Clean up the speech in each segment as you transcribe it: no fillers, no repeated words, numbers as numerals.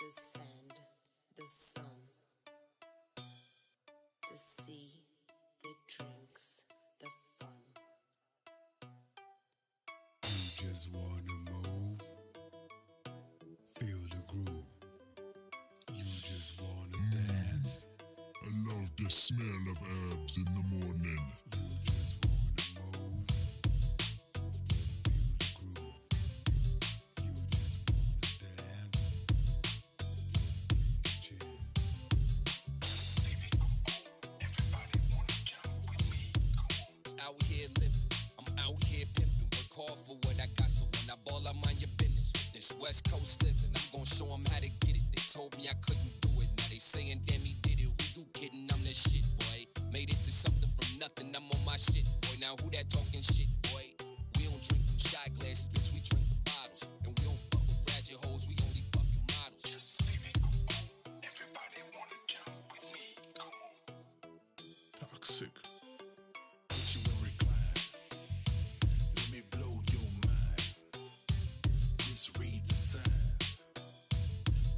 the sand, the sun, the sea, the drinks, the fun. You just wanna move, feel the groove. You just wanna dance. I love the smell of herbs in the morning. You just wanna move, feel the groove. You just wanna dance. Take a chance. Baby, come on. Everybody wanna jump with me. Come on. Out here living, I'm out here pimping. Work hard for what I got, so when I ball, I'm on your business. This West Coast living, I'm gon' show them how to get it. They told me I couldn't do it, now they saying damn he did it. Who you kidding? I'm the shit, boy. Made it to something from nothing, I'm on my shit, boy. Now who that talking shit, boy? We don't drink them shot glasses, bitch, we drink the bottles. And we don't fuck with ratchet hoes, we only fucking models. Just baby, come on. Everybody wanna jump with me. Come on. Toxic. Put you in recline. Let me blow your mind. Just read the signs.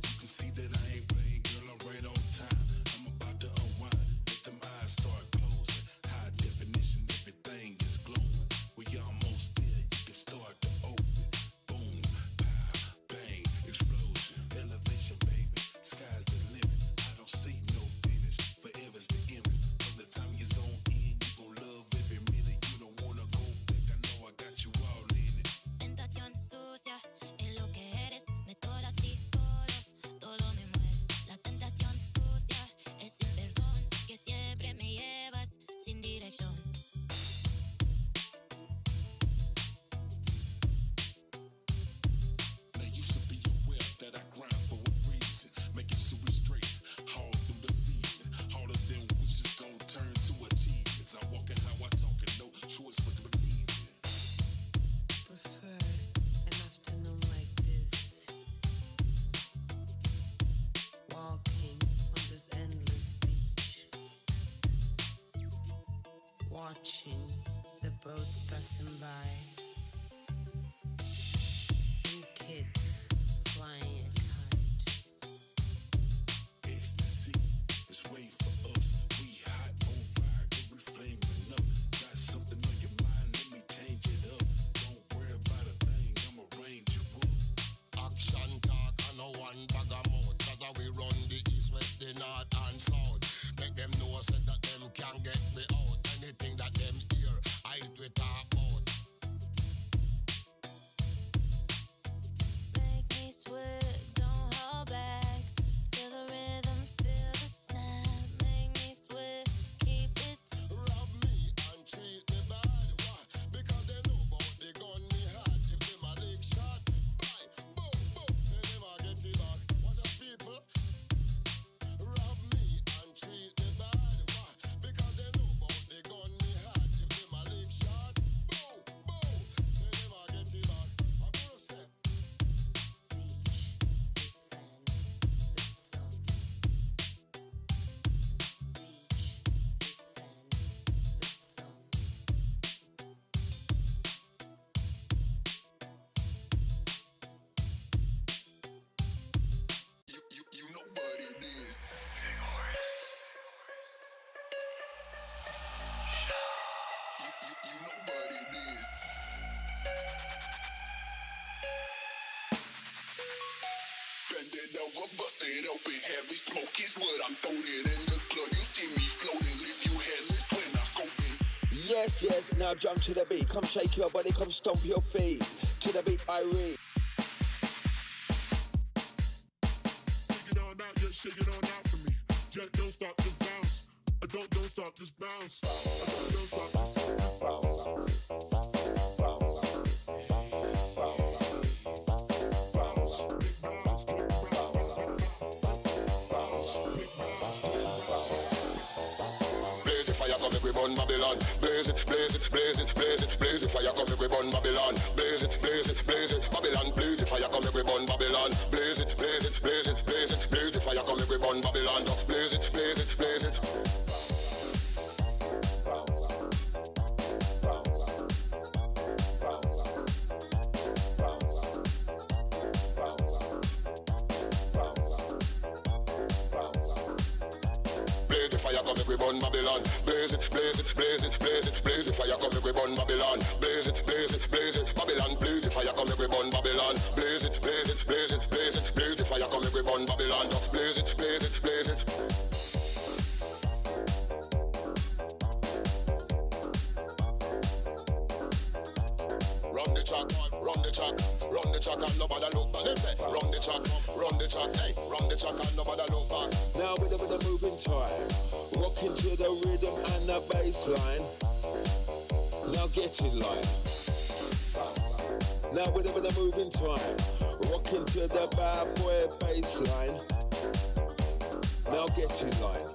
You can see that I ain't playing, girl. I'm right on time. I'm about to unwind. Let them eyes start closing. High definition, everything is glowing. We almost there. You can start to open. Boom, pow, bang, explosion, elevation, baby. Sky's the limit. I don't see no finish. Forever's the image. From the time you're on in, you gon' love every minute. You don't wanna go back. I know I got you all in it. Tentación sucia es lo que eres. Me toda así todo me mueve. La tentación sucia es sin perdón, que siempre me llevas sin dirección. Now you should be aware that I grind for a reason. Making sure it's straight, all through the season. All of them wishes gon' turn to achievements. I'm walking how I talking, no choice but to believe in. Prefer an afternoon like this. Walking on this endless beach. Watching the boats passing by. Some kids flying a kite. Ecstasy is waiting for us. We hot on fire, cause we flaming up. Got something on your mind, let me change it up. Don't worry about a thing, I'ma range you up. Action talk and no one bag of mouth. Cause we run the east, west, the north and south. Make them know said that them can't get me out. Anything that them hear, I do it talk about. Make me sweat, don't hold back. Feel the rhythm, feel the snap. Make me sweat, keep it. Rob me and treat me bad. Why? Because they know about the gun me had. If them a lick shot, bye, boom, boom. Say them a get it back. What's up, people? Rob me and treat me bad. Why? Because they know about the gun me had. If them a lick shot, boom, boom. Say them a get it back. I'm gonna say. Beach, the sand, the sun. Beach, the sand, the sun. You know what it is. You know what it is. Bend it over, bust it open. Heavy smoke is what I'm throwing in the club. You see me floating, leave you headless when I go in. Yes, yes, now jump to the beat. Come shake your body, come stomp your feet. To the beat I read. Shake it on out, yeah, shake it on out for me. Yeah, don't stop, just bounce. Don't stop, just bounce. Don't stop, just bounce. Bounce, big bounce, big bounce. Bounce, big bounce, big bounce. Blaze the fire, come make we burn Babylon. Blaze it, blaze it, blaze it, blaze it. Blaze the fire, come make we burn Babylon. Blaze it, blaze it, blaze it. Babylon, blaze the fire, come make we burn Babylon. Blaze it, blaze it, blaze it, blaze it. Blaze the fire, come make we burn Babylon. Blaze it, blaze it, blaze it. come make we burn Babylon. Blaze it, blaze it, blaze it, blaze it, blaze the fire, come make we burn Babylon. Blaze it, blaze it, blaze it, Babylon. Blaze the fire, come make we burn Babylon. Blaze it, blaze it, blaze it, blaze it, blaze the fire, come make we burn Babylon. Blaze it, blaze it, blaze it. Run the track, run the track, run the track and nobody look back. Them say, run the track, hey, run the track and nobody look back. Now with a moving time, rocking to the rhythm and the bass line. Now get in line. Now with a moving time, rocking to the bad boy bass line. Now get in line.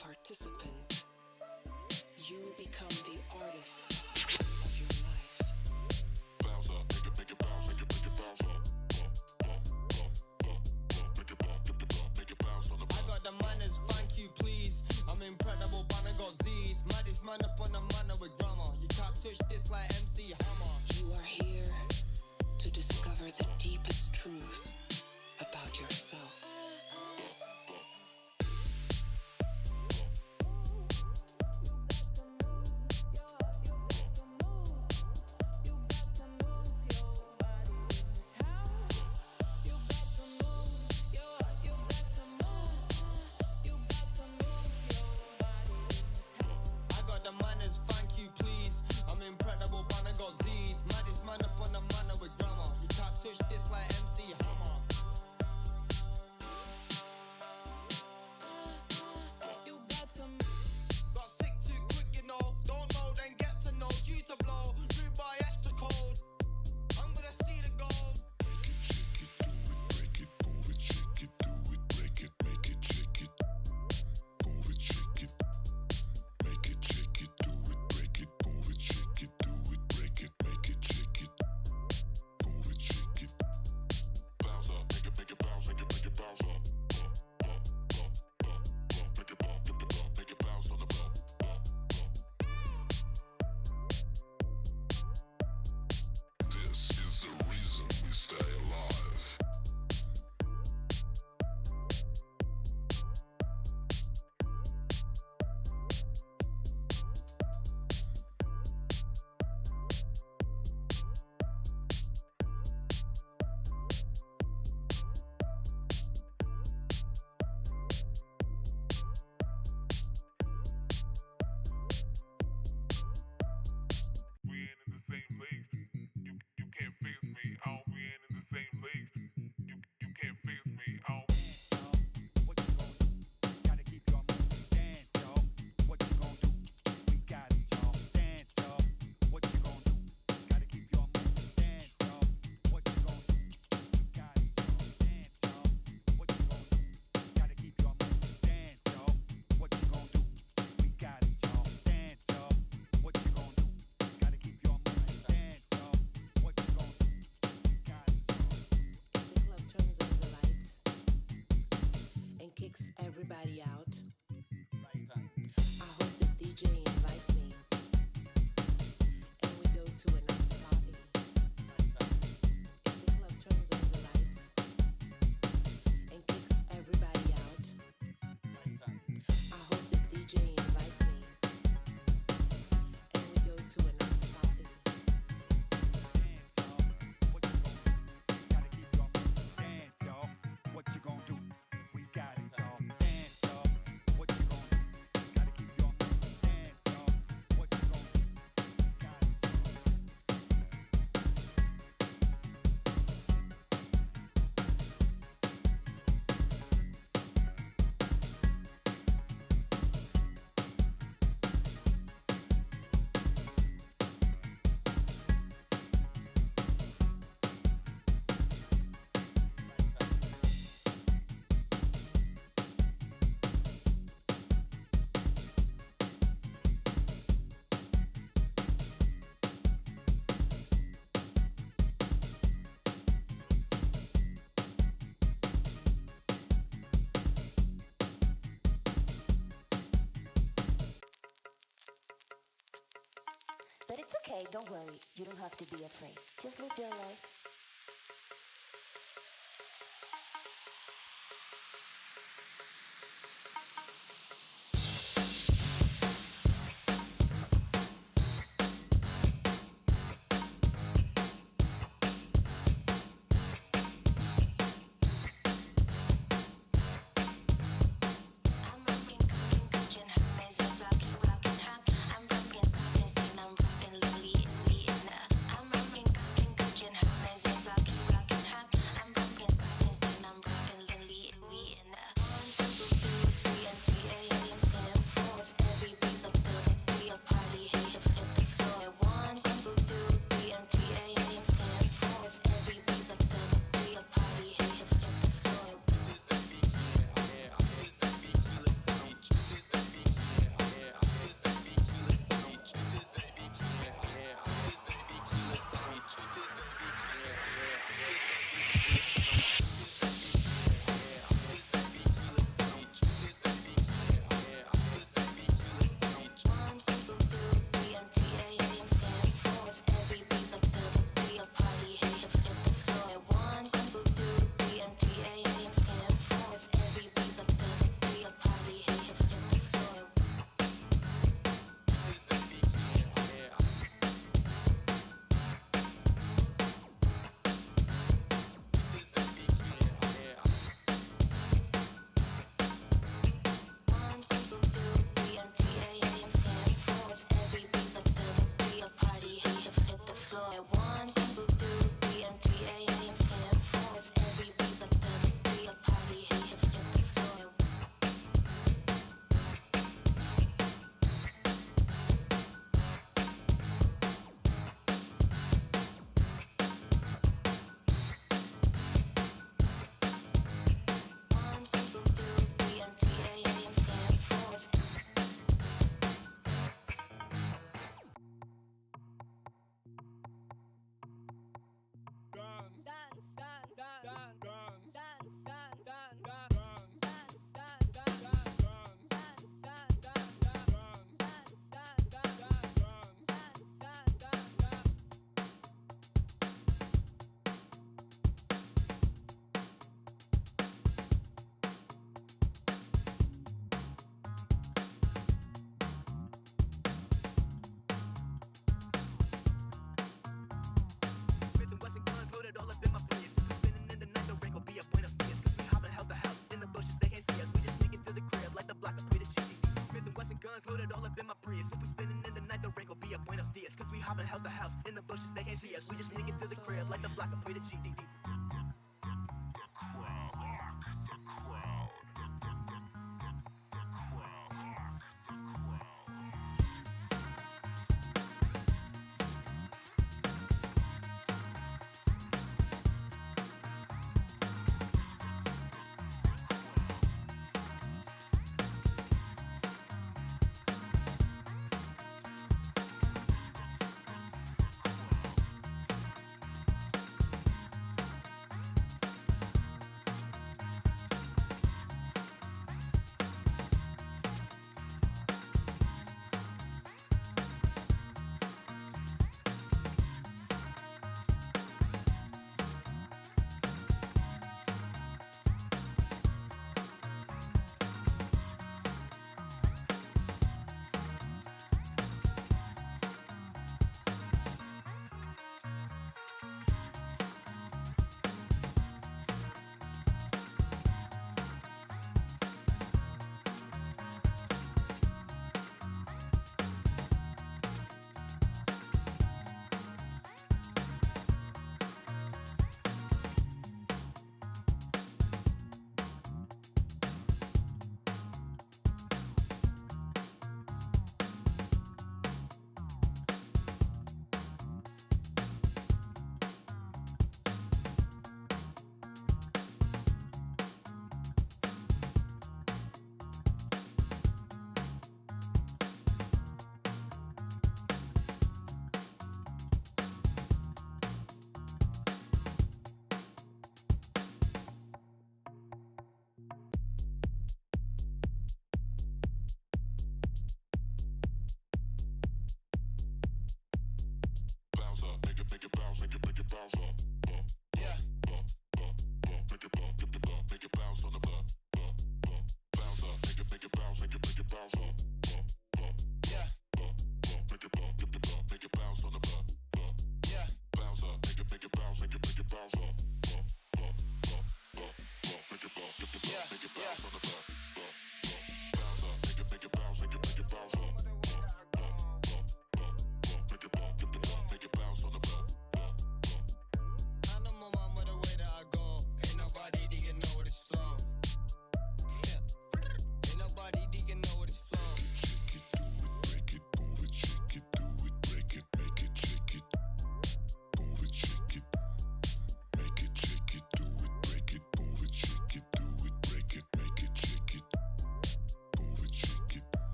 Participant, you become the artist of your life. Bounce up, make it bounce, make it bounce up. Make it bounce on the I got the manners, thank you, please. I'm incredible, but I got Z's. Maddest man up on the manner with grammar. You can't touch this like MC Hammer. You are here to discover the deepest truth about yourself. bounce It's okay, don't worry. You don't have to be afraid. Just live your life.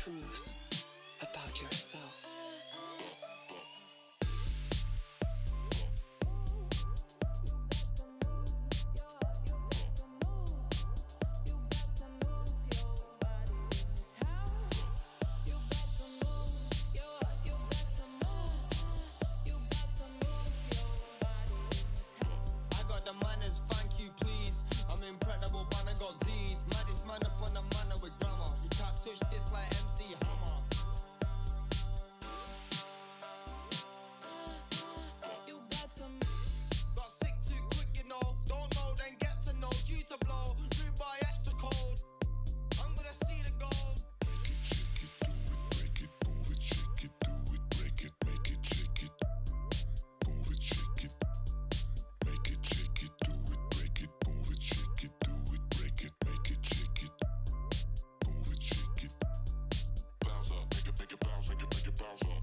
truth about yourself. I got the manners, thank you, please. I'm incredible, but I got Z's. Maddest man up on the manner with grammar. You can't touch this like MC Hammer. Got sick too quick, you know. Don't know, then get to know. Due to blow, rude boy extra cold. I'm gonna see the goal. Make it, shake it, do it, break it, move it, shake it, move it, shake it, make it, shake it, do it, break it, move it, shake it, do it, break it, make it, shake it, move it, shake it. Bounce up, make it bounce, make it bounce up.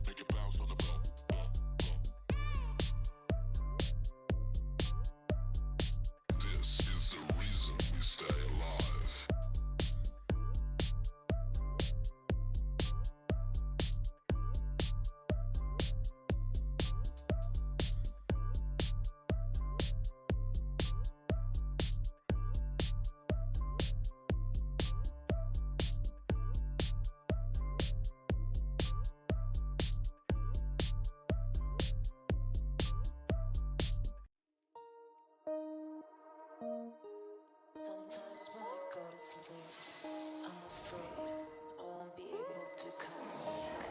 Make it bounce on the ball. This is the reason we stay alive. Sometimes when I go to sleep, I'm afraid I won't be able to come back.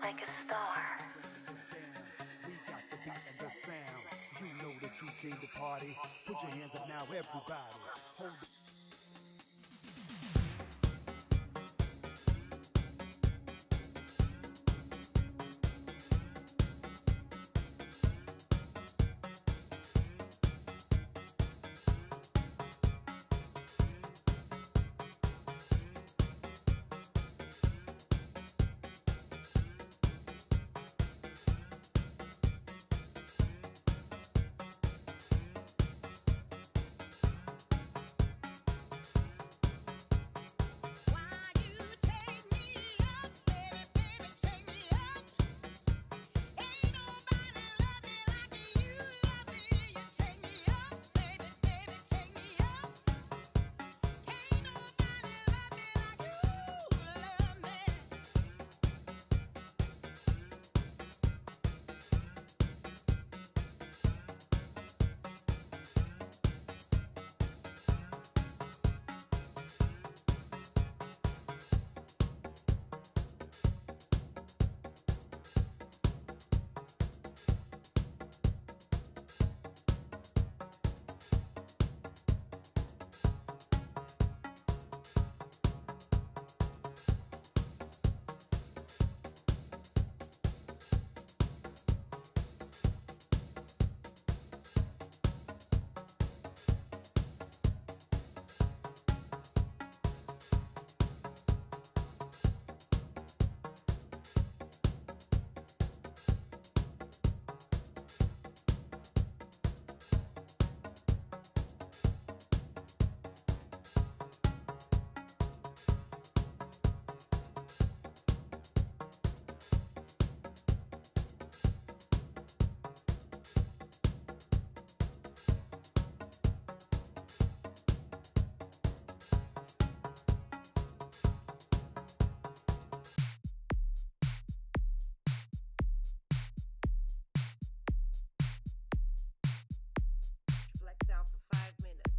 like a star. We got the beat and the sound. You know that you came to party. Put your hands up now, everybody. Hold it. Blacked out for 5 minutes.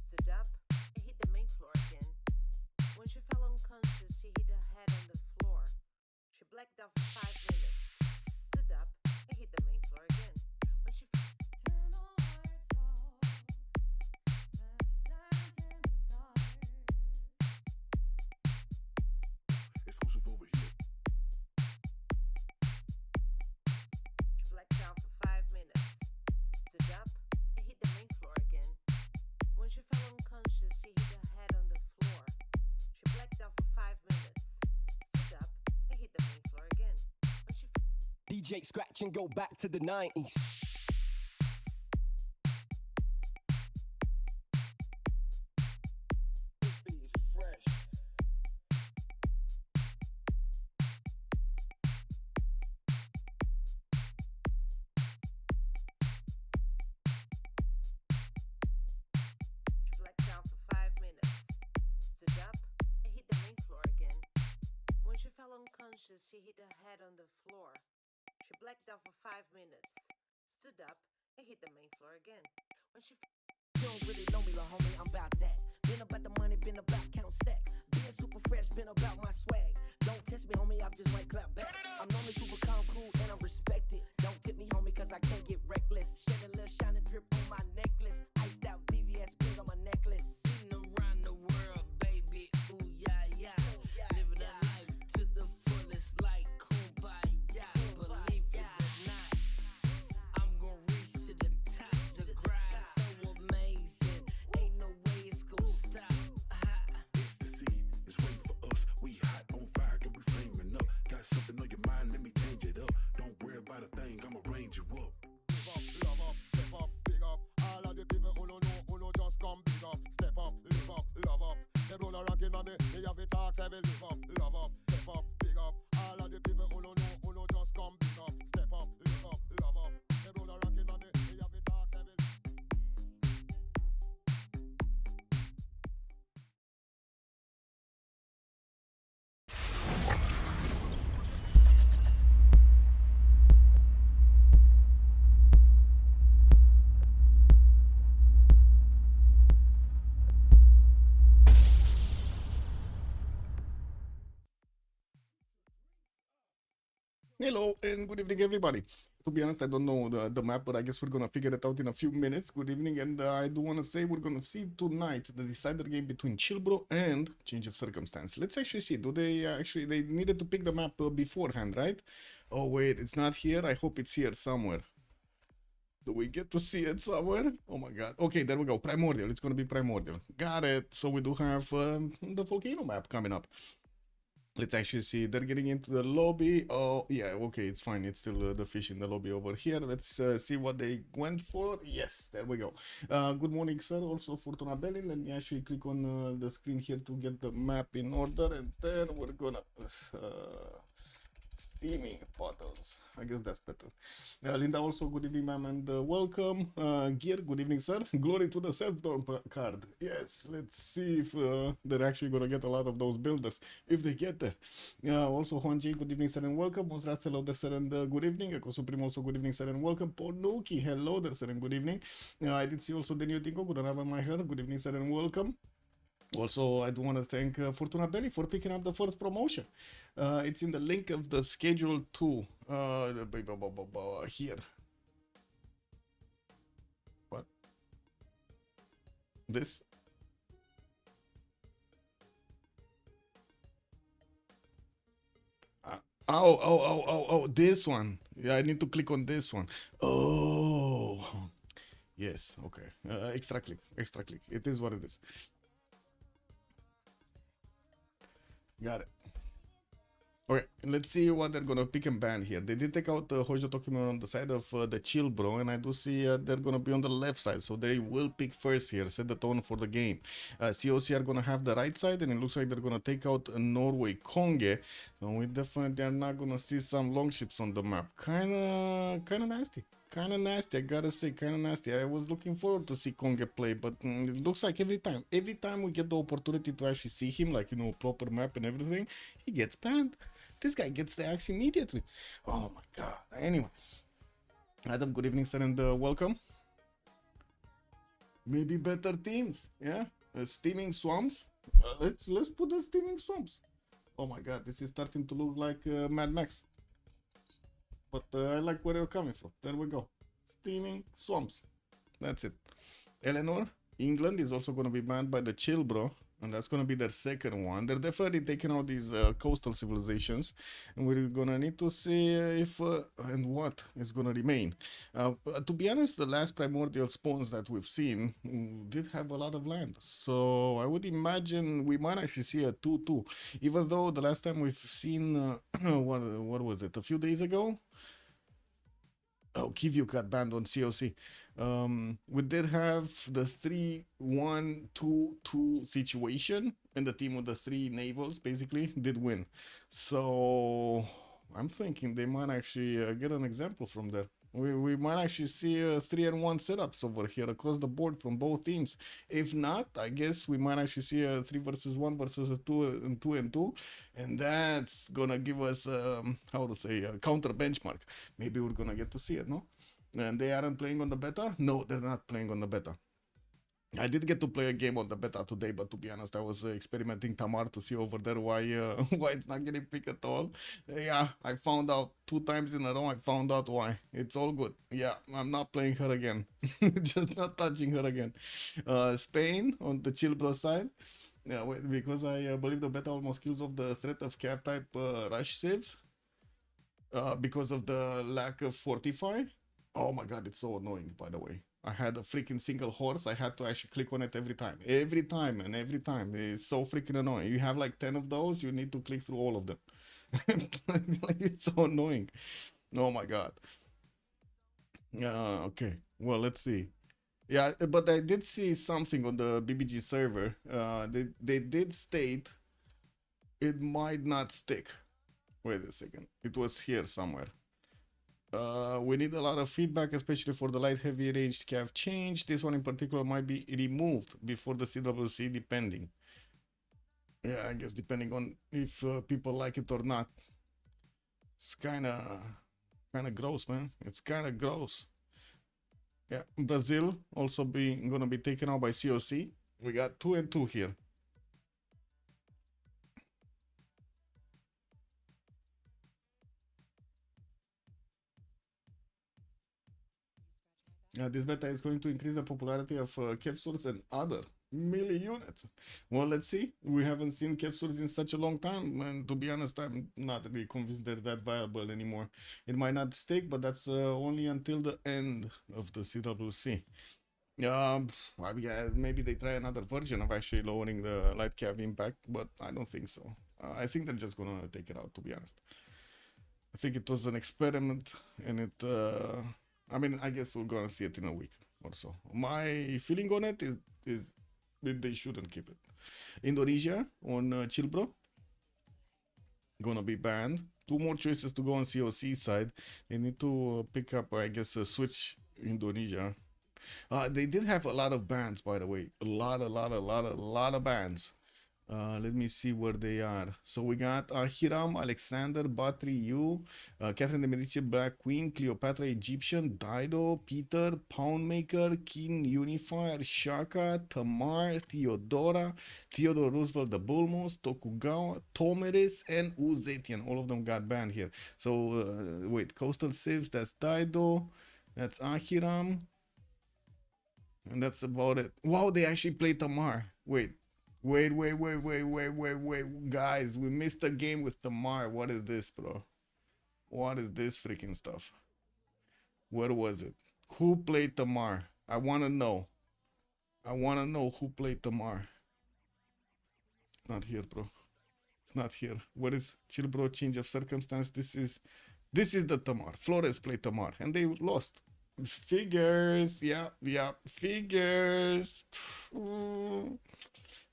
Stood up and hit the main floor again. When she fell unconscious, she hit her head on the floor. She blacked out for 5 minutes. Stood up and hit the main floor again. When she Exclusive over here. She blacked out for 5 minutes. Stood up and hit the main floor again. When she fell unconscious, she hit her head on the floor. She blacked out for 5 minutes. Stood up and hit the main floor again. When she DJ scratch and go back to the 90s. This beat is fresh. She blacked out for 5 minutes. Stood up and hit the main floor again. When she fell unconscious, she hit her head on the floor. She blacked out for 5 minutes. Stood up and hit the main floor again. When she You don't really know me, little homie, I'm about that. Been about the money, been about count stacks. Being super fresh, been about my swag. Don't test me, homie, I just might clap back. I'm normally super calm, cool, and I'm respected. Don't tip me, homie, cause I can't get reckless. Shed a little shining drip on my necklace. Iced out VVS pins on my necklace. Sitting around the world, baby, ooh, yeah, yeah. Living a life to the fullest like kumbaya. Believe it or not, I'm gonna reach to the top. The grind so amazing, ain't no way it's gonna stop. It's the sea, it's waiting for us. We hot on fire, girl, we flaming up. Got something on your mind, let me change it up. Don't worry about a thing, I'ma range you up. Give up, love up, step up, big up. All of the people who don't know, who know just come big up. Step up, live up, love up. They roll a ranking on me have it talks, I will live up, love up, step up, big up. All of the people who don't know, who know just come big up. Step up, live up, love up. They roll a ranking on me have it talks, I will. Hello and good evening, everybody. To be honest, I don't know the map, but I guess we're gonna figure it out in a few minutes. Good evening, and I do want to say we're gonna see tonight the decider game between Chillbro and Change of Circumstance. Let's actually see. Do they actually they needed to pick the map beforehand, right? Oh wait, it's not here. I hope it's here somewhere. Do we get to see it somewhere? Oh my god. Okay, there we go. Primordial. It's gonna be Primordial. Got it. So we do have the volcano map coming up. Let's actually see. They're getting into the lobby. Oh, yeah, okay, it's fine. It's still the fish in the lobby over here. Let's see what they went for. Yes, there we go. Good morning, sir. Also, Fortuna Belli. Let me actually click on the screen here to get the map in order. And then we're gonna... steaming bottles. I guess that's better. Linda, also good evening, ma'am, and welcome. Gear, good evening, sir. Glory to the self-dorm card. Yes, let's see if they're actually gonna get a lot of those builders if they get there. Also, Juan J, good evening, sir, and welcome. Mozart, hello there, sir, and good evening. Echo Supreme, also good evening, sir, and welcome. Ponuki, hello there, sir, and good evening. I did see also the new Dingo. Good have my hair. Good evening, sir, and welcome. Also, I do want to thank Fortuna Belli for picking up the first promotion. It's in the link of the schedule 2 here. What? This? Oh, this one. Yeah, I need to click on this one. Oh, yes, okay. Extra click. It is what it is. Got it. Okay, let's see what they're gonna pick and ban here. They did take out the Hojo document on the side of the chill, bro, and I do see they're gonna be on the left side, so they will pick first here, set the tone for the game. COC are gonna have the right side, and it looks like they're gonna take out Norway Konge. So we definitely are not gonna see some long ships on the map. Kinda nasty. Kinda nasty, I gotta say, kinda nasty. I was looking forward to see Konge play, but it looks like every time we get the opportunity to actually see him, like, you know, proper map and everything, he gets banned. This guy gets the axe immediately. Oh my god. Anyway, Adam, good evening, sir, and welcome. Maybe better teams, yeah. Steaming swamps. Let's put the steaming swamps. Oh my god, this is starting to look like Mad Max. But I like where you're coming from. There we go. Steaming swamps. That's it. Eleanor, England is also going to be banned by the chill, bro. And that's going to be their second one. They're definitely taking out these coastal civilizations. And we're going to need to see if and what is going to remain. To be honest, the last primordial spawns that we've seen did have a lot of land. So I would imagine we might actually see a 2-2. Even though the last time we've seen, what was it, a few days ago? Oh, Kivyu got banned on COC. We did have the 3-1-2-2 situation, and the team with the 3 navals basically did win. So I'm thinking they might actually get an example from there. We might actually see 3-1 setups over here across the board from both teams. If not, I guess we might actually see a 3 versus 1 versus a 2 and 2, and that's gonna give us how to say a counter benchmark. Maybe we're gonna get to see it, no? And they aren't playing on the beta? No, they're not playing on the beta. I did get to play a game on the beta today, but to be honest, I was experimenting Tamar to see over there why it's not getting picked at all. Yeah, I found out 2 times in a row. I found out why. It's all good. Yeah, I'm not playing her again. Just not touching her again. Spain on the chill bro side. Yeah, wait, because I believe the beta almost kills off the threat of cav type rush saves because of the lack of fortify. Oh my god, it's so annoying, by the way. I had a freaking single horse. I had to actually click on it every time. Every time. It's so freaking annoying. You have like 10 of those, you need to click through all of them. It's so annoying. Oh my god. Okay. Well, let's see. Yeah, but I did see something on the BBG server. They did state it might not stick. Wait a second. It was here somewhere. We need a lot of feedback, especially for the light heavy ranged cav change. This one in particular might be removed before the CWC, depending. Yeah, I guess depending on if people like it or not. It's kind of gross, man. It's kind of gross. Yeah, Brazil also gonna be taken out by COC. We got 2 and 2 here. This beta is going to increase the popularity of capsules and other melee units. Well, let's see. We haven't seen capsules in such a long time, and to be honest, I'm not really convinced they're that viable anymore. It might not stick, but that's only until the end of the CWC. I mean, yeah, maybe they try another version of actually lowering the light cav impact, but I don't think so. I think they're just gonna take it out, to be honest. I think it was an experiment, and it. I mean, I guess we're gonna see it in a week or so. My feeling on it is that they shouldn't keep it. Indonesia on Chilbro gonna be banned. Two more choices to go on COC side. They need to pick up, I guess, switch Indonesia. They did have a lot of bans, by the way. A lot of bans. Let me see where they are. So we got Hiram, Alexander, Batri, Yu, Catherine de Medici, Black Queen, Cleopatra, Egyptian, Dido, Peter, Poundmaker, King, Unifier, Shaka, Tamar, Theodora, Theodore Roosevelt, the Bulmos, Tokugawa, Tomeris, and Uzetian. All of them got banned here. So wait, Coastal Civs, that's Dido, that's Ahiram, and that's about it. Wow, they actually played Tamar. Wait, guys, we missed a game with Tamar. What is this, bro? What is this freaking stuff? Where was it? Who played Tamar? I want to know. I want to know who played Tamar. It's not here, bro. It's not here. What is chill, bro? Change of circumstance. This is the Tamar. Flores played Tamar, and they lost. It's figures. Yeah, figures.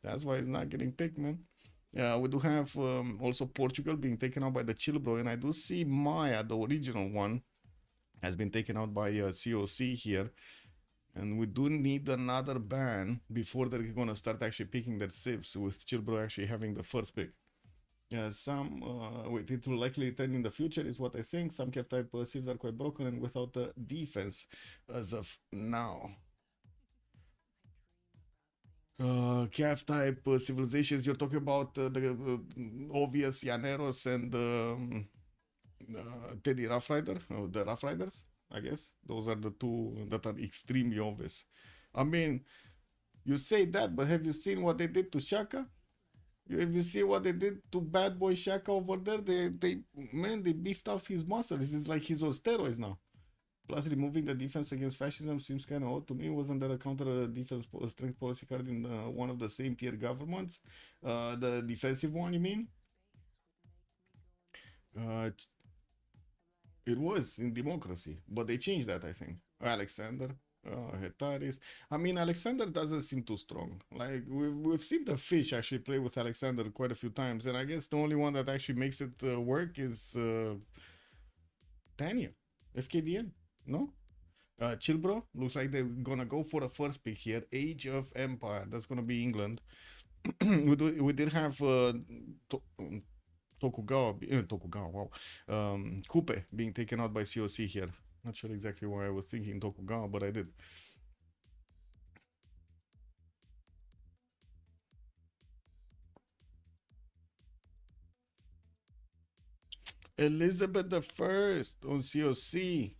That's why it's not getting picked, man. We do have also Portugal being taken out by the Chilbro, and I do see Maya, the original one, has been taken out by COC here. And we do need another ban before they're gonna start actually picking their civs, with Chilbro actually having the first pick. Yeah, some wait, it will likely turn in the future is what I think. Some cap type civs are quite broken and without the defense as of now. Calf type civilizations, you're talking about the obvious Llaneros and Teddy Rough Rider, the Rough Riders, I guess. Those are the two that are extremely obvious. I mean, you say that, but have you seen what they did to Shaka? Have you seen what they did to Bad Boy Shaka over there? They beefed up his muscles. This is like he's on steroids now. Plus, removing the defense against fascism seems kind of odd to me. Wasn't there a counter defense strength policy card in one of the same tier governments? The defensive one, you mean? It was in democracy, but they changed that, I think. Alexander, Hetaris. I mean, Alexander doesn't seem too strong. Like, we've seen the fish actually play with Alexander quite a few times, and I guess the only one that actually makes it work is Tanya, FKDN. No? Chilbro, looks like they're gonna go for the first pick here. Age of Empire, that's gonna be England. we did have Tokugawa, wow. Kupe being taken out by COC here. Not sure exactly why I was thinking Tokugawa, but I did. Elizabeth the First on COC.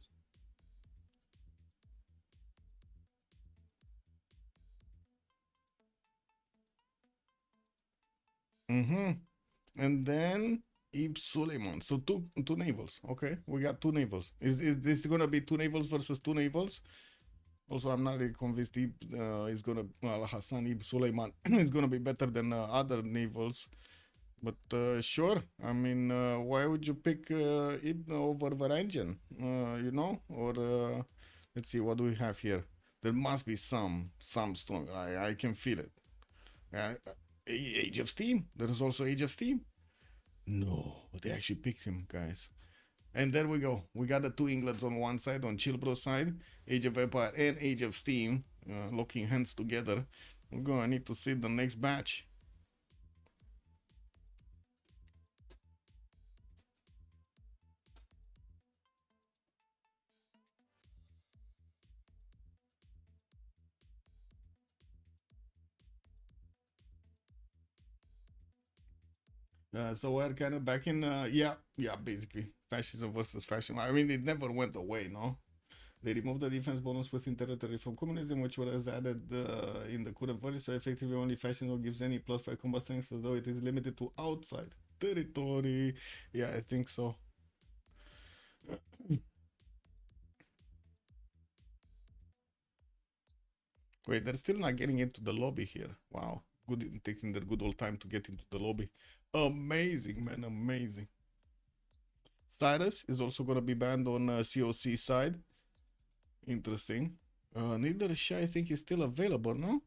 And then Ibn Suleiman. So two navals. Okay, we got two navals. Is this gonna be two navals versus two navals? Also, I'm not really convinced is gonna Hassan Ibn Suleiman is gonna be better than other navals. But sure, I mean, why would you pick Ibn over Varangian? You know, or let's see, what do we have here? There must be some strong. I can feel it. Age of Steam. There is also Age of Steam. No, but they actually picked him, guys. And there we go. We got the two Englands on one side, on Chilbro's side, Age of Empire and Age of Steam, locking hands together. We're gonna need to see the next batch. So we're kind of back in, yeah, basically fascism versus fashion. I mean, it never went away, no. They removed the defense bonus within territory from communism, which was added in the current version, so effectively only faction gives any +5 combat strength, although it is limited to outside territory. Yeah, I think so. Wait, they're still not getting into the lobby here. Wow. Good, taking their good old time to get into the lobby. Amazing, man, amazing. Cyrus is also going to be banned on COC side. Interesting. Neither Shy, I think, is still available, no?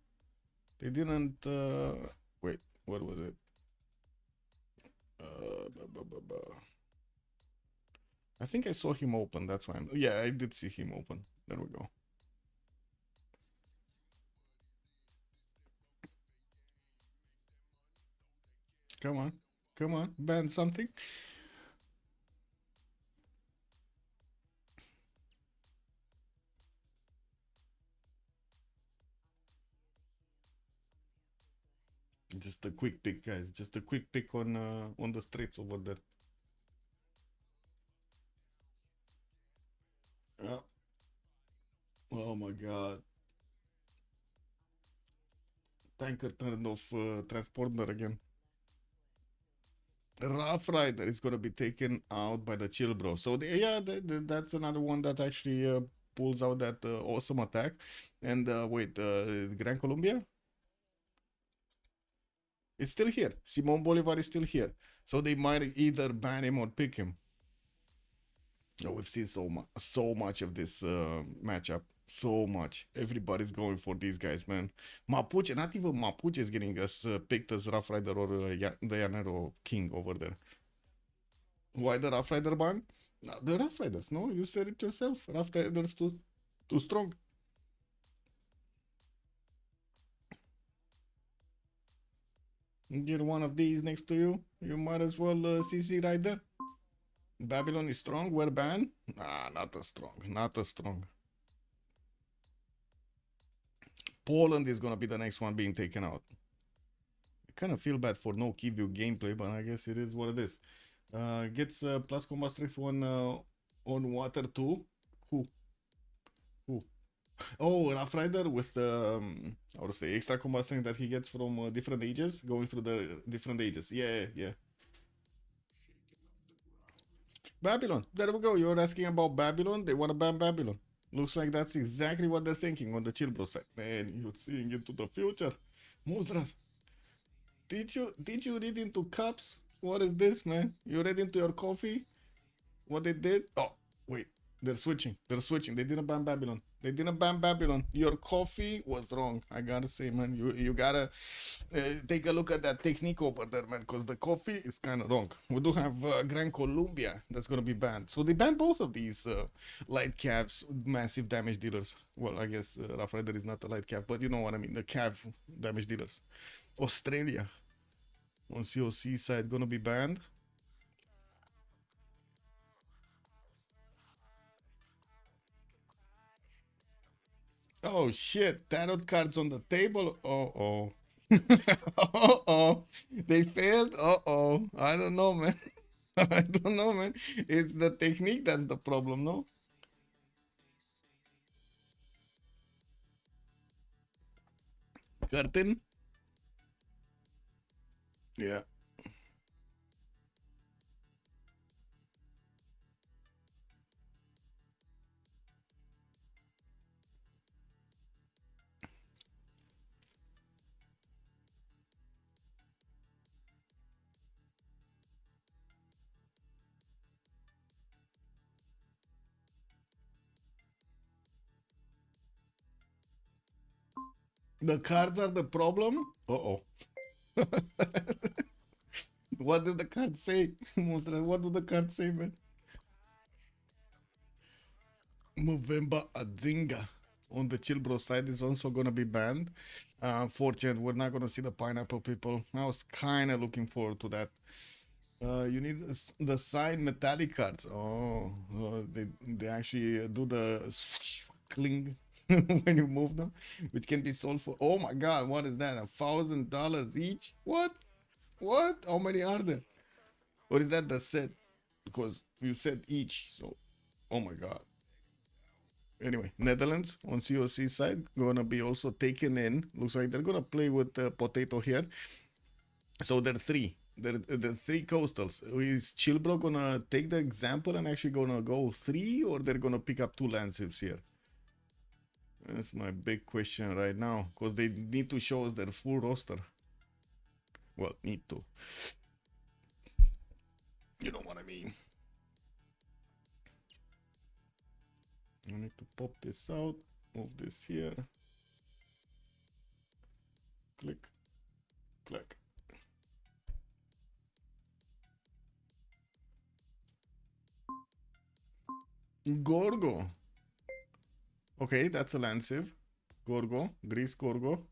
They didn't... wait, what was it? I think I saw him open, that's why I'm... Yeah, I did see him open. There we go. Come on. Come on. Ban something. Just a quick pick, guys. Just a quick pick on the streets over there. Oh my god. Tanker turned off transponder again. Rough Rider is gonna be taken out by the Chill Bro. So that's another one that actually pulls out that awesome attack. And wait, Gran Colombia? It's still here. Simon Bolivar is still here. So they might either ban him or pick him. Oh, we've seen so much of this matchup. So much. Everybody's going for these guys, man. Mapuche, not even Mapuche is getting us picked as Rough Rider or the Llanero King over there. Why the Rough Rider ban? No, the Rough Riders, no? You said it yourself. Rough Riders too strong. Get one of these next to you. You might as well CC Rider. Babylon is strong. We're banned. Nah, not as strong. Not as strong. Poland is gonna be the next one being taken out. I kind of feel bad for no Kivyu gameplay, but I guess it is what it is. Gets plus combat strength on water too. Who? Oh, Rough Rider with the I would say extra combat strength that he gets from different ages, going through the different ages. Yeah. Babylon. There we go. You're asking about Babylon. They want to ban Babylon. Looks like that's exactly what they're thinking on the Chill Bro side. Man, you're seeing into the future. Muzdrat, did you read into cups? What is this, man? You read into your coffee? What they did? Oh, wait. They're switching. They didn't ban Babylon. Your coffee was wrong. I gotta say, man. You gotta take a look at that technique over there, man. Because the coffee is kind of wrong. We do have Gran Colombia that's gonna be banned. So they banned both of these light calves, massive damage dealers. Well, I guess Rough Rider is not a light calf, but you know what I mean. The calf damage dealers. Australia on COC side gonna be banned. Oh shit, tarot cards on the table. Oh. Oh. They failed. Oh. I don't know, man. I don't know, man. It's the technique that's the problem, no? Curtain? Yeah. The cards are the problem? Uh-oh. What did the card say? Mustra, what did the card say, man? Movember Adzinga on the Chill Bro side is also gonna be banned. Unfortunately, we're not gonna see the pineapple people. I was kind of looking forward to that. You need the signed metallic cards. Oh, they actually do the cling when you move them, which can be sold for. Oh my God, what is that? $1,000 each? What? How many are there? Or is that the set? Because you said each, so oh my God. Anyway, Netherlands on COC side gonna be also taken in. Looks like they're gonna play with Potato here. So they're three. The three coastals. Is Chilbro gonna take the example and actually gonna go three, or they're gonna pick up two Lancivs here? That's my big question right now, because they need to show us their full roster. Well, need to. You know what I mean. I need to pop this out, move this here. Click, click. Gorgo. Okay, that's a Lanciv. Gorgo, Grease Gorgo.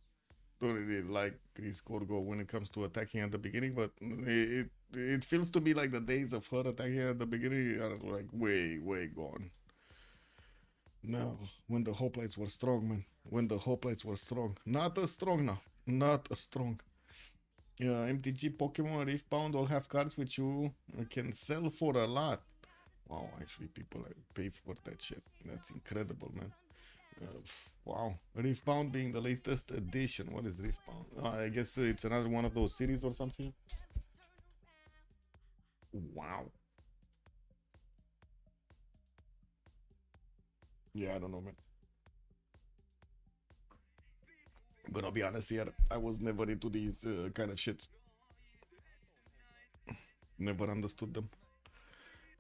Don't really like Grease Gorgo when it comes to attacking at the beginning, but it feels to me like the days of her attacking at the beginning are like way gone. No, when the hoplites were strong, man. When the hoplites were strong. Not as strong now. Not as strong. MTG, Pokemon, Riftbound all have cards which you can sell for a lot. Wow, actually people pay for that shit. That's incredible, man. Wow, Riftbound being the latest edition. What is Riftbound? I guess it's another one of those series or something. Wow. Yeah, I don't know, man. I'm gonna be honest here. I was never into these kind of shits. Never understood them.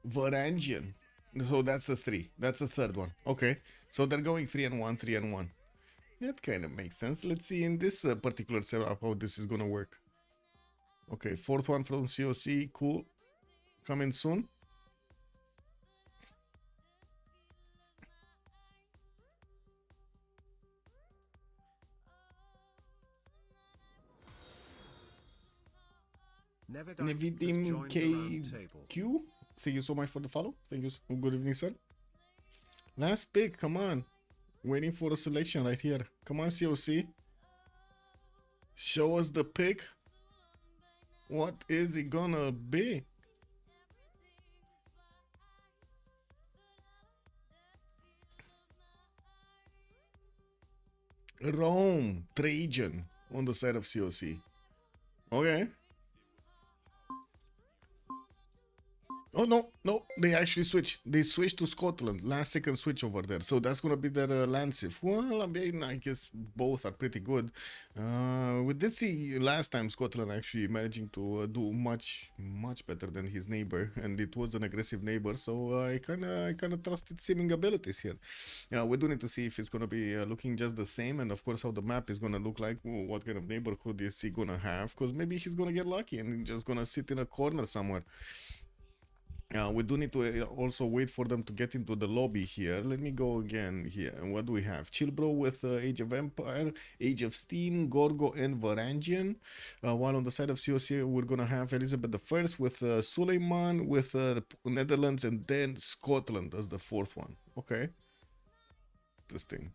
Varangian. So that's a 3. That's a third one. Okay. So they're going 3 and 1, 3 and 1. That kind of makes sense. Let's see in this particular setup how this is gonna work. Okay, fourth one from COC. Cool. Coming soon. Nevidim KQ. Thank you so much for the follow. Thank you. Good evening, sir. Last pick. Come on. Waiting for a selection right here. Come on, COC. Show us the pick. What is it gonna be? Rome. Trajan on the side of COC. Okay. Oh, no, they actually switched. They switched to Scotland. Last second switch over there. So that's going to be their Lancif. Well, I mean, I guess both are pretty good. We did see last time Scotland actually managing to do much better than his neighbor. And it was an aggressive neighbor. So I kind of trusted seeming abilities here. We do need to see if it's going to be looking just the same. And of course, how the map is going to look like. What kind of neighborhood is he going to have? Because maybe he's going to get lucky and just going to sit in a corner somewhere. We do need to also wait for them to get into the lobby here. Let me go again here. And what do we have? Chillbro with Age of Empire, Age of Steam, Gorgo, and Varangian. While on the side of COC, we're going to have Elizabeth I with Suleiman, with Netherlands, and then Scotland as the fourth one. Okay. Interesting.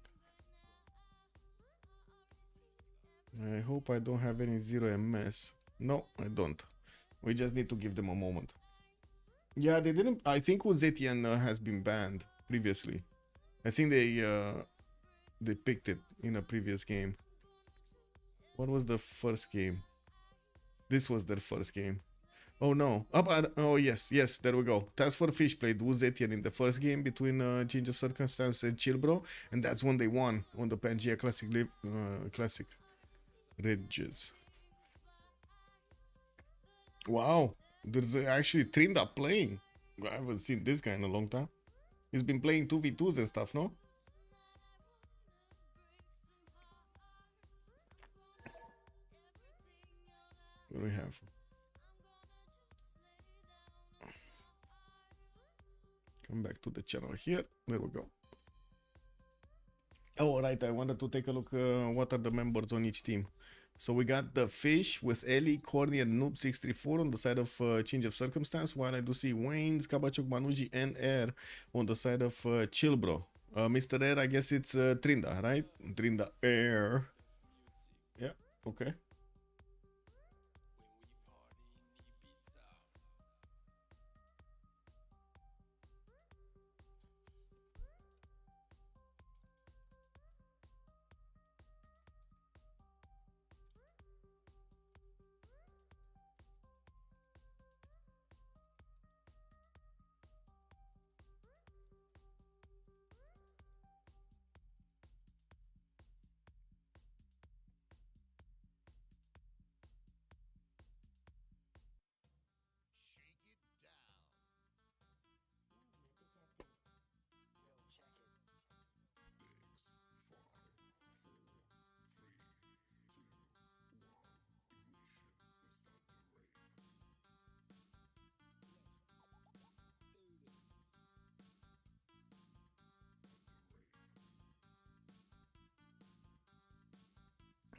I hope I don't have any 0 MS. No, I don't. We just need to give them a moment. Yeah, they didn't. I think Uzetian has been banned previously. I think they picked it in a previous game. What was the first game? This was their first game. Oh no. Oh yes, there we go. Task for Fish played Uzetian in the first game between Change of Circumstance and Chillbro, and that's when they won on the Pangea Classic Regis. Wow. There's actually Trinda playing. I haven't seen this guy in a long time. He's been playing 2v2s and stuff, no? What do we have? Come back to the channel here. There we go. Oh, right. I wanted to take a look what are the members on each team. So we got the Fish with Ellie, Corny, and Noob634 on the side of Change of Circumstance, while I do see Wayne's, Kabachuk, Manuji, and Air on the side of Chillbro. Mr. Air, I guess it's Trinda, right? Trinda Air. Yeah, okay.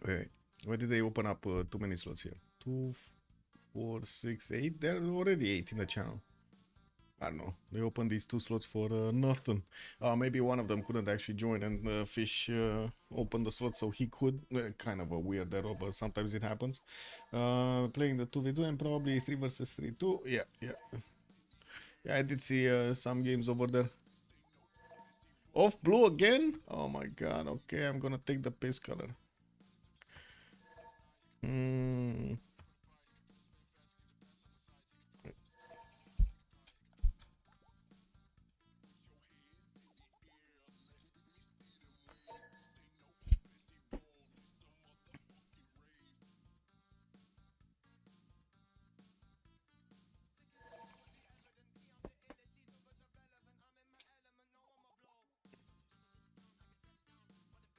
Wait. Why did they open up too many slots here? 2, 4, 6, 8. There are already 8 in the channel. I don't know. They opened these 2 slots for nothing. Maybe one of them couldn't actually join, and Fish opened the slot so he could. Kind of a weird error, but sometimes it happens. Playing the 2v2 and probably 3 versus 3 too. Yeah. Yeah, I did see some games over there. Off blue again? Oh my god. Okay, I'm gonna take the pace color.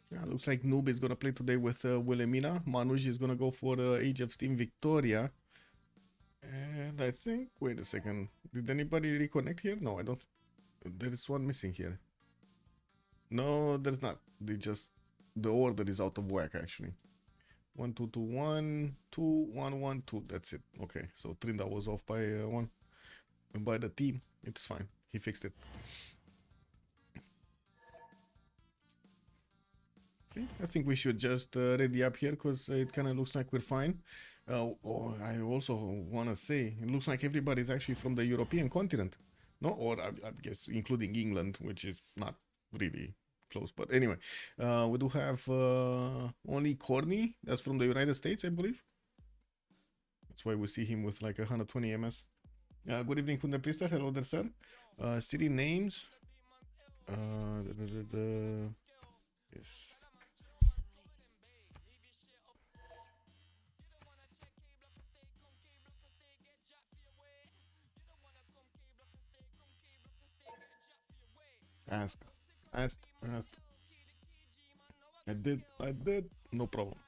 Yeah, looks like Noob is gonna play today with Wilhelmina. Manush is gonna go for Age of Steam Victoria. And I think, wait a second, did anybody reconnect here? No, I don't. There is one missing here. No, there's not. The order is out of whack actually. 1 2 2 1 2 1 1 2. That's it. Okay, so Trinda was off by one, by the team. It's fine. He fixed it. Okay, I think we should just ready up here because it kind of looks like we're fine. I also want to say it looks like everybody's actually from the European continent, no? Or I guess including England, which is not really close. But anyway, we do have only Corny. That's from the United States, I believe. That's why we see him with like 120 ms. Good evening, Kunde Priester. Hello there, sir. City names. Yes. Ask. I did. No problem.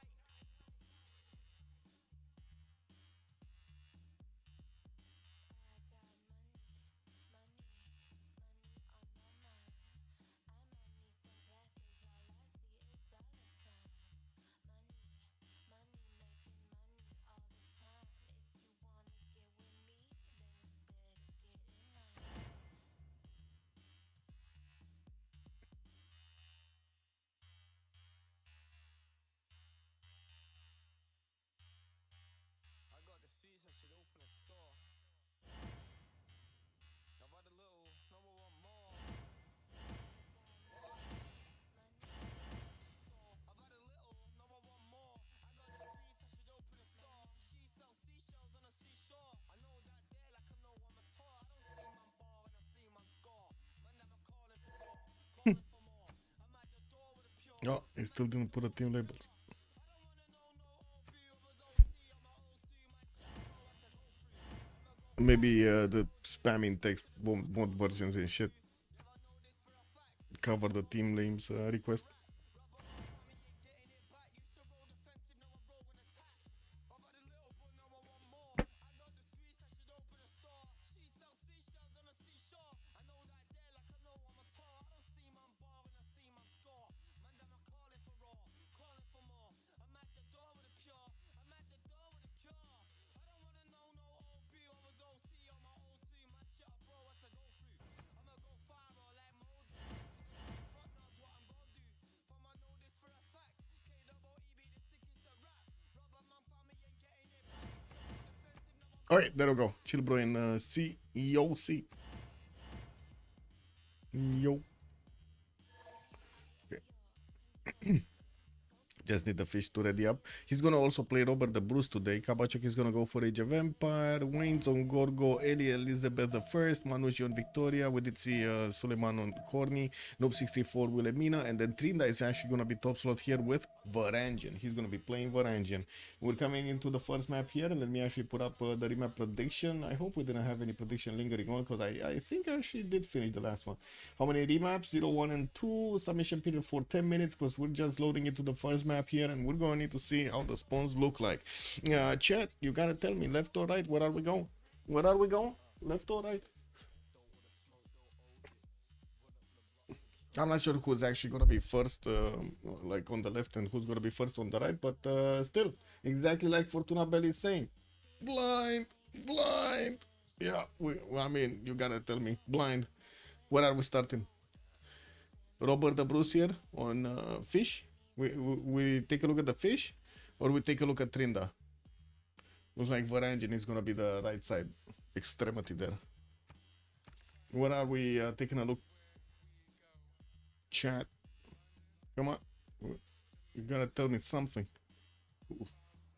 I got the sweets, I should open a store. I've had a little, now I want more. I've had a little, now I want more. I got the sweets, I should open a store. She sells seashells on a seashore. I know that there like I know I'm a tour. I don't see man bar and I see man score. Man, I'm calling for more, calling for more. I'm at the door with a pure. Oh, he still didn't put the team labels. Maybe the spamming text mod versions and shit cover the team names request. Okay, there we go. Chillbro in CWC. Yo. Okay. Just need the Fish to ready up. He's gonna also play Robert the Bruce today. Kabachuk is gonna go for Age of Empire. Wayne's on Gorgo. Eli Elizabeth the First. Manushi on Victoria. We did see Suleiman on Corny. Noob 64 Wilhelmina. And then Trinda is actually gonna be top slot here with Varangian. He's gonna be playing Varangian. We're coming into the first map here. Let me actually put up the remap prediction. I hope we didn't have any prediction lingering on because I think I actually did finish the last one. How many remaps? 0, 1, and 2. Submission period for 10 minutes because we're just loading into the first map here and we're going to need to see how the spawns look like. Chat, you gotta tell me left or right. Where are we going? Where are we going? Left or right? I'm not sure who's actually gonna be first, like on the left, and who's gonna be first on the right. But still, exactly like Fortuna Belli is saying, blind, blind. Yeah, I mean, you gotta tell me, blind. Where are we starting? Robert the Bruce here on fish. We take a look at the fish, or we take a look at Trinda. Looks like Varangian is gonna be the right side extremity there. Where are we taking a look? Chat. Come on. You gotta tell me something. Ooh,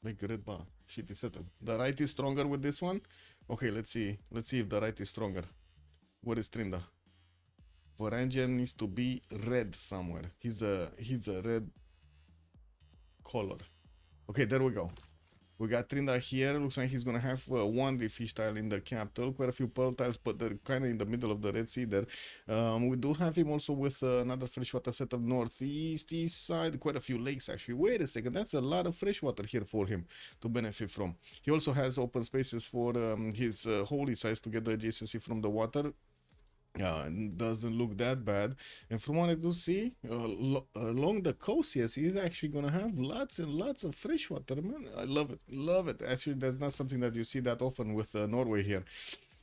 make a red bar. Shit is settled. The right is stronger with this one? Okay, let's see. Let's see if the right is stronger. What is Trinda? Varangian needs to be red somewhere. He's a red color. Okay, there we go. We got Trinda here. Looks like he's gonna have one fish tile in the capital, quite a few pearl tiles, but they're kind of in the middle of the Red Sea there. We do have him also with another freshwater setup northeast, east side, quite a few lakes actually. Wait a second, that's a lot of freshwater here for him to benefit from. He also has open spaces for his holy sites to get the adjacency from the water. Doesn't look that bad, and from what I do see along the coast, yes, he's actually gonna have lots and lots of freshwater, man. I love it. Actually, that's not something that you see that often with Norway here.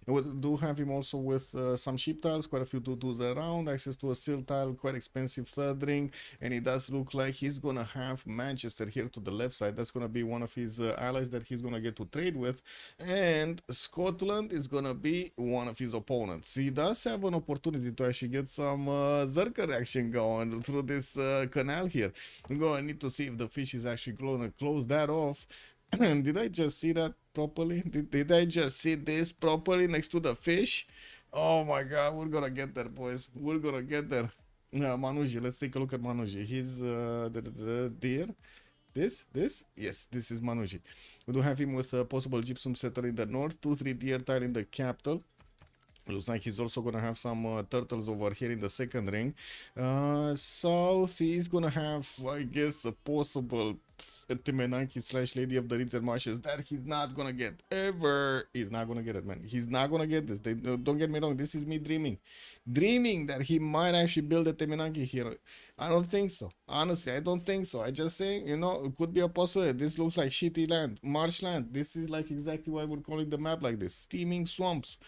We do have him also with some sheep tiles, quite a few tutus around, access to a sill tile, quite expensive third ring, and it does look like he's gonna have Manchester here to the left side. That's gonna be one of his allies that he's gonna get to trade with, and Scotland is gonna be one of his opponents. He does have an opportunity to actually get some Zerker action going through this canal here. We're gonna need to see if the fish is actually gonna close that off. Did I just see that properly? Did I just see this properly next to the fish? Oh my god, we're gonna get there, boys. We're gonna get there. Manuji, let's take a look at Manuji. He's deer. This? Yes, this is Manuji. We do have him with a possible gypsum setter in the north, 2-3 deer tile in the capital. Looks like he's also gonna have some turtles over here in the second ring. South, he's gonna have, I guess, a possible Temenanki / Lady of the Reeds and Marshes that he's not gonna get ever. He's not gonna get it, man. He's not gonna get this. Don't get me wrong. This is me dreaming that he might actually build a Temenanki here. I don't think so. Honestly, I don't think so. I just saying, you know, it could be a possibility. This looks like shitty land, marshland. This is like exactly why we're calling the map like this: steaming swamps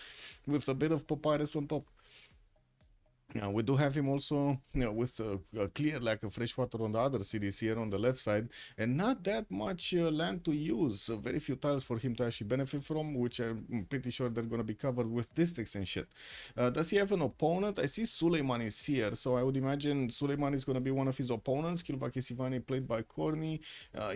with a bit of papyrus on top. We do have him also, you know, with a clear lack of freshwater on the other cities here on the left side, and not that much land to use. Very few tiles for him to actually benefit from, which I'm pretty sure they're going to be covered with districts and shit. Does he have an opponent? I see Suleiman is here, so I would imagine Suleiman is going to be one of his opponents. Kilvaki Sivani played by Corny.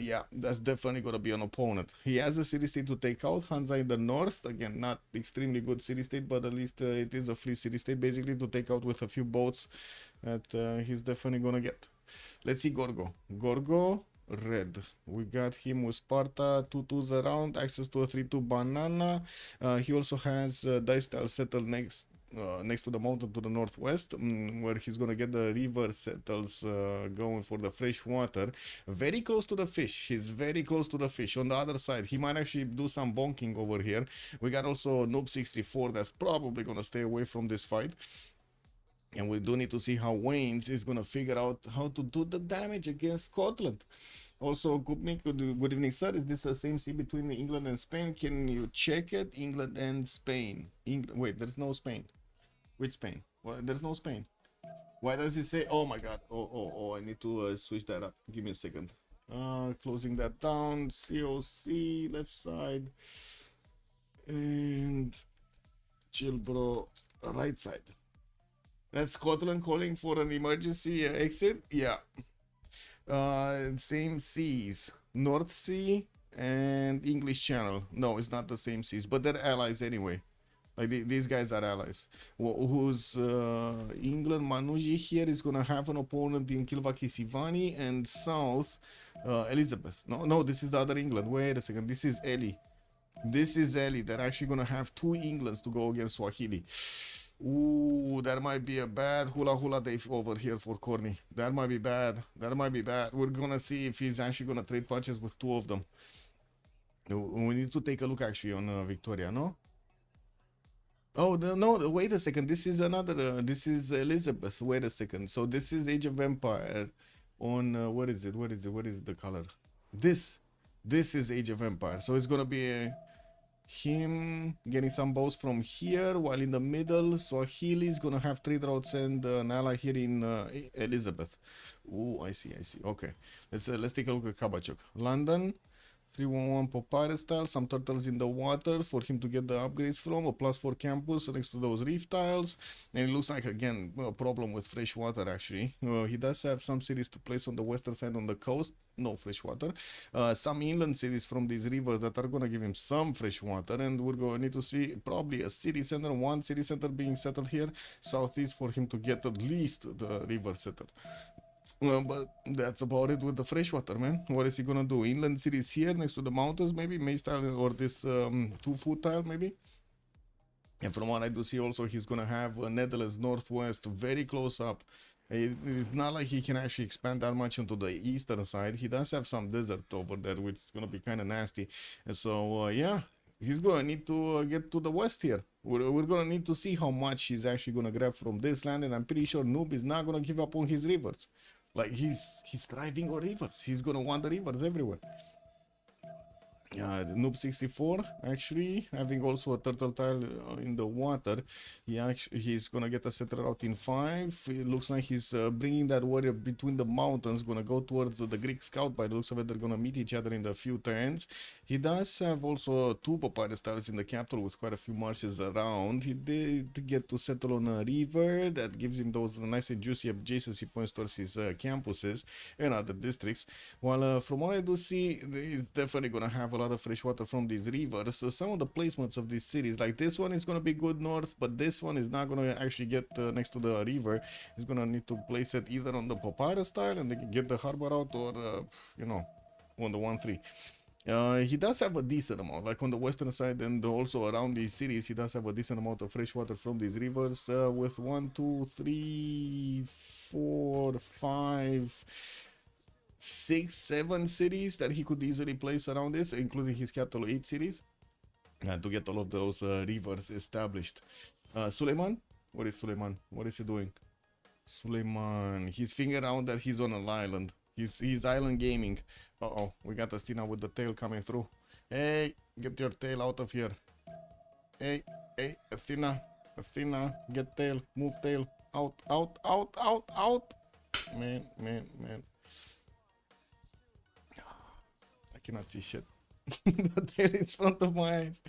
Yeah, that's definitely going to be an opponent. He has a city state to take out. Hansa in the north, again, not extremely good city state, but at least it is a free city state basically to take out with a few boats that he's definitely gonna get. Let's see Gorgo red. We got him with Sparta, 2-2s around, access to a 3-2 banana. He also has dice tile settled next to the mountain to the northwest, where he's gonna get the river settles going for the fresh water. Very close to the fish. He's very close to the fish. On the other side, he might actually do some bonking over here. We got also Noob 64 that's probably gonna stay away from this fight. And we do need to see how Waynes is going to figure out how to do the damage against Scotland. Also, good evening, sir. Is this the same sea between England and Spain? Can you check it? England and Spain. Wait, there's no Spain. Which Spain? Well, there's no Spain. Why does it say? Oh my god. Oh, I need to switch that up. Give me a second. Closing that down. COC, left side. And chill, bro. Right side. That's Scotland calling for an emergency exit? Yeah. Same seas. North Sea and English Channel. No, it's not the same seas, but they're allies anyway. Like these guys are allies. Who's England? Manuji here is gonna have an opponent in Kilvaki Sivani and South Elizabeth. No, this is the other England. Wait a second. This is Ellie. They're actually gonna have two Englands to go against Swahili. Ooh, that might be a bad hula day over here for Corny. That might be bad. We're gonna see if he's actually gonna trade punches with two of them. We need to take a look actually on Victoria, no? Oh no! Wait a second. This is another. This is Elizabeth. Wait a second. So this is Age of Empire. On what is it? What is it? What is the color? This. This is Age of Empire. So it's gonna be him getting some bows from here, while in the middle, Swahili is gonna have three droughts and an ally here in Elizabeth. Oh, I see. I see. Okay. Let's take a look at Kabachuk. London. 311 Papyrus style, some turtles in the water for him to get the upgrades from, a +4 campus next to those reef tiles, and it looks like, again, a problem with fresh water actually. He does have some cities to place on the western side on the coast, no fresh water, some inland cities from these rivers that are gonna give him some fresh water, and we're gonna need to see probably a city center, one city center being settled here, southeast, for him to get at least the river settled. But that's about it with the freshwater, man. What is he gonna do? Inland cities here next to the mountains, maybe Maze tile or this 2-foot tile, maybe. And from what I do see, also he's gonna have Netherlands northwest very close up. It's not like he can actually expand that much into the eastern side. He does have some desert over there, which is gonna be kind of nasty. And so yeah, he's gonna need to get to the west here. We're gonna need to see how much he's actually gonna grab from this land, and I'm pretty sure Noob is not gonna give up on his rivers. Like he's thriving on rivers. He's gonna want the rivers everywhere. Noob 64 actually having also a turtle tile in the water. He's gonna get a settler out in 5. It looks like he's bringing that warrior between the mountains, gonna go towards the Greek scout. By the looks of it, they're gonna meet each other in a few turns. He does have also 2 papyrus tiles in the capital with quite a few marshes around. He did get to settle on a river that gives him those nice and juicy adjacency points towards his campuses and other districts. While from what I do see, he's definitely gonna have a lot of fresh water from these rivers. So some of the placements of these cities, like this one is going to be good north, but this one is not going to actually get next to the river. He's going to need to place it either on the papyrus style and they can get the harbor out, or you know, on the 1-3. He does have a decent amount, like on the western side and also around these cities. He does have a decent amount of fresh water from these rivers, with 1, 2, 3, 4, 5, 6, 7 cities that he could easily place around this, including his capital 8 cities, to get all of those rivers established. Suleiman? What is Suleiman? What is he doing? Suleiman, he's figuring out that he's on an island. He's island gaming. Uh-oh, we got Athena with the tail coming through. Hey, get your tail out of here. Hey, Athena, get tail, move tail, out. Man. Cannot see shit. The tail is in front of my eyes.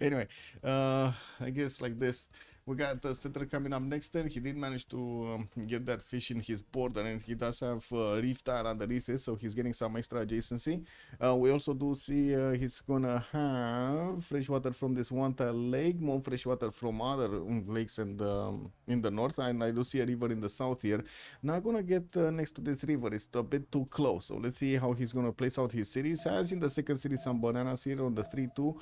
Anyway, I guess like this. We got the setter coming up next turn. He did manage to get that fish in his border, and he does have reef tile underneath it, so he's getting some extra adjacency. We also do see he's gonna have fresh water from this one tile lake, more fresh water from other lakes and in the north, and I do see a river in the south here. Not gonna get next to this river, it's a bit too close, so let's see how he's gonna place out his cities. Has in the second city some bananas here on the 3-2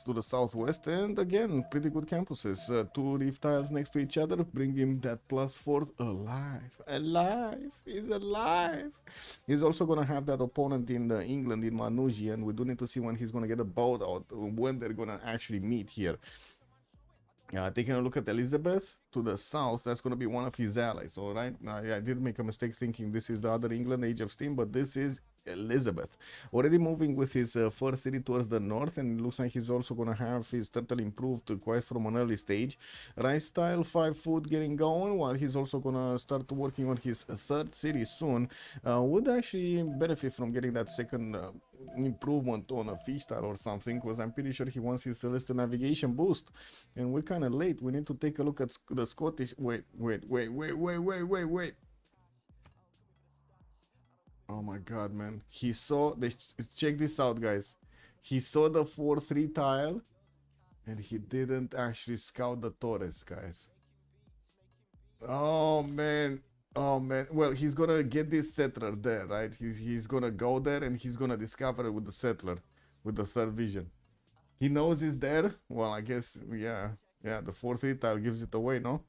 to the southwest, and again pretty good campuses. 2 reef tiles next to each other, bring him that +4 alive. He's alive. He's also gonna have that opponent in England, in Manuji, and we do need to see when he's gonna get a boat out, when they're gonna actually meet here. Taking a look at Elizabeth to the south, that's going to be one of his allies. All right, I did make a mistake thinking this is the other England, Age of Steam, but this is Elizabeth. Already moving with his first city towards the north, and it looks like he's also going to have his turtle improved quite from an early stage. Rice style 5-foot getting going, while he's also going to start working on his third city soon. Would actually benefit from getting that second improvement on a fish style or something, because I'm pretty sure he wants his Celestial Navigation boost, and we're kind of late. We need to take a look at the Scottish. Wait. Oh my god, man. He saw this. Check this out, guys. He saw the 4-3 tile and he didn't actually scout the Torres, guys. Oh man. Well, he's gonna get this settler there, right? He's gonna go there and he's gonna discover it with the settler, with the third vision. He knows it's there. Well, I guess, yeah, the 4-3 tile gives it away, no?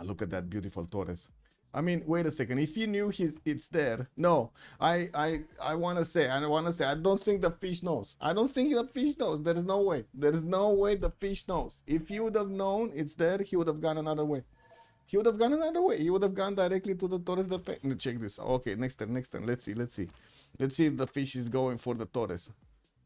Look at that beautiful Torres. I mean, wait a second. If you knew it's there, no. I wanna say, I don't think the fish knows. I don't think the fish knows. There is no way. There is no way the fish knows. If he would have known it's there, he would have gone another way. He would have gone another way. He would have gone directly to the Torres del Paine. Check this. Okay, next turn. Let's see. Let's see if the fish is going for the Torres.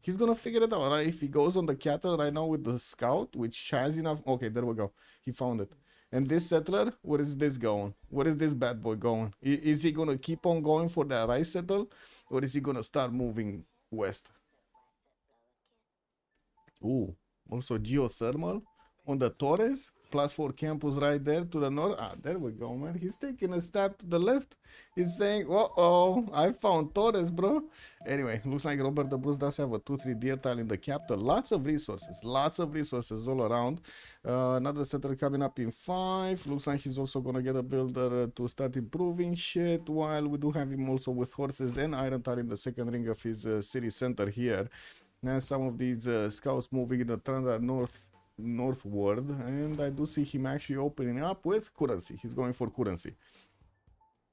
He's gonna figure it out, right? If he goes on the cattle right now with the scout, which has enough. Okay, there we go. He found it. And this settler, where is this going? Where is this bad boy going? Is he gonna keep on going for the rice settle, or is he gonna start moving west? Ooh, also geothermal on the Torres. +4 campus right there to the north. Ah, there we go, man. He's taking a step to the left. He's saying, uh-oh, I found Torres, bro. Anyway, looks like Robert the Bruce does have a 2-3 deer tile in the capital. Lots of resources all around. Another settler coming up in 5. Looks like he's also going to get a builder to start improving shit, while we do have him also with horses and iron tile in the second ring of his city center here. Now some of these scouts moving in the Tranda northward, and I do see him actually opening up with currency. He's going for currency.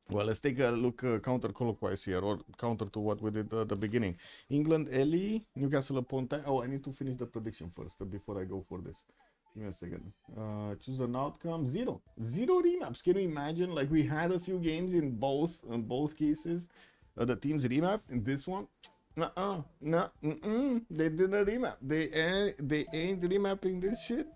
Well, let's take a look counter-clockwise here, or counter to what we did at the beginning. England, Ellie, Newcastle upon time. Oh, I need to finish the prediction first before I go for this. Give me a second. Choose an outcome. Zero remaps. Can you imagine? Like, we had a few games in both cases. The teams remap. In this one, no, they didn't remap. They ain't remapping this shit.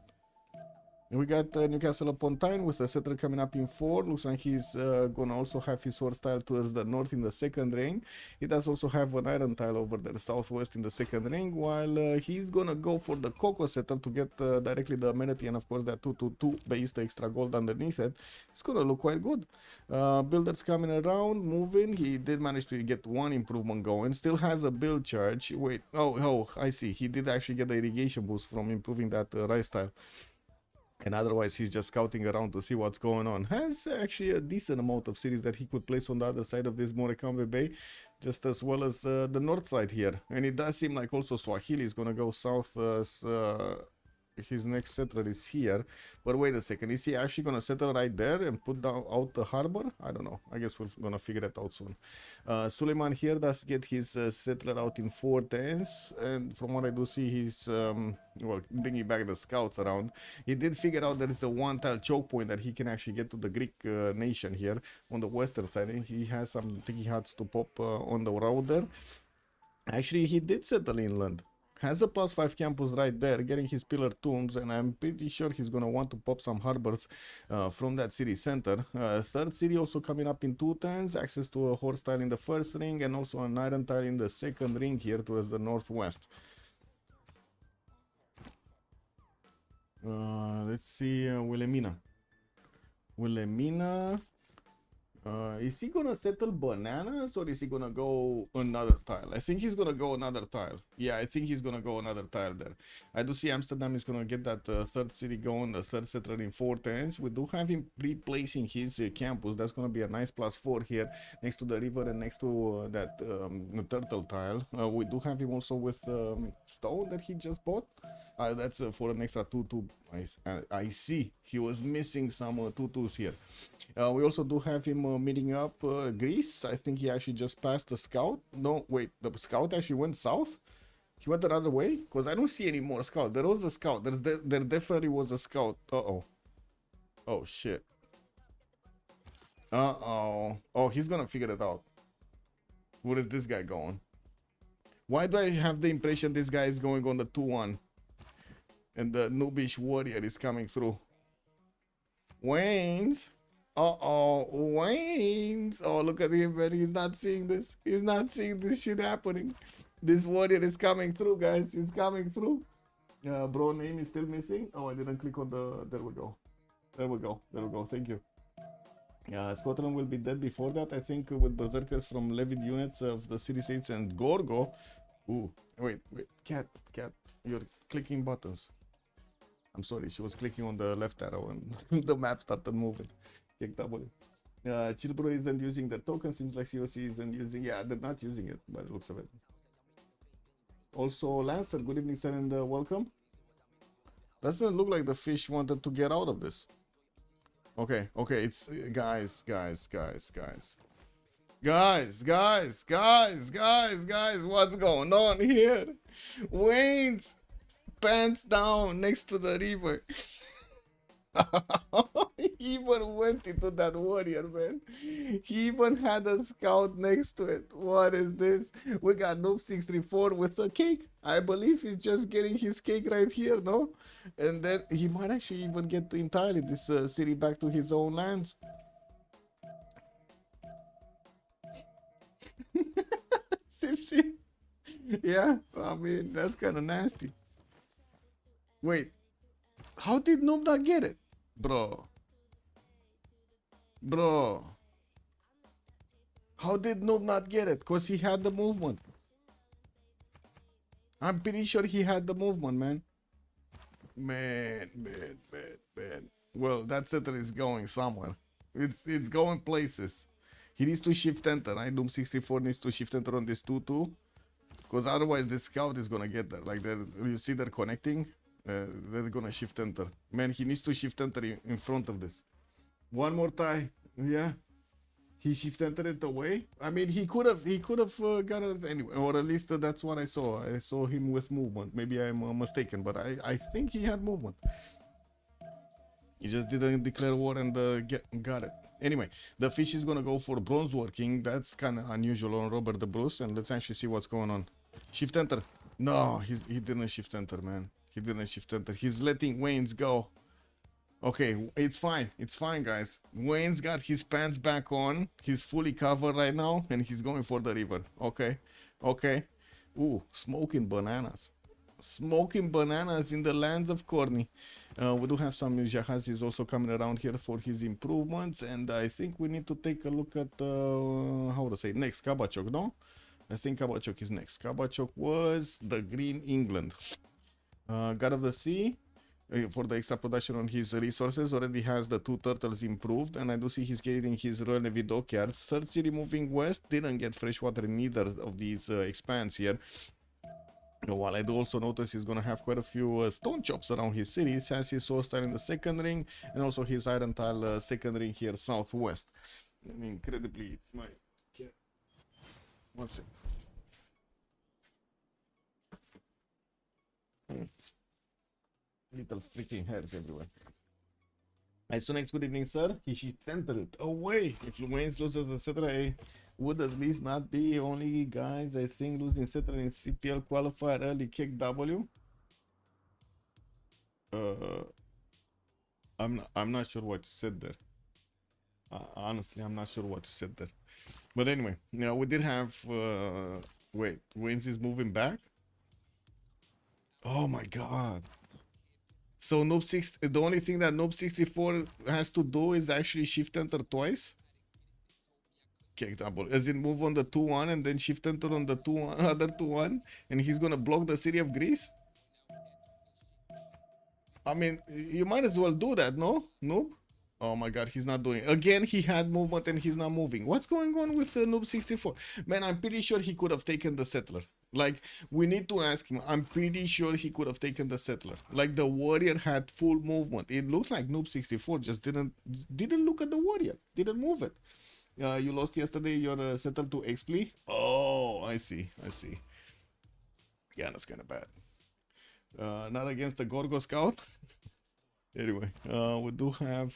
And we got Newcastle upon Tyne with a settler coming up in 4. Looks like he's gonna also have his horse tile towards the north in the second ring. He does also have an iron tile over there southwest in the second ring, while he's gonna go for the Coco setup to get directly the amenity, and of course that 2/2 base, the extra gold underneath it. It's gonna look quite good. Builders coming around, moving. He did manage to get one improvement going. Still has a build charge. Wait, oh, I see. He did actually get the irrigation boost from improving that rice tile. And otherwise, he's just scouting around to see what's going on. Has actually a decent amount of cities that he could place on the other side of this Morecambe Bay, just as well as the north side here. And it does seem like also Swahili is going to go south. His next settler is here. But wait a second, is he actually going to settle right there and put down out the harbor? I don't know. I guess we're going to figure it out soon. Suleiman here does get his settler out in 4 tens. And from what I do see, he's well, bringing back the scouts around. He did figure out there is a 1-tile choke point that he can actually get to the Greek nation here on the western side. And he has some tiki huts to pop on the road there. Actually, he did settle inland. Has a +5 campus right there, getting his pillar tombs, and I'm pretty sure he's gonna want to pop some harbors from that city center. Third city also coming up in 2 tens, access to a horse tile in the first ring, and also an iron tile in the second ring here towards the northwest. Let's see, Wilhelmina. Is he gonna settle bananas, or is he gonna go another tile? I think he's gonna go another tile. Yeah, I think he's gonna go another tile there. I do see Amsterdam is gonna get that third city going, the third settler in 4 tens. We do have him replacing his campus. That's gonna be a nice +4 here next to the river and next to that turtle tile. We do have him also with stone that he just bought. That's for an extra 2/2. I see. He was missing some 2/2s here. We also do have him meeting up Greece. I think he actually just passed the scout. No, wait, the scout actually went south? He went another way? Because I don't see any more scout. There was a scout. There definitely was a scout. Uh-oh. Oh, shit. Uh-oh. Oh, he's gonna figure it out. Where is this guy going? Why do I have the impression this guy is going on the 2-1? And the noobish warrior is coming through. Wayne's. Uh-oh, Wayne's. Oh, look at him, man. He's not seeing this. He's not seeing this shit happening. This warrior is coming through, guys. He's coming through. Bro name is still missing. Oh, I didn't click on the... There we go. There we go. There we go. Thank you. Scotland will be dead before that, I think, with berserkers from levied units of the City States and Gorgo. Ooh, wait. Cat. You're clicking buttons. I'm sorry, she was clicking on the left arrow and the map started moving. Click W. Chilbro isn't using the token. Seems like CWC isn't using. Yeah, they're not using it by the looks of it. Also, Lancer, good evening, sir, and welcome. Doesn't look like the fish wanted to get out of this. Okay, it's guys, what's going on here? Wayne's pants down next to the river. He even went into that warrior, man. He even had a scout next to it. What is this? We got Noob 634 with a cake. I believe he's just getting his cake right here, no? And then he might actually even get entirely this city back to his own lands. Civ6. Yeah, I mean, that's kind of nasty. Wait, how did Noob not get it? Bro. How did Noob not get it? Because he had the movement. I'm pretty sure he had the movement, man. Man. Well, that setter is going somewhere. It's going places. He needs to shift enter. Right? Doom 64 needs to shift enter on this 2-2. Because otherwise the scout is gonna get there. Like, you see they're connecting. They're gonna shift enter. Man, he needs to shift enter in front of this. One more tie. Yeah. He shift entered it away. I mean, he could have got it anyway, or at least that's what I saw. I saw him with movement. Maybe I'm mistaken, but I think he had movement. He just didn't declare war and got it. Anyway, the fish is gonna go for bronze working. That's kind of unusual on Robert the Bruce, and let's actually see what's going on. Shift enter. No, he didn't shift enter, man. He didn't shift enter. He's letting Wayne's go. Okay, it's fine. It's fine, guys. Wayne's got his pants back on. He's fully covered right now, and he's going for the river. Okay. Ooh, smoking bananas. Smoking bananas in the lands of Corny. We do have some news. Jahaz is also coming around here for his improvements, and I think we need to take a look at, how to say, next, Kabachok, no? I think Kabachok is next. Kabachok was the Green England. God of the Sea, for the extra production on his resources, already has the 2 turtles improved, and I do see he's getting his Royal Navy dockyards. Third city moving west, didn't get fresh water in either of these expands here. While I do also notice he's gonna have quite a few stone chops around his city. He has his source tile in the second ring, and also his iron tile second ring here southwest. I mean, incredibly, my cat. One sec. Little freaking hairs everywhere. Isonex, good evening, sir. He should enter it away. If Wayne's loses, etc., would at least not be only guys. I think losing etc. in CPL qualifier early kick W. I'm not sure what you said there. Honestly, I'm not sure what you said there. But anyway, we did have. Wait, Wayne's is moving back. Oh my god. So Noob 6, the only thing that Noob 64 has to do is actually shift enter twice. Okay, double. As in move on the 2-1 and then shift enter on the other 2-1, and he's gonna block the city of Greece. I mean, you might as well do that, no? Noob? Oh my god, he's not doing it. Again, he had movement and he's not moving. What's going on with Noob 64? Man, I'm pretty sure he could have taken the settler. Like, we need to ask him. I'm pretty sure he could have taken the settler. Like, the warrior had full movement. It looks like Noob 64 just didn't look at the warrior. Didn't move it. You lost yesterday your settler to XP. Oh, I see. Yeah, that's kind of bad. Not against the Gorgo Scout. Anyway, we do have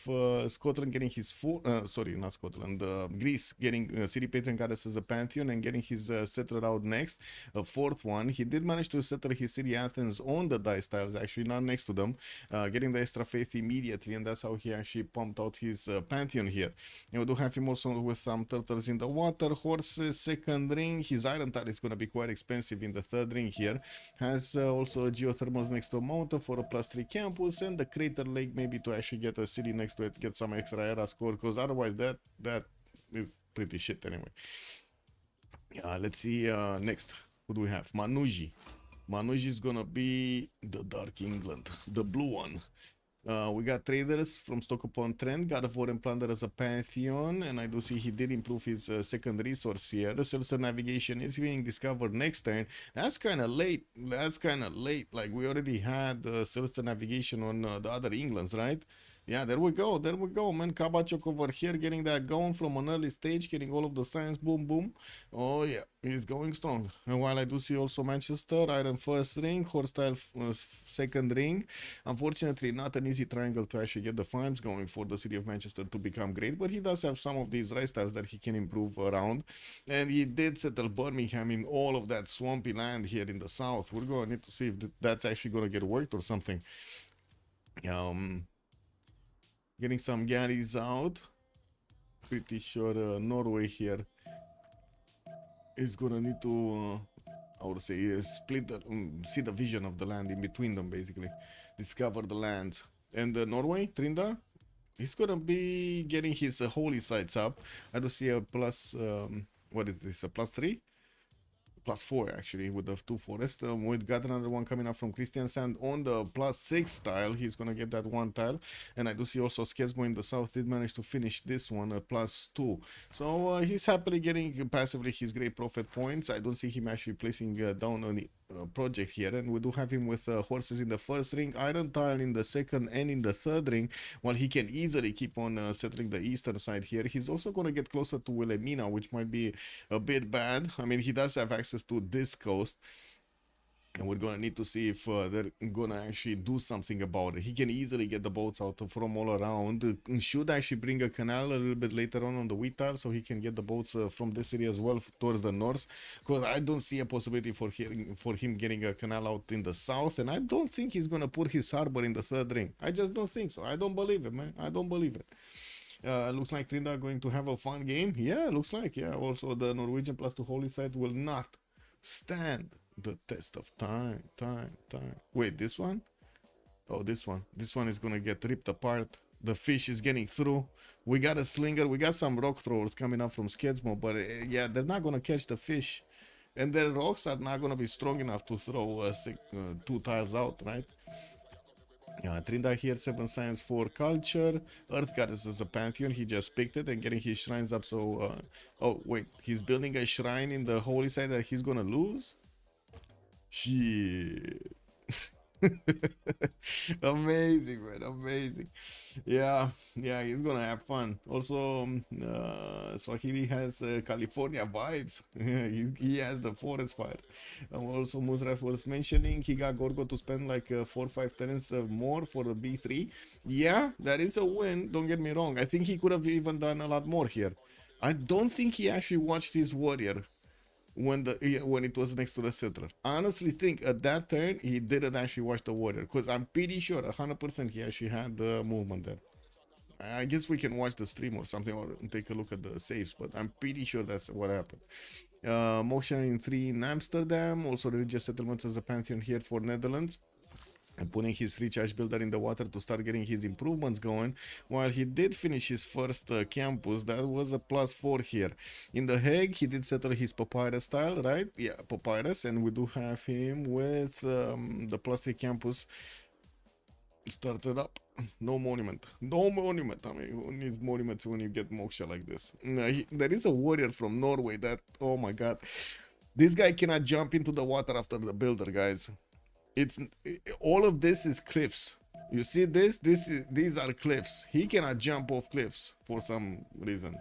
Scotland getting his full, sorry, not Scotland, Greece getting City Patron Goddess as a Pantheon and getting his settler out next, a 4th one. He did manage to settle his city Athens on the dice tiles, actually, not next to them, getting the extra faith immediately, and that's how he actually pumped out his Pantheon here. And we do have him also with some turtles in the water, horses, second ring. His iron tile is going to be quite expensive in the 3rd ring here. Has also geothermals next to a mountain for a +3 campus, and the crater lake maybe to actually get a city next to it, get some extra era score, because otherwise that is pretty shit anyway. Yeah, let's see next. Who do we have? Manuji. Manuji is gonna be the Dark England, the blue one. We got traders from Stock upon Trend, God of War and Plunder as a Pantheon, and I do see he did improve his second resource here. The Celestial Navigation is being discovered next turn. That's kind of late. Like, we already had Celestial Navigation on the other Englands, right? Yeah, there we go, man. Kabachok over here getting that going from an early stage, getting all of the signs, boom, boom. Oh yeah, he's going strong. And while I do see also Manchester, Iron first ring, Horstyle second ring. Unfortunately, not an easy triangle to actually get the farms going for the city of Manchester to become great, but he does have some of these race stars that he can improve around. And he did settle Birmingham in all of that swampy land here in the south. We're going to need to see if that's actually going to get worked or something. Getting some galleys out. Pretty sure Norway here is gonna need to, I would say, split the, see the vision of the land in between them, basically. Discover the lands. And Norway, Trinda, he's gonna be getting his holy sites up. I do see a plus, what is this, a +3? +4 actually, with the 2 forest. We've got another one coming up from Christian Sand on the +6 tile. He's gonna get that one tile. And I do see also Skesmo in the south did manage to finish this one a +2. So he's happily getting passively his great profit points. I don't see him actually placing down any project here. And we do have him with horses in the first ring, iron tile in the second and in the third ring, while he can easily keep on settling the eastern side here. He's also going to get closer to Wilhelmina, which might be a bit bad. I mean, he does have access to this coast, and we're gonna need to see if they're gonna actually do something about it. He can easily get the boats out from all around. Should actually bring a canal a little bit later on the wheat tile, so he can get the boats from this area as well towards the north, because I don't see a possibility for him getting a canal out in the south, and I don't think he's gonna put his harbor in the third ring. I just don't think so. I don't believe it, man. I don't believe it. Looks like Trinda are going to have a fun game. Yeah, looks like. Yeah, also the Norwegian +2 holy site will not stand the test of time. Wait, this one? Oh, this one. This one is gonna get ripped apart. The fish is getting through. We got a slinger. We got some rock throwers coming up from Skedsmo, but yeah, they're not gonna catch the fish. And their rocks are not gonna be strong enough to throw 2 tiles out, right? Trinda here, 7 science for culture. Earth goddess is a pantheon. He just picked it and getting his shrines up. So, oh wait, he's building a shrine in the holy site that he's gonna lose. Shit. Amazing, man, amazing. Yeah, he's gonna have fun. Also, Swahili has California vibes. he has the forest fires. Also, Musraf was mentioning he got Gorgo to spend like 4 or 5 tenants more for the B3. Yeah, that is a win, don't get me wrong. I think he could have even done a lot more here. I don't think he actually watched his warrior when it was next to the settler. I honestly think at that turn he didn't actually watch the warrior, because I'm pretty sure 100% he actually had the movement there. I guess we can watch the stream or something, or take a look at the saves, but I'm pretty sure that's what happened. Moksha in 3 in Amsterdam, also religious settlements as a pantheon here for Netherlands. And putting his recharge builder in the water to start getting his improvements going. While he did finish his first campus, that was a +4 here. In The Hague, he did settle his papyrus style, right? Yeah, papyrus, and we do have him with the +3 campus started up. No monument. I mean, who needs monuments when you get moksha like this? There is a warrior from Norway that, oh my god, this guy cannot jump into the water after the builder, guys. All of this is cliffs. You see this? These are cliffs. He cannot jump off cliffs for some reason.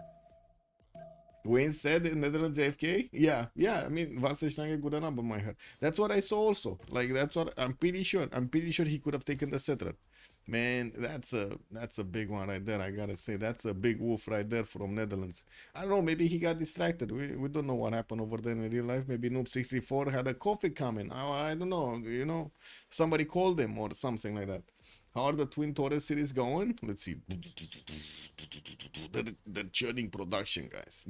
Wayne said in Netherlands AFK? Yeah. I mean, Wasserschlange good number, my head. That's what I saw also. Like, that's what I'm pretty sure. I'm pretty sure he could have taken the settler. Man, that's a big one right there. I gotta say, that's a big wolf right there from Netherlands. I don't know, maybe he got distracted. We don't know what happened over there in real life. Maybe Noob634 had a coffee coming. I don't know, you know, somebody called him or something like that. How are the Twin Torres series going? Let's see. They're churning production, guys.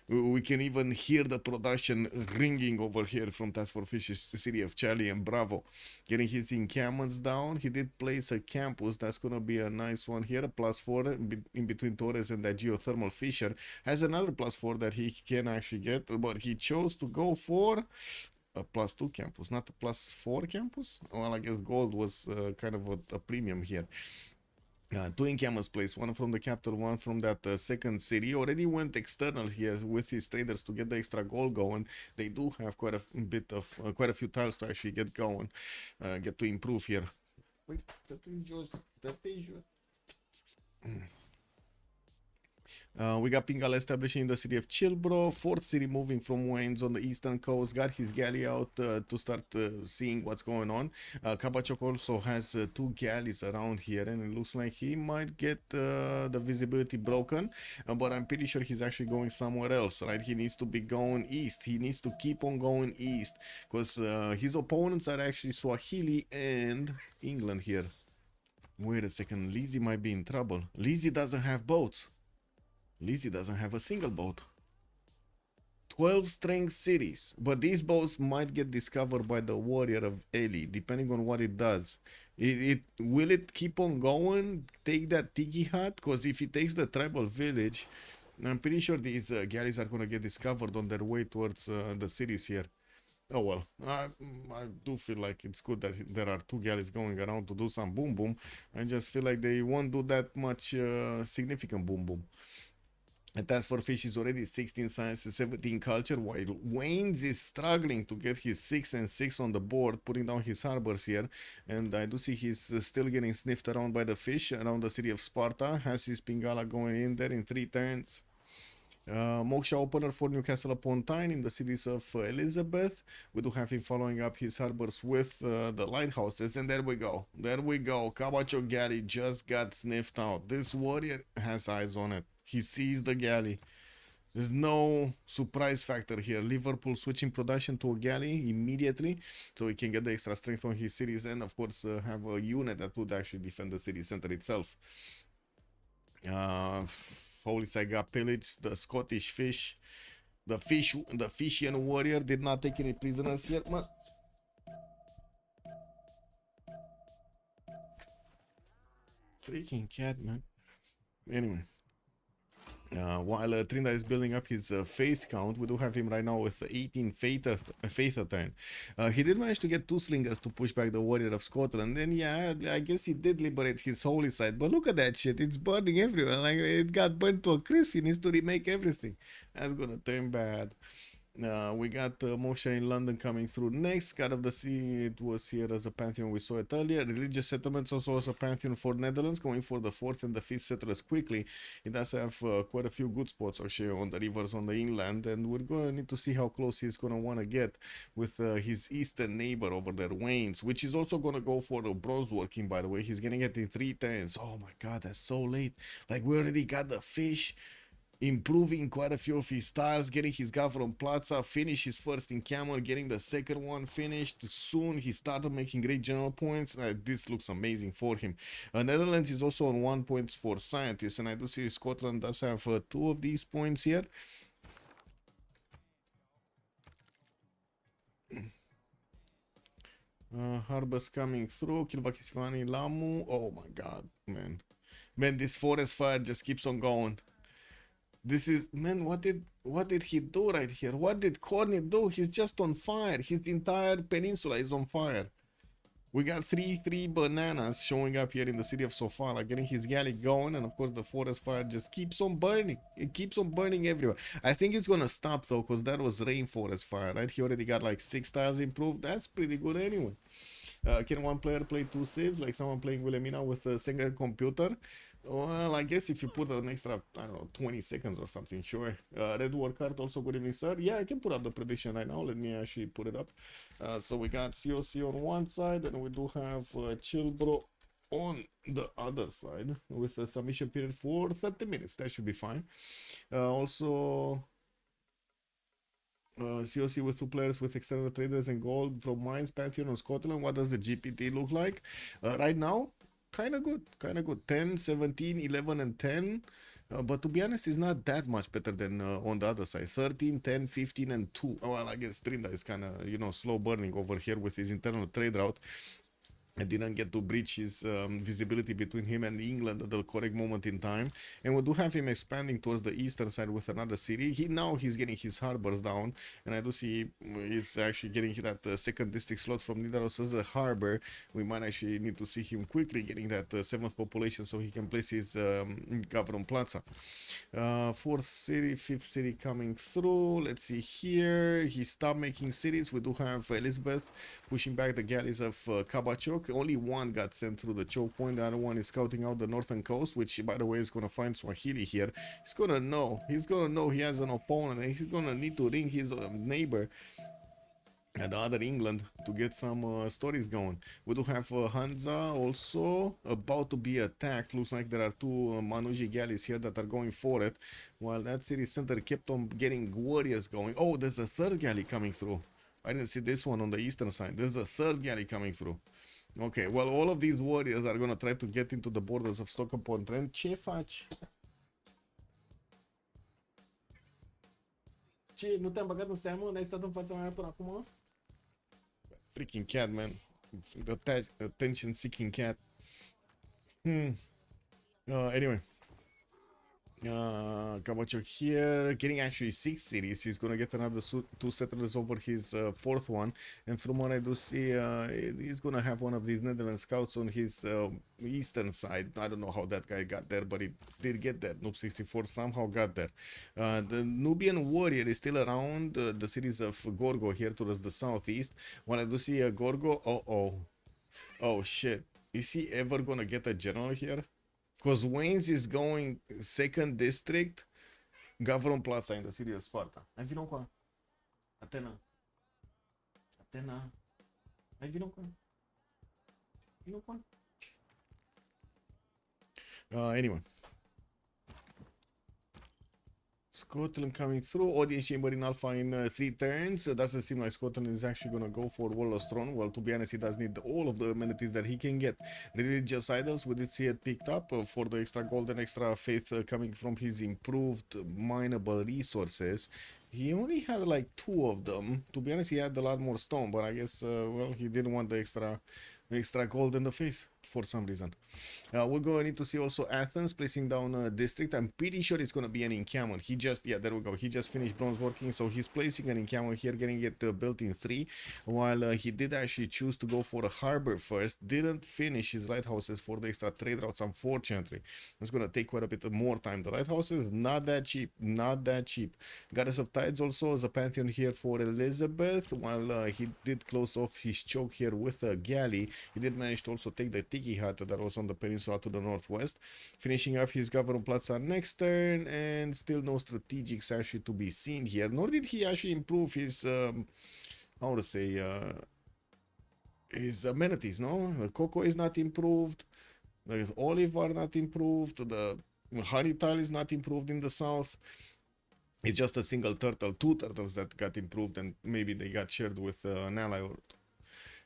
We can even hear the production ringing over here from Task Force Fish's city of Charlie and Bravo. Getting his encampments down. He did place a campus. That's going to be a nice one here. A +4 in between Torres and that geothermal fisher. Has another +4 that he can actually get, but he chose to go for a +2 campus, not a +4 campus. Well, I guess gold was kind of a premium here. 2 in Camus place, one from the capital, one from that second city. Already went external here with his traders to get the extra gold going. They do have quite a few tiles to actually get going, get to improve here. Wait, that is yours. We got Pingala establishing the city of Chilbro, fourth city moving from Waynes on the eastern coast, got his galley out to start seeing what's going on. Kabachok also has 2 galleys around here, and it looks like he might get the visibility broken, but I'm pretty sure he's actually going somewhere else, right? He needs to be going east. He needs to keep on going east, because his opponents are actually Swahili and England here. Wait a second, Lizzie might be in trouble. Lizzie doesn't have boats. Lizzie doesn't have a single boat. 12 strength cities, but these boats might get discovered by the warrior of Eli, depending on what it does. Will it keep on going, take that tiki hut? Because if it takes the tribal village, I'm pretty sure these galleys are going to get discovered on their way towards the cities here. Oh well, I do feel like it's good that there are 2 galleys going around to do some boom boom. I just feel like they won't do that much significant boom boom. And as for fish, is already 16 science and 17 culture, while Waynes is struggling to get his 6 and 6 on the board, putting down his harbors here. And I do see he's still getting sniffed around by the fish around the city of Sparta. Has his Pingala going in there in 3 turns. Moksha opener for Newcastle upon Tyne in the cities of Elizabeth. We do have him following up his harbors with the lighthouses, and there we go. There we go. Kabacho galley just got sniffed out. This warrior has eyes on it. He sees the galley. There's no surprise factor here. Liverpool switching production to a galley immediately so he can get the extra strength on his cities and of course have a unit that would actually defend the city center itself. Holy side got pillaged. The Scottish fish. The Fishian warrior did not take any prisoners yet, man. Freaking cat, man. Anyway. While Trinda is building up his faith count, we do have him right now with 18 faith a turn. He did manage to get 2 slingers to push back the warrior of Scotland. Then yeah, I guess he did liberate his holy side. But look at that shit, it's burning everywhere. Like it got burnt to a crisp. He needs to remake everything. That's gonna turn bad. We got Moshe in London coming through next. God of the Sea, it was here as a pantheon, we saw it earlier. Religious settlements also as a pantheon for Netherlands, going for the 4th and the 5th settlers quickly. It does have quite a few good spots actually on the rivers on the inland, and we're going to need to see how close he's going to want to get with his eastern neighbor over there, Waynes, which is also going to go for the bronze working, by the way. He's getting it in 3 turns. Oh my god, that's so late. Like we already got the fish, improving quite a few of his styles, getting his Gavron Plaza, finish his first in Camel, getting the second one finished. Soon he started making great general points. This looks amazing for him. Netherlands is also on 1 point for scientists, and I do see Scotland does have 2 of these points here. Harbors coming through. Kilvakisvani, Lamu. Oh my god, man. Man, this forest fire just keeps on going. This is, man, what did he do right here? What did Corny do? He's just on fire. His entire peninsula is on fire. We got 3 bananas showing up here in the city of Sofala, getting his galley going, and of course the forest fire just keeps on burning. It keeps on burning everywhere. I think it's gonna stop though, because that was rainforest fire, right? He already got like 6 tiles improved. That's pretty good anyway. Can one player play 2 saves like someone playing Wilhelmina with a single computer? Well, I guess if you put an extra, I don't know, 20 seconds or something, sure. Red War card also good evening, sir. Yeah, I can put up the prediction right now. Let me actually put it up. So we got COC on one side, and we do have Chilbro on the other side with a submission period for 30 minutes. That should be fine. Also, COC with 2 players with external traders and gold from Mines, Pantheon, or Scotland. What does the GPT look like? Right now, kind of good. 10, 17, 11, and 10. But to be honest, it's not that much better than on the other side. 13, 10, 15, and 2. Well, I guess Trinda is kind of, you know, slow burning over here with his internal trade route. I didn't get to breach his visibility between him and England at the correct moment in time. And we do have him expanding towards the eastern side with another city. Now he's getting his harbors down, and I do see he's actually getting that second district slot from Nidaros as a harbor. We might actually need to see him quickly getting that 7th population so he can place his Gavron Plaza. 4th city, 5th city coming through. Let's see here. He stopped making cities. We do have Elizabeth pushing back the galleys of Kabachok. choke. Only one got sent through the choke point. The other one is scouting out the northern coast, which, by the way, is going to find Swahili here. He's going to know. He's going to know he has an opponent, and he's going to need to ring his neighbor at the other England to get some stories going. We do have Hansa also about to be attacked. Looks like there are two Manuji galleys here that are going for it, while that city center kept on getting warriors going. Oh, there's a third galley coming through. I didn't see this one on the eastern side. There's a third galley coming through. Okay, well, all of these warriors are going to try to get into the borders of Stock-upon-Trent. Ce faci? Ce, nu te-am băgat în seamă? N-ai stat în fața mea până acum? Freaking cat, man. Attention-seeking cat. Anyway. Kabachok here, getting actually 6 cities. He's gonna get another 2 settlers over his 4th one, and from what I do see, he's gonna have one of these Netherlands scouts on his eastern side. I don't know how that guy got there, but he did get there. Noob 64 somehow got there. The Nubian warrior is still around the cities of Gorgo here towards the southeast. When I do see a Gorgo, oh shit, is he ever gonna get a general here? Because Wayne's is going 2nd district, Gavron Plaza in the city of Sparta. Hai vino cu Atena. Hai vino cu anyway. Scotland coming through. Audience chamber in alpha in 3 turns. Doesn't seem like Scotland is actually going to go for Warlord's Throne. Well, to be honest, he does need all of the amenities that he can get. Religious idols, we did see it picked up for the extra gold and extra faith coming from his improved mineable resources. He only had like 2 of them. To be honest, he had a lot more stone, but I guess, well, he didn't want the extra gold and the faith for some reason. We're going to need to see also Athens placing down a district. I'm pretty sure it's going to be an encampment. Yeah, there we go. He just finished bronze working, so he's placing an encampment here, getting it built in 3, while he did actually choose to go for a harbor first. Didn't finish his lighthouses for the extra trade routes, unfortunately. It's going to take quite a bit more time. The lighthouses, not that cheap. Goddess of Tides also as a pantheon here for Elizabeth, while he did close off his choke here with a galley. He did manage to also take the Tiki Hut that was on the peninsula to the northwest, finishing up his Gavron Plaza next turn, and still no strategics actually to be seen here, nor did he actually improve his how to say his amenities. No, the cocoa is not improved, the olive are not improved, the honey tile is not improved in the south. It's just a single turtle, 2 turtles that got improved, and maybe they got shared with an ally or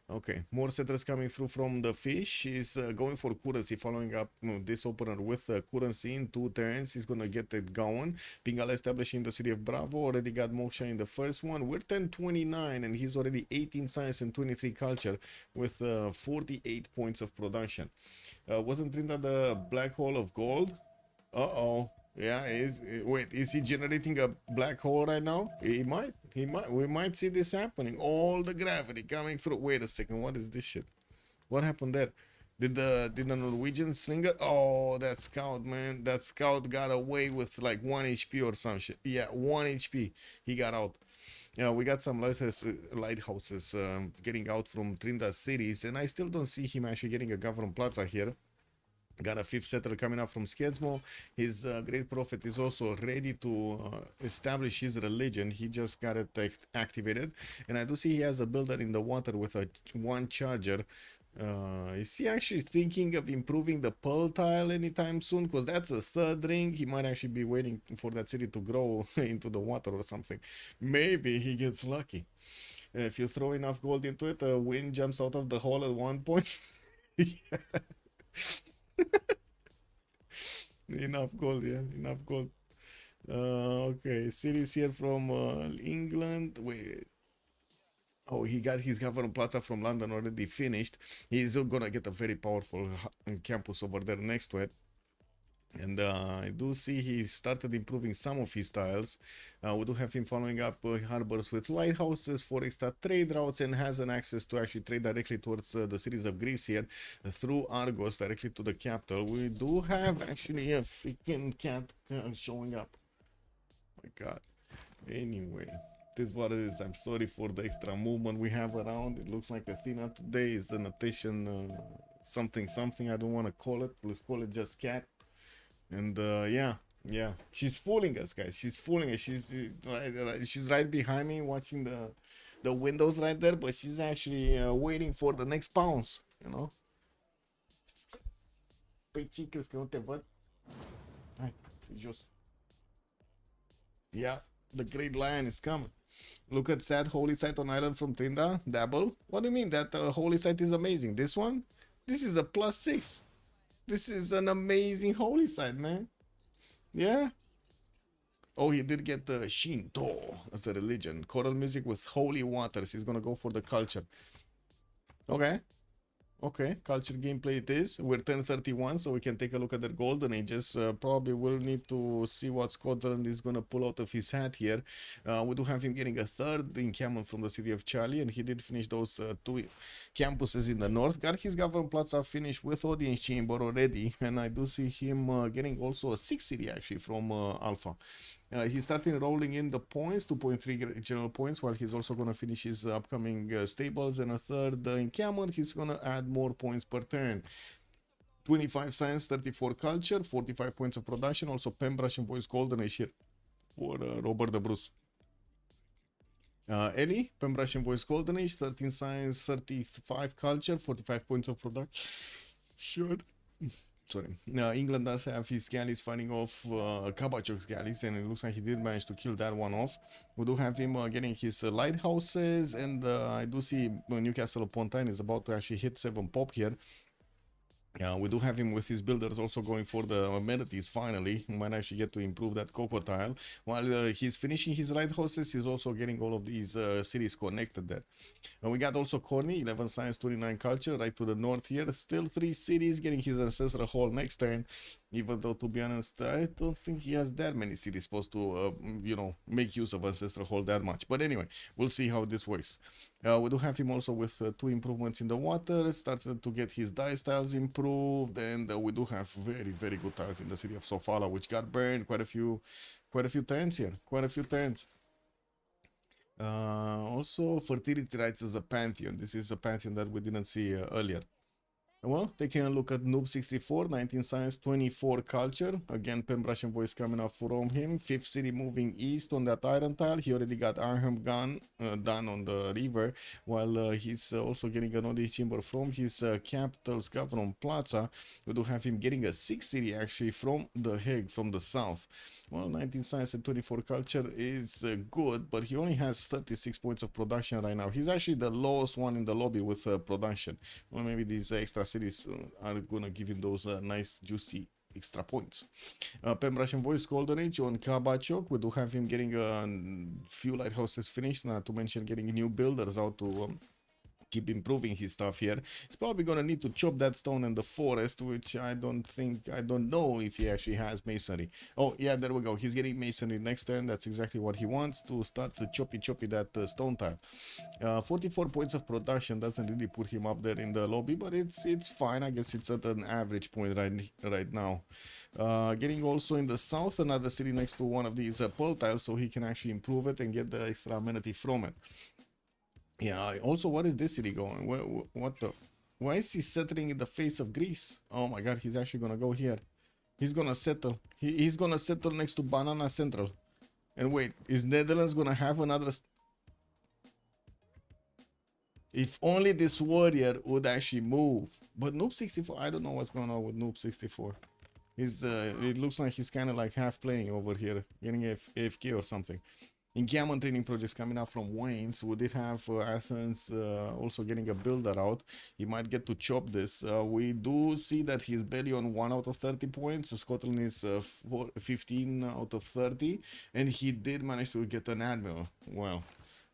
okay, more settlers coming through from the fish. He's going for currency, following up this opener with currency in 2 turns. He's gonna get it going. Pingala establishing the city of Bravo, already got Moksha in the first one. We're 1029, and he's already 18 science and 23 culture with 48 points of production. Wasn't Trinda the black hole of gold? Yeah, wait, is he generating a black hole right now? He might. We might see this happening. All the gravity coming through. Wait a second, what is this shit? What happened there? Did the Norwegian slinger? Oh, that scout, man. That scout got away with like 1 HP or some shit. Yeah, 1 HP. He got out. Yeah, we got some lighthouses getting out from Trinda's cities, and I still don't see him actually getting a Gavron Plaza here. Got a 5th settler coming up from Skedsmo. His great prophet is also ready to establish his religion. He just got it activated, and I do see he has a builder in the water with a 1 charger. Is he actually thinking of improving the pearl tile anytime soon? Because that's a 3rd ring. He might actually be waiting for that city to grow into the water or something. Maybe he gets lucky. If you throw enough gold into it, a wind jumps out of the hole at one point. Enough gold, yeah, enough gold. Okay, cities here from England. Wait. Oh, he got his Gavron Plaza from London already finished. He's gonna get a very powerful campus over there next to it. And I do see he started improving some of his tiles. We do have him following up harbors with lighthouses for extra trade routes, and has an access to actually trade directly towards the cities of Greece here through Argos directly to the capital. We do have actually a freaking cat showing up. My god. Anyway, is what it is. I'm sorry for the extra movement we have around. It looks like Athena today is an attention something something. I don't want to call it. Let's call it just cat. And yeah, she's fooling us, guys. She's fooling us. She's right behind me, watching the windows right there, but she's actually waiting for the next pounce. You know. Păi ce crezi că nu te văd? Hai, jos. Yeah, the great lion is coming. Look at sad holy site on island from Trinda. Dabble. What do you mean? That holy site is amazing. This one? This is a +6. This is an amazing holy site, man. Yeah. Oh, he did get the Shinto as a religion. Choral music with holy waters. He's gonna go for the culture. Okay. Okay, culture gameplay it is. We're 1031, so we can take a look at their golden ages. Probably we'll need to see what Scotland is going to pull out of his hat here. We do have him getting a third encampment from the city of Charlie, and he did finish those two campuses in the north. Got his government plaza finished with audience chamber already, and I do see him getting also a 6th city actually from Alpha. He's starting rolling in the points, 2.3 general points, while he's also going to finish his upcoming stables, and a third encampment. He's going to add more points per turn. 25 science, 34 culture, 45 points of production. Also Pembrush and Voice Golden Age here for Robert the Bruce. Ellie, Pembrush and Voice Golden Age, 13 science, 35 culture, 45 points of production. Sure. Sorry. England does have his galleys fighting off Kabachok's galleys, and it looks like he did manage to kill that one off. We do have him getting his lighthouses, and I do see Newcastle upon Tyne is about to actually hit 7 pop here. We do have him with his builders also going for the amenities finally. He might actually get to improve that cocoa tile. While he's finishing his lighthouses, he's also getting all of these cities connected there. And we got also Corny, 11 science, 29 culture, right to the north here. Still 3 cities, getting his ancestral hall next turn. Even though, to be honest, I don't think he has that many cities supposed to, make use of ancestral hall that much. But anyway, we'll see how this works. We do have him also with 2 improvements in the water. Started to get his dice tiles improved, and we do have very, very good tiles in the city of Sofala, which got burned quite a few turns here. Quite a few turns. Also, fertility rights as a pantheon. This is a pantheon that we didn't see earlier. Well, taking a look at Noob 64, 19 science, 24 culture. Again, Pembrush and Voice coming up from him. 5th city moving east on that iron tile. He already got Arnhem gun done on the river, while he's also getting an audience chamber from his capital's government plaza. We do have him getting a 6th city actually from the Hague, from the south. Well, 19 science and 24 culture is good, but he only has 36 points of production right now. He's actually the lowest one in the lobby with production. Well, maybe these extra cities are gonna give him those nice juicy extra points. Pembrush and Voice Golden Age on Kabachok. We do have him getting a few lighthouses finished, not to mention getting new builders out to keep improving his stuff here. He's probably gonna need to chop that stone in the forest, which I don't know if he actually has masonry. Oh yeah, there we go. He's getting masonry next turn. That's exactly what he wants, to start to choppy that stone tile. 44 points of production doesn't really put him up there in the lobby, but it's fine. I guess it's at an average point right now. Getting also in the south another city next to one of these pearl tiles, so he can actually improve it and get the extra amenity from it. Yeah, also, what is this city going? Why is he settling in the face of Greece? Oh my god, he's actually gonna go here. He's gonna settle. He's gonna settle next to Banana Central. And wait, is Netherlands gonna have another... If only this warrior would actually move. But Noob 64, I don't know what's going on with Noob 64. It looks like he's kind of like half playing over here, getting AFK or something. Encampment training projects coming out from Wayne's. We did have Athens also getting a builder out. He might get to chop this. We do see that he's barely on 1 out of 30 points. Scotland is 15 out of 30. And he did manage to get an admiral. Well,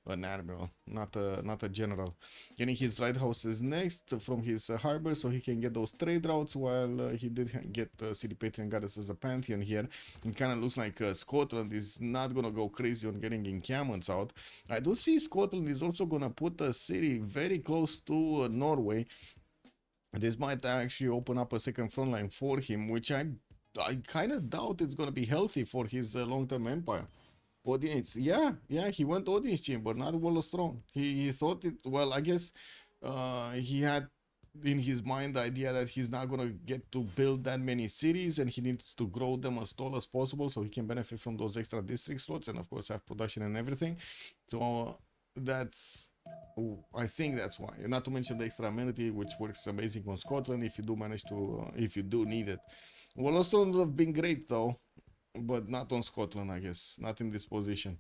an admiral, not a general. Getting his lighthouses next from his harbor, so he can get those trade routes, while he did get City Patron Goddess as a pantheon here. It kind of looks like Scotland is not gonna go crazy on getting encampments out. I do see Scotland is also gonna put a city very close to Norway. This might actually open up a second front line for him, which I kind of doubt it's gonna be healthy for his long-term empire. Audience, yeah, he went audience chamber, not Wall of Throne. He thought it. Well, I guess he had in his mind the idea that he's not gonna get to build that many cities, and he needs to grow them as tall as possible so he can benefit from those extra district slots, and of course have production and everything. So that's. I think that's why. Not to mention the extra amenity, which works amazing on Scotland if you do manage to, if you do need it. Wall of Throne would have been great though, but not on Scotland, I guess. Not in this position.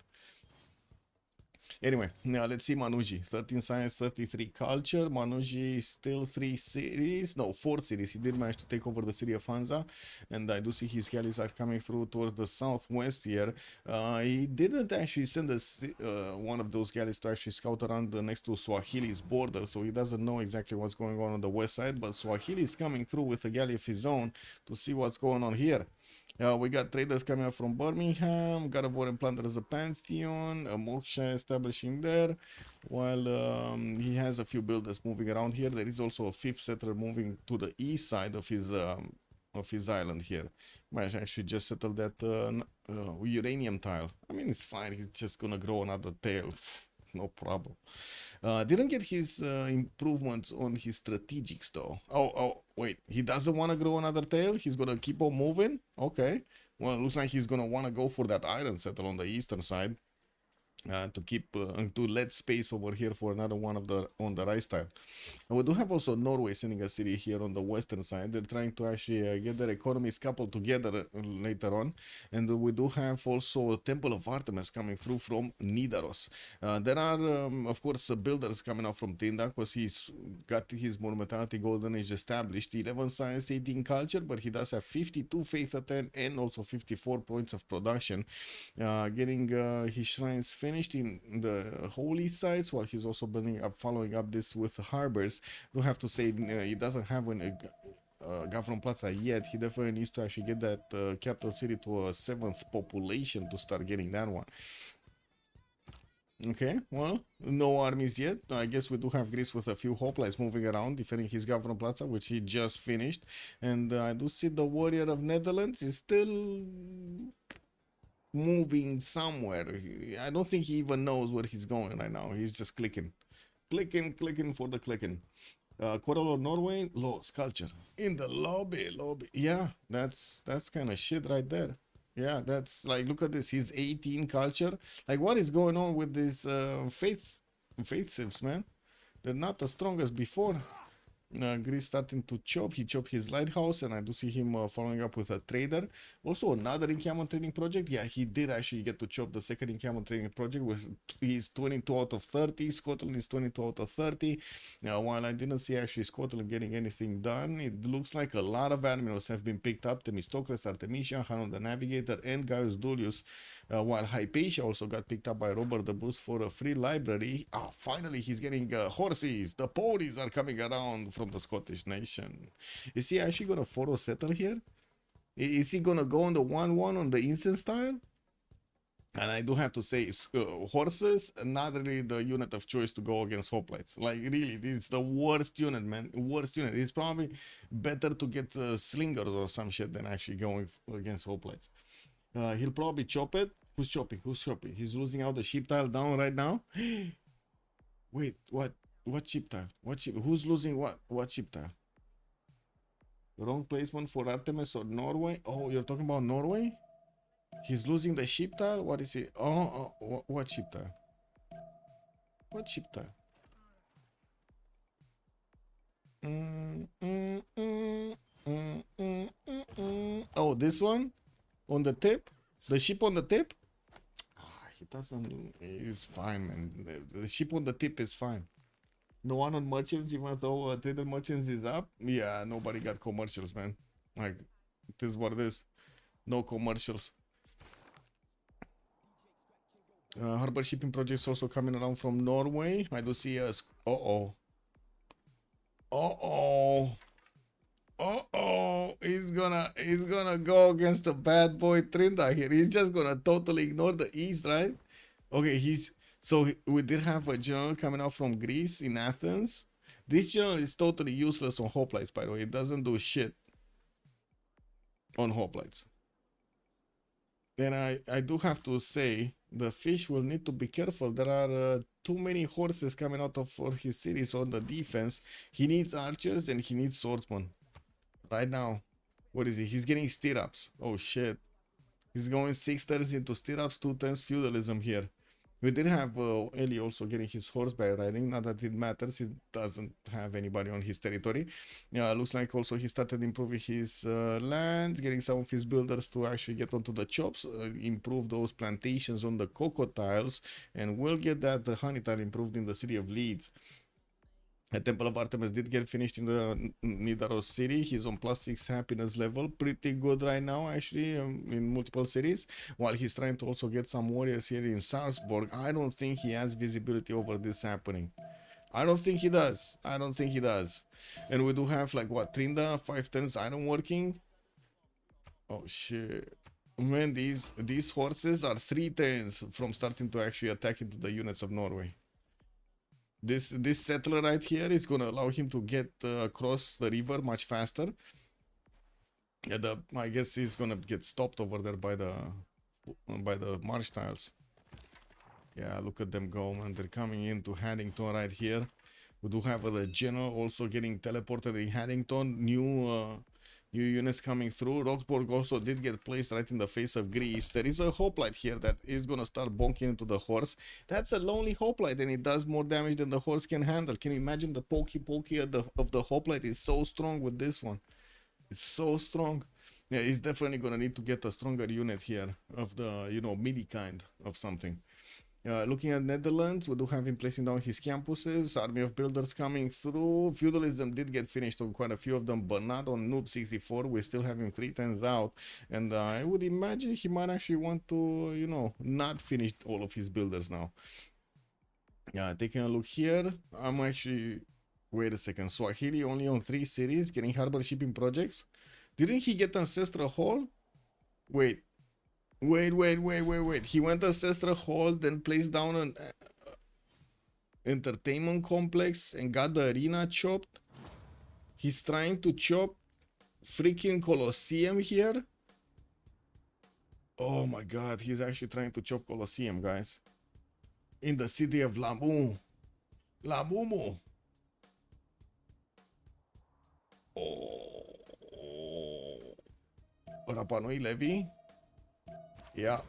Anyway, now let's see Manuji. 13 science, 33 culture. Manuji is still 3 cities. No, 4 cities. He did manage to take over the city of Hansa. And I do see his galleys are coming through towards the southwest here. He didn't actually send one of those galleys to actually scout around next to Swahili's border. So he doesn't know exactly what's going on the west side. But Swahili is coming through with a galley of his own to see what's going on here. We got traders coming up from Birmingham, got a war and plunder as a Pantheon, a Moksha establishing there, while he has a few builders moving around here. There is also a 5th settler moving to the east side of his island here. Might actually just settle that uranium tile. I mean, it's fine, he's just gonna grow another tail. No problem. Didn't get his improvements on his strategics though. Oh, wait. He doesn't want to grow another tail? He's going to keep on moving? Okay. Well, it looks like he's going to want to go for that iron settle on the eastern side. To keep to let space over here for another one of the on the right side. And we do have also Norway sending a city here on the western side. They're trying to actually get their economies coupled together later on, and we do have also a Temple of Artemis coming through from Nidaros. There are of course builders coming out from Tinda because he's got his monumentality golden age established, 11 science, 18 culture, but he does have 52 faith at 10 and also 54 points of production, getting his shrines finished in the holy sites, while he's also building up, following up this with harbors. Do have to say he doesn't have a Gavron Plaza yet. He definitely needs to actually get that capital city to a 7th population to start getting that one. Okay, well, no armies yet. I guess we do have Greece with a few hoplites moving around, defending his Gavron Plaza, which he just finished. And I do see the warrior of Netherlands is still moving somewhere. I don't think he even knows where he's going right now. He's just clicking for the clicking. Coral of Norway, low sculpture in the lobby. Yeah, that's kind of shit right there. Yeah, that's like, look at this. He's 18 culture. Like, what is going on with these faith civs, man? They're not as strong as before. Greece starting to chop. He chopped his lighthouse, and I do see him following up with a trader. Also, another encampment trading project. Yeah, he did actually get to chop the second encampment trading project. He's 22 out of 30. Scotland is 22 out of 30. While I didn't see actually Scotland getting anything done, it looks like a lot of admirals have been picked up. Themistocles, Artemisia, Hanon the Navigator, and Gaius Dulius. While Hypatia also got picked up by Robert the Bruce for a free library. Finally, he's getting horses. The ponies are coming around from the Scottish nation. Is he actually gonna photo settle here? Is he gonna go on the 1-1 on the instant style? And I do have to say, horses, not really the unit of choice to go against hoplites. Like, really, it's the worst unit, man. Worst unit. It's probably better to get slingers or some shit than actually going against hoplites. He'll probably chop it. Who's chopping? He's losing out the sheep tile down right now. Wait, what? What sheep tile? What sheep? Who's losing what? What sheep tile? Wrong placement for Artemis or Norway? Oh, you're talking about Norway? He's losing the sheep tile? What is it? What sheep tile? What sheep tile? Oh, this one? On the tip? The sheep on the tip? He doesn't. It's fine, man. The sheep on the tip is fine. No one on merchants, even though trader merchants is up. Yeah, nobody got commercials, man. Like, it is what it is. No commercials. Harbor shipping projects also coming around from Norway. I do see us. He's gonna go against the bad boy Trinda here. He's just gonna totally ignore the east, right? Okay, so we did have a general coming out from Greece in Athens. This general is totally useless on hoplites, by the way. It doesn't do shit on hoplites. And I do have to say, the fish will need to be careful. There are too many horses coming out of for his cities on the defense. He needs archers and he needs swordsmen. Right now, what is he? He's getting stirrups. Oh shit. He's going 6 turns into stirrups, 2 turns feudalism here. We did have Eli also getting his horseback riding. Not that it matters. He doesn't have anybody on his territory. Yeah, looks like also he started improving his lands, getting some of his builders to actually get onto the chops, improve those plantations on the cocoa tiles, and we'll get that the honey tile improved in the city of Leeds. The Temple of Artemis did get finished in the Nidaros city. He's on +6 happiness level. Pretty good right now, actually, in multiple cities. While he's trying to also get some warriors here in Salzburg, I don't think he has visibility over this happening. I don't think he does. I don't think he does. And we do have, like, what, Trinda, 5 turns iron working? Oh, shit. Man, these horses are 3 turns from starting to actually attack into the units of Norway. This settler right here is gonna allow him to get across the river much faster. Yeah, I guess he's gonna get stopped over there by the marsh tiles. Yeah, look at them go, man. They're coming into Haddington right here. We do have the general also getting teleported in Haddington. New units coming through. Roxburgh also did get placed right in the face of Greece. There is a hoplite here that is going to start bonking into the horse. That's a lonely hoplite, and it does more damage than the horse can handle. Can you imagine the pokey of the hoplite is so strong with this one? It's so strong. Yeah, he's definitely going to need to get a stronger unit here of the, you know, MIDI kind of something. Looking at Netherlands, we do have him placing down his campuses, army of builders coming through. Feudalism did get finished on quite a few of them, but not on Noob 64. We still have him 3 turns out, and I would imagine he might actually want to, you know, not finish all of his builders now. Yeah, taking a look here, I'm actually, wait a second, Swahili only on 3 cities, getting harbor shipping projects. Didn't he get Ancestral Hall? Wait. He went to Ancestral Hall, then placed down an entertainment complex and got the arena chopped. He's trying to chop freaking Colosseum here. Oh my god, he's actually trying to chop Colosseum, guys. In the city of Lamu. Lamumu. Oh. Rapa Nui Levy. Yeah,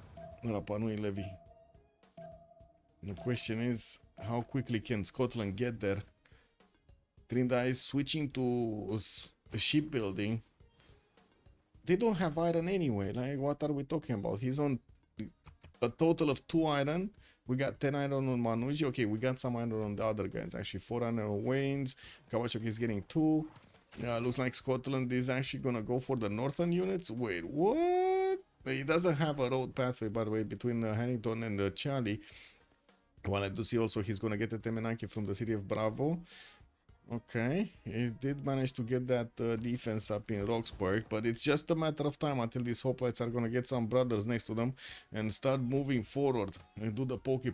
Rapa Nui Levy. The question is, how quickly can Scotland get there? Trinda is switching to shipbuilding. They don't have iron anyway. Like, what are we talking about? He's on a total of 2 iron. We got 10 iron on Manuji. Okay, we got some iron on the other guys. Actually, 4 iron on Waynes. Kawachuk is getting 2. Looks like Scotland is actually gonna go for the northern units. Wait, what? He doesn't have a road pathway, by the way, between Hannington and Charlie. While I do see also he's gonna get a Temenaki from the city of Bravo. Okay, he did manage to get that defense up in Roxburgh, but it's just a matter of time until these hoplites are gonna get some brothers next to them and start moving forward and do the pokey.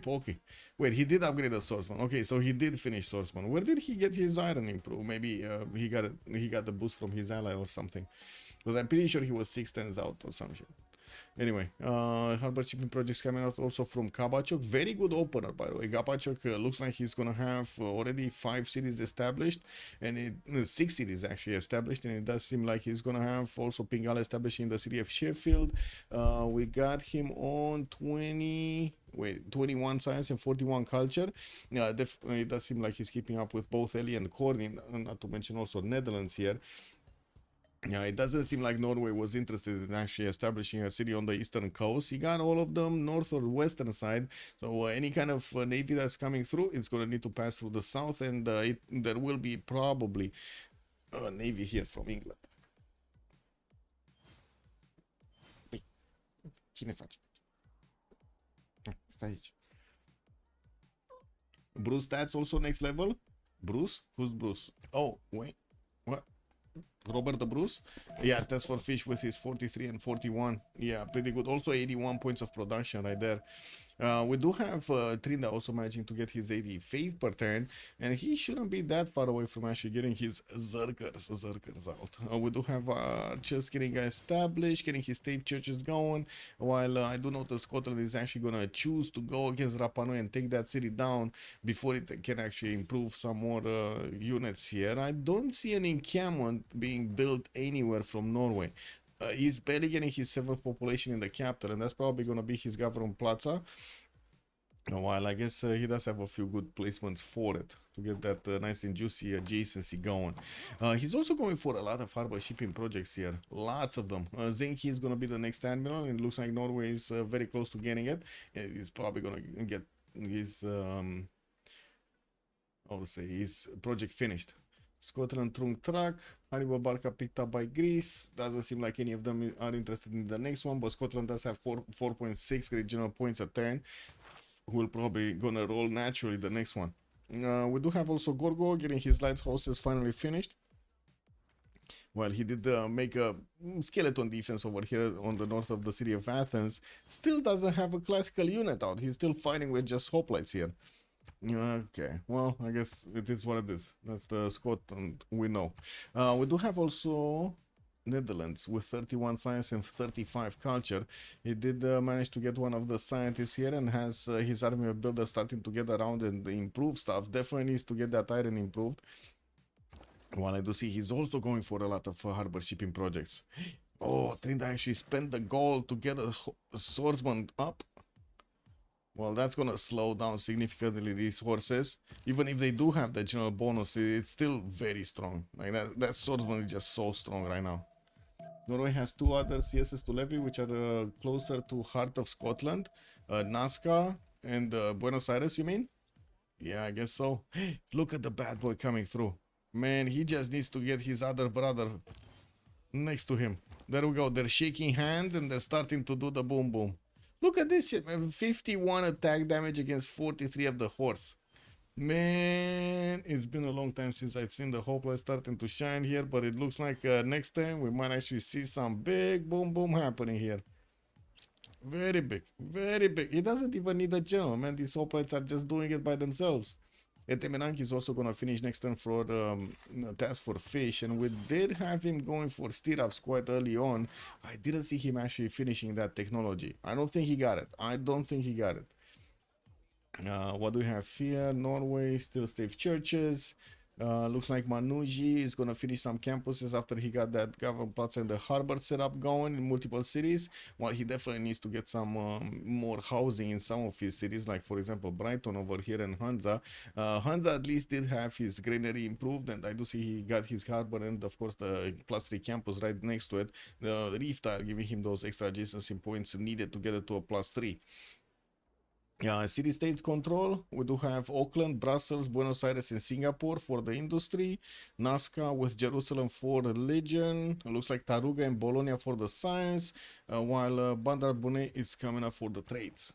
Wait, he did upgrade the swordsman. Okay, so he did finish swordsman. Where did he get his iron improved? Maybe he got the boost from his ally or something, because I'm pretty sure he was 6 turns out or some shit. Anyway, harbor shipping projects coming out also from Kabachok. Very good opener, by the way. Kabachok looks like he's gonna have already 5 cities established, and 6 cities actually established, and it does seem like he's gonna have also Pingal established in the city of Sheffield. We got him on 21 science and 41 culture. Yeah, it does seem like he's keeping up with both Eli and Corny, not to mention also Netherlands here. Yeah, it doesn't seem like Norway was interested in actually establishing a city on the eastern coast. He got all of them north or western side. So any kind of navy that's coming through, it's going to need to pass through the south, and there will be probably a navy here from England. Cine face? Stai aici. Bruce stats also next level? Bruce? Who's Bruce? Oh, wait. What? Robert the Bruce? Yeah, test for fish with his 43 and 41. Yeah, pretty good. Also 81 points of production right there. We do have Trinda also managing to get his 85th per turn, and he shouldn't be that far away from actually getting his Zerkers out. We do have just getting established, getting his state churches going, while I do notice Scotland is actually going to choose to go against Rapa Nui and take that city down before it can actually improve some more units here. I don't see an encampment being built anywhere from Norway. He's barely getting his 7th population in the capital, and that's probably going to be his government plaza. While I guess he does have a few good placements for it to get that nice and juicy adjacency going. He's also going for a lot of harbor shipping projects here, lots of them. Zenki is going to be the next admiral, and it looks like Norway is very close to getting it. He's probably going to get his, his project finished. Scotland Trunk Track, Hannibal Barca picked up by Greece. Doesn't seem like any of them are interested in the next one, but Scotland does have 4.6 regional points a turn. Will probably gonna roll naturally the next one. We do have also Gorgo getting his lighthouses finally finished. Well, he did make a skeleton defense over here on the north of the city of Athens. Still doesn't have a classical unit out. He's still fighting with just hoplites here. Okay, well, I guess it is what it is. That's the Scotland we know. We do have also Netherlands with 31 science and 35 culture. He did manage to get one of the scientists here and has his army of builders starting to get around and improve stuff. Definitely needs to get that iron improved. While I do see he's also going for a lot of harbor shipping projects. Oh, Trinda actually spent the gold to get a swordsman up. Well, that's gonna slow down significantly these horses. Even if they do have the general bonus, it's still very strong. Like that swordsman is just so strong right now. Norway has 2 other CSs to levy, which are closer to heart of Scotland. Nazca and Buenos Aires, you mean? Yeah, I guess so. Look at the bad boy coming through. Man, he just needs to get his other brother next to him. There we go. They're shaking hands and they're starting to do the boom boom. Look at this shit, man. 51 attack damage against 43 of the horse. Man, it's been a long time since I've seen the hoplite starting to shine here, but it looks like next time we might actually see some big boom boom happening here. Very big, very big. He doesn't even need a general, man. These hoplites are just doing it by themselves. Etemenank is also going to finish next turn for task for fish, and we did have him going for stirrups quite early on. I didn't see him actually finishing that technology. I don't think he got it. What do we have here? Norway still safe churches. Looks like Manuji is going to finish some campuses after he got that government plaza and the harbor set up going in multiple cities. Well, he definitely needs to get some more housing in some of his cities, like for example Brighton over here and Hansa. Hansa at least did have his granary improved, and I do see he got his harbor and of course the +3 campus right next to it. The Reef Tile giving him those extra adjacency points needed to get it to a +3. City-state control, we do have Auckland, Brussels, Buenos Aires, and Singapore for the industry. Nazca with Jerusalem for religion. It looks like Taruga and Bologna for the science, while Bandar Bunei is coming up for the trades.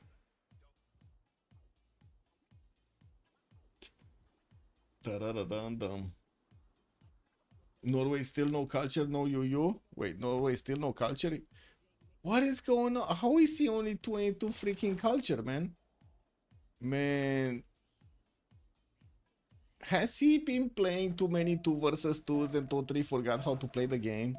Norway still no culture, no UU. Wait, Norway still no culture? What is going on? How is he only 22 freaking culture, man? Man, has he been playing too many 2 versus 2s and totally forgot how to play the game?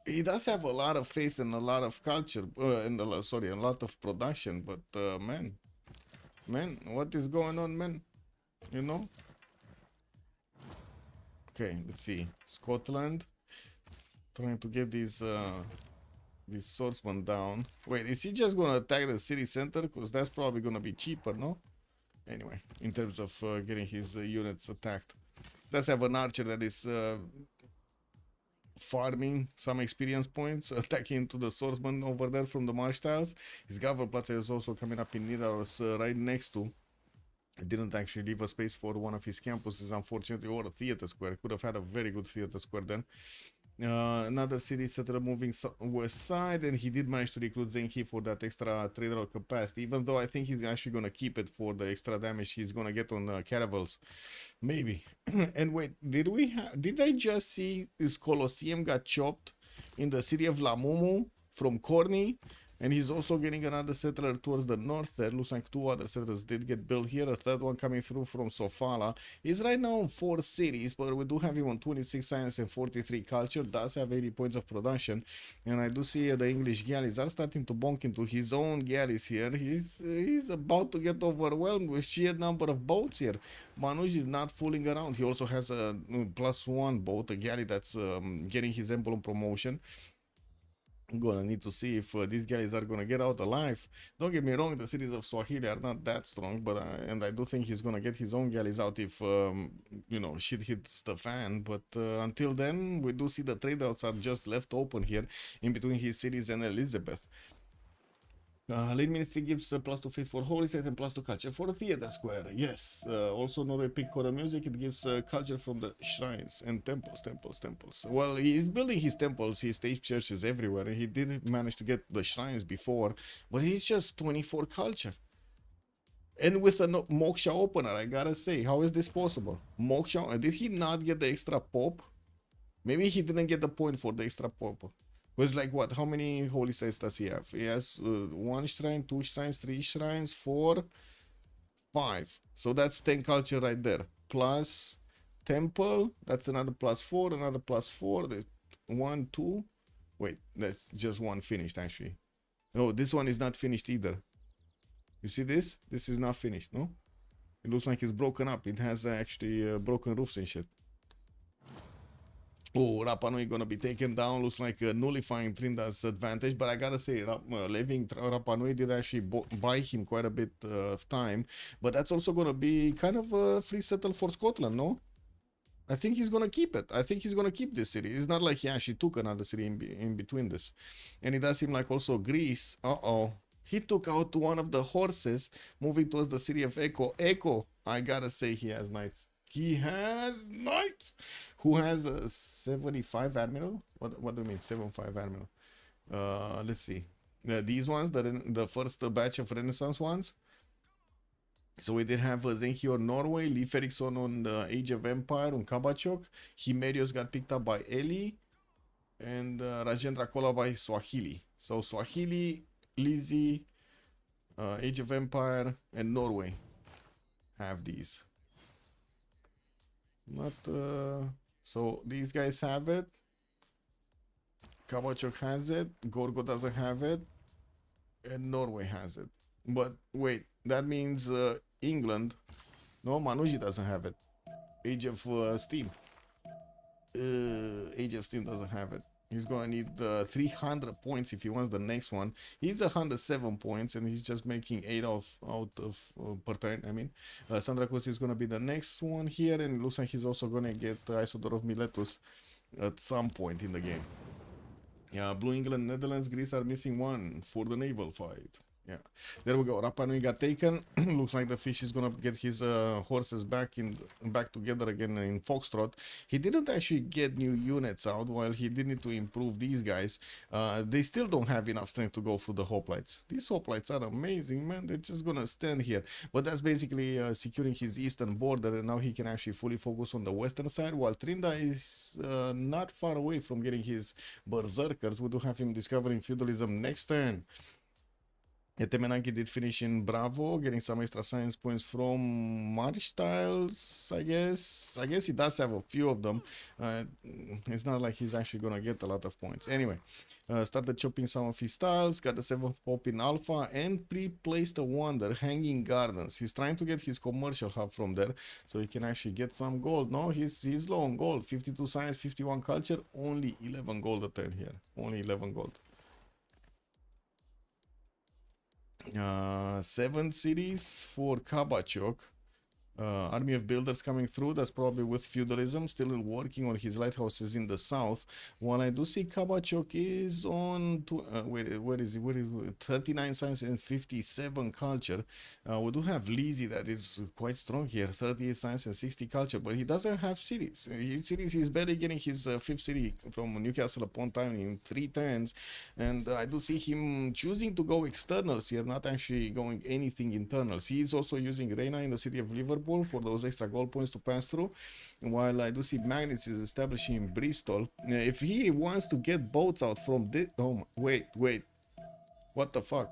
He does have a lot of faith and a lot of culture, and a lot of production, but man, what is going on, man? You know? Okay, let's see. Scotland trying to get these swordsmen down. Wait, is he just gonna attack the city center? Because that's probably gonna be cheaper, no? Anyway, in terms of getting his units attacked. Does have an archer that is farming some experience points, attacking into the swordsman over there from the marsh tiles. His government plaza is also coming up in Nidaros right next to. I didn't actually leave a space for one of his campuses, unfortunately, or a theater square. Could have had a very good theater square then. Another city settler moving west side, and he did manage to recruit Zenki for that extra trader capacity, even though I think he's actually going to keep it for the extra damage he's going to get on caravels. Maybe. And wait, did I just see this Colosseum got chopped in the city of Lamumu from Corny? And he's also getting another settler towards the north there. Looks like 2 other settlers did get built here. A third one coming through from Sofala. He's right now on 4 cities, but we do have him on 26 science and 43 culture. Does have 80 points of production. And I do see the English galleys are starting to bonk into his own galleys here. He's about to get overwhelmed with sheer number of boats here. Manuj is not fooling around. He also has a +1 boat, a galley that's getting his emblem promotion. I'm gonna need to see if these guys are gonna get out alive. Don't get me wrong, the cities of Swahili are not that strong, but and I do think he's gonna get his own galleys out if you know, shit hits the fan. But until then, we do see the trade routes are just left open here in between his cities and Elizabeth. Late Ministry gives +2 faith for Holy State and +2 culture for the theater square. Yes. Also Norway pick choral music. It gives culture from the shrines and temples. Well, he's building his temples, his state churches everywhere, and he did manage to get the shrines before, but he's just 24 culture. And with a Moksha opener, I gotta say, how is this possible? Moksha, did he not get the extra pop? Maybe he didn't get the point for the extra pop. Was like what? How many holy sites does he have? He has 1 shrine, 2 shrines, 3 shrines, 4, 5. So that's 10 culture right there. Plus temple, that's another +4, another +4. There's 1, 2. Wait, that's just 1 finished actually. No, this one is not finished either. You see this? This is not finished, no? It looks like it's broken up. It has actually broken roofs and shit. Oh, Rapa Nui gonna be taken down. Looks like nullifying Trinda's advantage, but I gotta say, leaving Rapa Nui did actually buy him quite a bit of time. But that's also gonna be kind of a free settle for Scotland, no? I think he's gonna keep it. I think he's gonna keep this city. It's not like he actually took another city in between this. And it does seem like also Greece. He took out one of the horses, moving towards the city of Echo. Echo, I gotta say, he has knights. He has knights. Who has a 75 admiral? What do you mean 75 admiral? Let's see. These ones, the first batch of Renaissance ones. So we did have Zenkior Norway, Leif Erikson on the Age of Empire on Kabachok. Himerios got picked up by Eli, and Rajendra Kola by Swahili. So Swahili, Lizzie, Age of Empire, and Norway have these. Not so these guys have it. Kabachok has it. Gorgo doesn't have it, and Norway has it. But wait, that means England. No, Manuji doesn't have it. Age of Steam. Age of Steam doesn't have it. He's gonna need 300 points if he wants the next one. He's 107 points, and he's just making 8 out of per turn. I mean, Sandra Kosi is gonna be the next one here, and it looks like he's also gonna get Isodor of Miletus at some point in the game. Yeah, Blue England, Netherlands, Greece are missing 1 for the naval fight. Yeah, there we go. Rapa Nui got taken. Looks like the fish is gonna get his horses back together again in Foxtrot. He didn't actually get new units out, while he did need to improve these guys. They still don't have enough strength to go through the hoplites. These hoplites are amazing, man. They're just gonna stand here. But that's basically securing his eastern border, and now he can actually fully focus on the western side, while Trinda is not far away from getting his berserkers. We do have him discovering feudalism next turn. Temenanki did finish in Bravo, getting some extra science points from March tiles, I guess. I guess he does have a few of them. It's not like he's actually gonna get a lot of points. Anyway, started chopping some of his tiles, got the 7th pop in Alpha, and pre-placed a wonder, Hanging Gardens. He's trying to get his commercial hub from there, so he can actually get some gold. No, he's low on gold. 52 science, 51 culture, only 11 gold a turn here. Only 11 gold. 7 cities for Kabachok. Army of builders coming through. That's probably with feudalism. Still working on his lighthouses in the south. While I do see Kabachok is on where is he? 39 science and 57 culture. We do have Lizzie that is quite strong here. 38 science and 60 culture, but he doesn't have cities. His cities, he's barely getting his 5th city from Newcastle upon Tyne in 3 turns. And I do see him choosing to go externals here, not actually going anything internals. He is also using Reina in the city of Liverpool for those extra gold points to pass through, while I do see Magnets is establishing in Bristol. If he wants to get boats out from this, oh wait, What the fuck?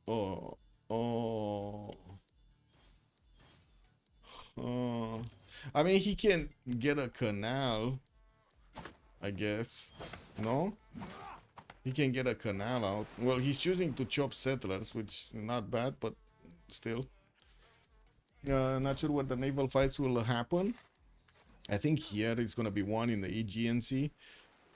Oh, oh. I mean, he can get a canal, I guess. No? He can get a canal out. Well, he's choosing to chop settlers, which is not bad, but still. Not sure where the naval fights will happen. I think here it's gonna be one in the Aegean Sea.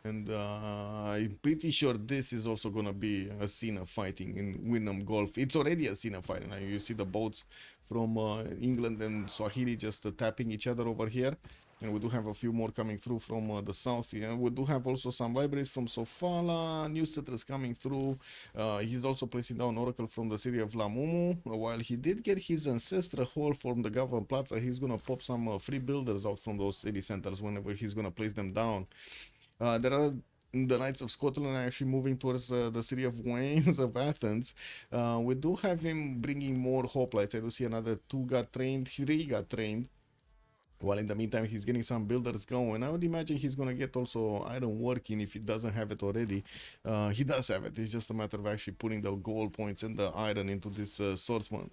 And I'm pretty sure this is also gonna be a scene of fighting in Wynnum Gulf. It's already a scene of fighting. Now you see the boats from England and Swahili just tapping each other over here. And we do have a few more coming through from the south here. We do have also some libraries from Sofala, new settlers coming through. He's also placing down Oracle from the city of Lamumu. While he did get his ancestral hall from the Government Plaza, he's gonna pop some free builders out from those city centers whenever he's gonna place them down. There are the Knights of Scotland are actually moving towards the city of Waynes of Athens. We do have him bringing more hoplites. I do see another 2 got trained, 3 got trained. While in the meantime, he's getting some builders going. I would imagine he's going to get also iron working if he doesn't have it already. He does have it. It's just a matter of actually putting the gold points and the iron into this swordsman.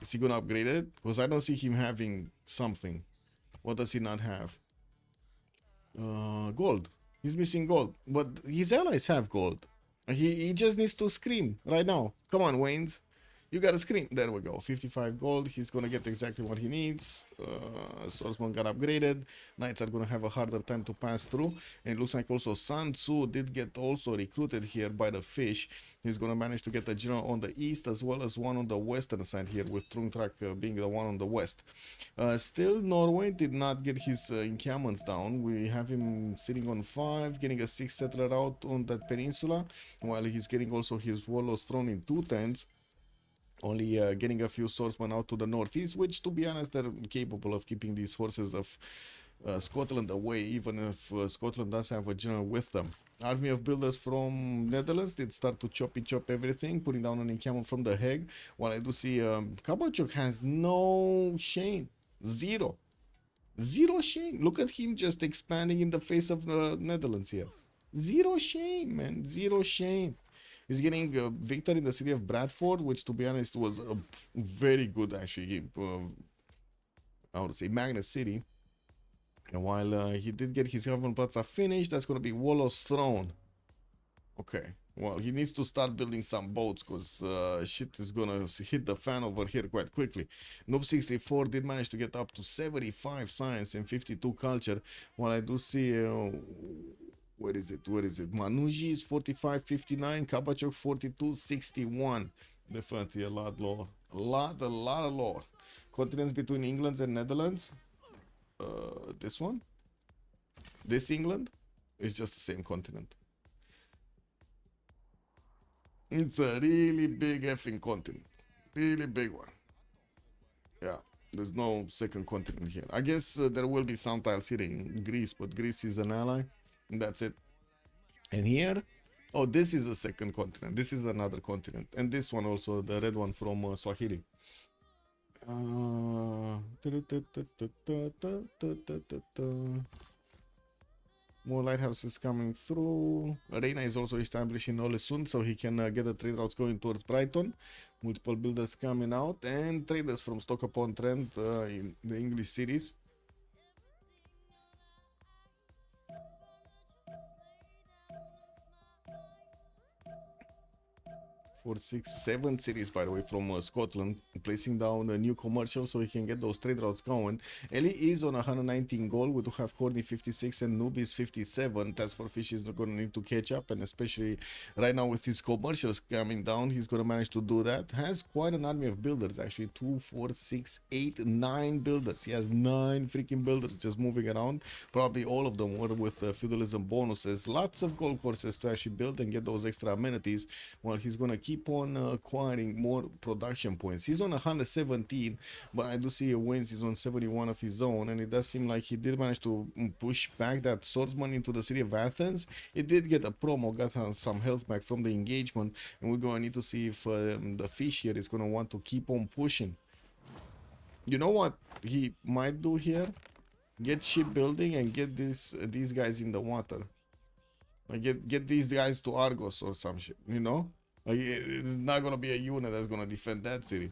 Is he going to upgrade it? Because I don't see him having something. What does he not have? Gold. He's missing gold. But his allies have gold. He just needs to scream right now. Come on, Waynes. You gotta scream. There we go. 55 gold. He's gonna get exactly what he needs. Swordsman got upgraded. Knights are gonna have a harder time to pass through. And it looks like also Sun Tzu did get also recruited here by the fish. He's gonna manage to get a general on the east as well as one on the western side here, with Trungtrak being the one on the west. Still, Norway did not get his encampments down. We have him sitting on 5, getting a 6 settler out on that peninsula, while he's getting also his warlords thrown in 2 tents. Only getting a few swordsmen out to the northeast, which, to be honest, they're capable of keeping these horses of Scotland away, even if Scotland does have a general with them. Army of builders from Netherlands did start to chop everything, putting down an encampment from the Hague. While I do see Kabachuk has no shame. Zero shame. Look at him just expanding in the face of the Netherlands here. Zero shame, man. Zero shame. He's getting a victory in the city of Bradford, which, to be honest, was a very good, actually, I would say, Magna City. And while he did get his Government Plaza finished, that's going to be Warlord's Throne. Okay, well, he needs to start building some boats, because shit is going to hit the fan over here quite quickly. Noob 64 did manage to get up to 75 science and 52 culture, while I do see... Where is it? Manuji is 45.59, Kabachok 42.61. Definitely a lot lower. A lot of lower. Continents between England and Netherlands. This one? This England? It's just the same continent. It's a really big effing continent. Really big one. Yeah. There's no second continent here. I guess there will be some tiles here in Greece, but Greece is an ally. And that's it. And here, oh, this is a second continent. This is another continent. And this one also, the red one from Swahili. More lighthouses coming through. Reina is also established in Olesund, so he can get the trade routes going towards Brighton. Multiple builders coming out, and traders from Stoke-upon-Trent in the English cities. 4, 6, 7 cities, by the way, from Scotland, placing down a new commercial so he can get those trade routes going. Ellie is on 119 gold. We do have Corny 56 and Nubis 57. Task for Fish is going to need to catch up, and especially right now with his commercials coming down, he's going to manage to do that. Has quite an army of builders, actually. 2, 4, 6, 8, 9 builders. He has 9 freaking builders just moving around. Probably all of them were with feudalism bonuses. Lots of gold courses to actually build and get those extra amenities, while he's going to keep on acquiring more production points. He's on 117, but I do see Waynes is on 71 of his own, and it does seem like he did manage to push back that swordsman into the city of Athens. It did get a promo, got some health back from the engagement, and we're going to need to see if the fish here is going to want to keep on pushing. You know what he might do here? Get shipbuilding and get these guys in the water. Like get these guys to Argos or some shit, you know? Like it's not gonna be a unit that's gonna defend that city.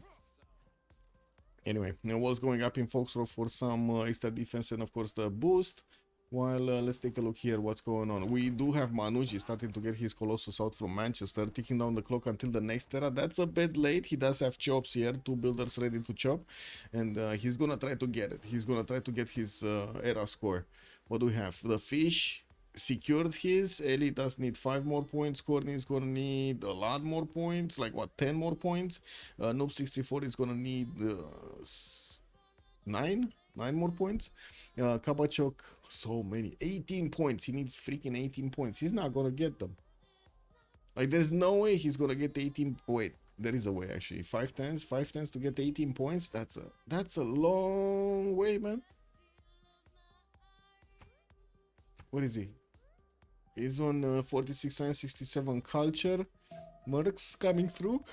Anyway, what's going up in Foxtrot for some extra defense and of course the boost. While let's take a look here what's going on. We do have Manuji starting to get his Colossus out from Manchester, ticking down the clock until the next Terra. That's a bit late. He does have chops here, 2 builders ready to chop, and he's gonna try to get it. He's gonna try to get his era score. What do we have? The fish secured his. Ellie does need 5 more points. Courtney is gonna need a lot more points, like what, 10 more points. Noob 64 is gonna need 9 more points. Kabachok, so many, 18 points. He needs freaking 18 points. He's not gonna get them. Like there's no way he's gonna get 18. Wait, there is a way actually. 5 tens to get 18 points. That's a long way, man. What is he? He's on 46 science, 67 culture. Mercs coming through.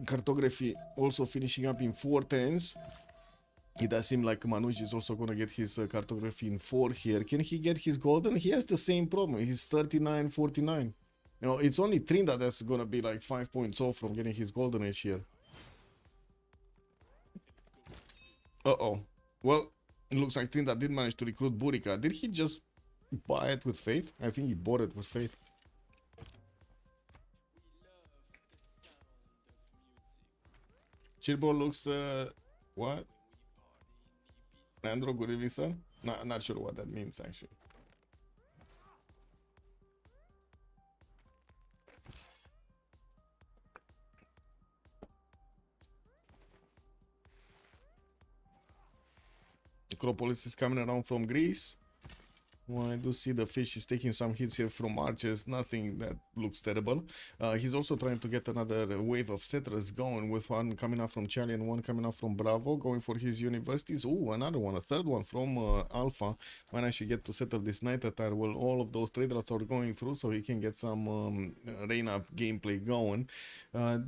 Cartography also finishing up in 4 tens. It does seem like Manuj is also gonna get his cartography in 4 here. Can he get his golden? He has the same problem. He's 39, 49. You know, it's only Trinda that's gonna be like 5 points off from getting his golden age here. Uh-oh. Well, it looks like Trinda did manage to recruit Burika. Did he just buy it with faith? I think he bought it with faith. Chilbo looks what? Andro, good evening, sir. Not sure what that means actually. Acropolis is coming around from Greece. Well, I do see the fish is taking some hits here from archers, nothing that looks terrible. He's also trying to get another wave of settlers going, with one coming up from Charlie and one coming up from Bravo, going for his universities. Ooh, another one, a third one from Alpha. When I should get to settle this night attire, well, all of those trade routes are going through, so he can get some Reina gameplay going.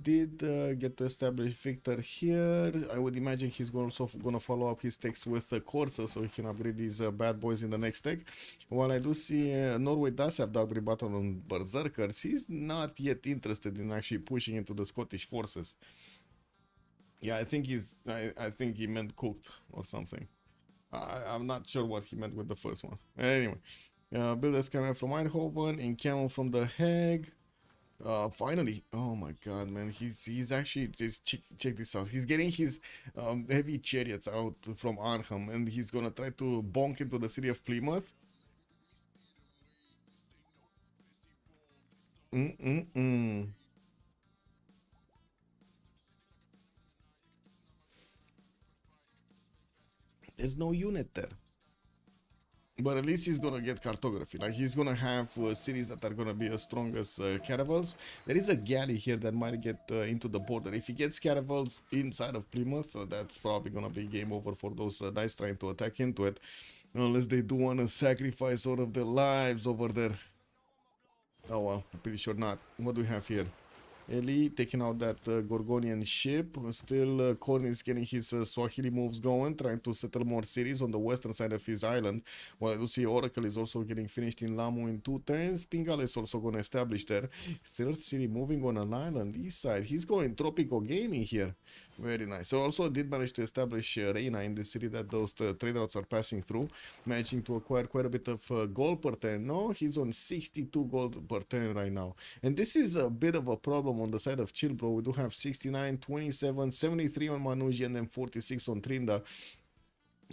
Did get to establish Victor here. I would imagine he's also going to follow up his techs with Corsa, so he can upgrade these bad boys in the next tech. While I do see Norway does have Dogberry button on Berserkers, he's not yet interested in actually pushing into the Scottish forces. Yeah, I think I think he meant cooked or something. I'm not sure what he meant with the first one. Anyway, builders coming from Eindhoven, in Camel from the Hague. Finally, oh my god, man, he's actually, just check this out. He's getting his heavy chariots out from Arnhem, and he's gonna try to bonk into the city of Plymouth. There's no unit there. But at least he's gonna get cartography. Like he's gonna have cities that are gonna be as strong as caravels. There is a galley here that might get into the border. If he gets caravels inside of Plymouth, that's probably gonna be game over for those dice trying to attack into it. Unless they do want to sacrifice all of their lives over there. Oh well, I'm pretty sure not. What do we have here? Eli taking out that Gorgonian ship. Still, Korn is getting his Swahili moves going, trying to settle more cities on the western side of his island. While I do see Oracle is also getting finished in Lamu in 2 turns. Pingala is also going to establish there. Third city moving on an island east side. He's going Tropical Gaming here. Very nice. So also did manage to establish Reina in the city that those trade routes are passing through, managing to acquire quite a bit of gold per turn. No, he's on 62 gold per turn right now. And this is a bit of a problem on the side of Chilbro. We do have 69, 27, 73 on Manuji, and then 46 on Trinda.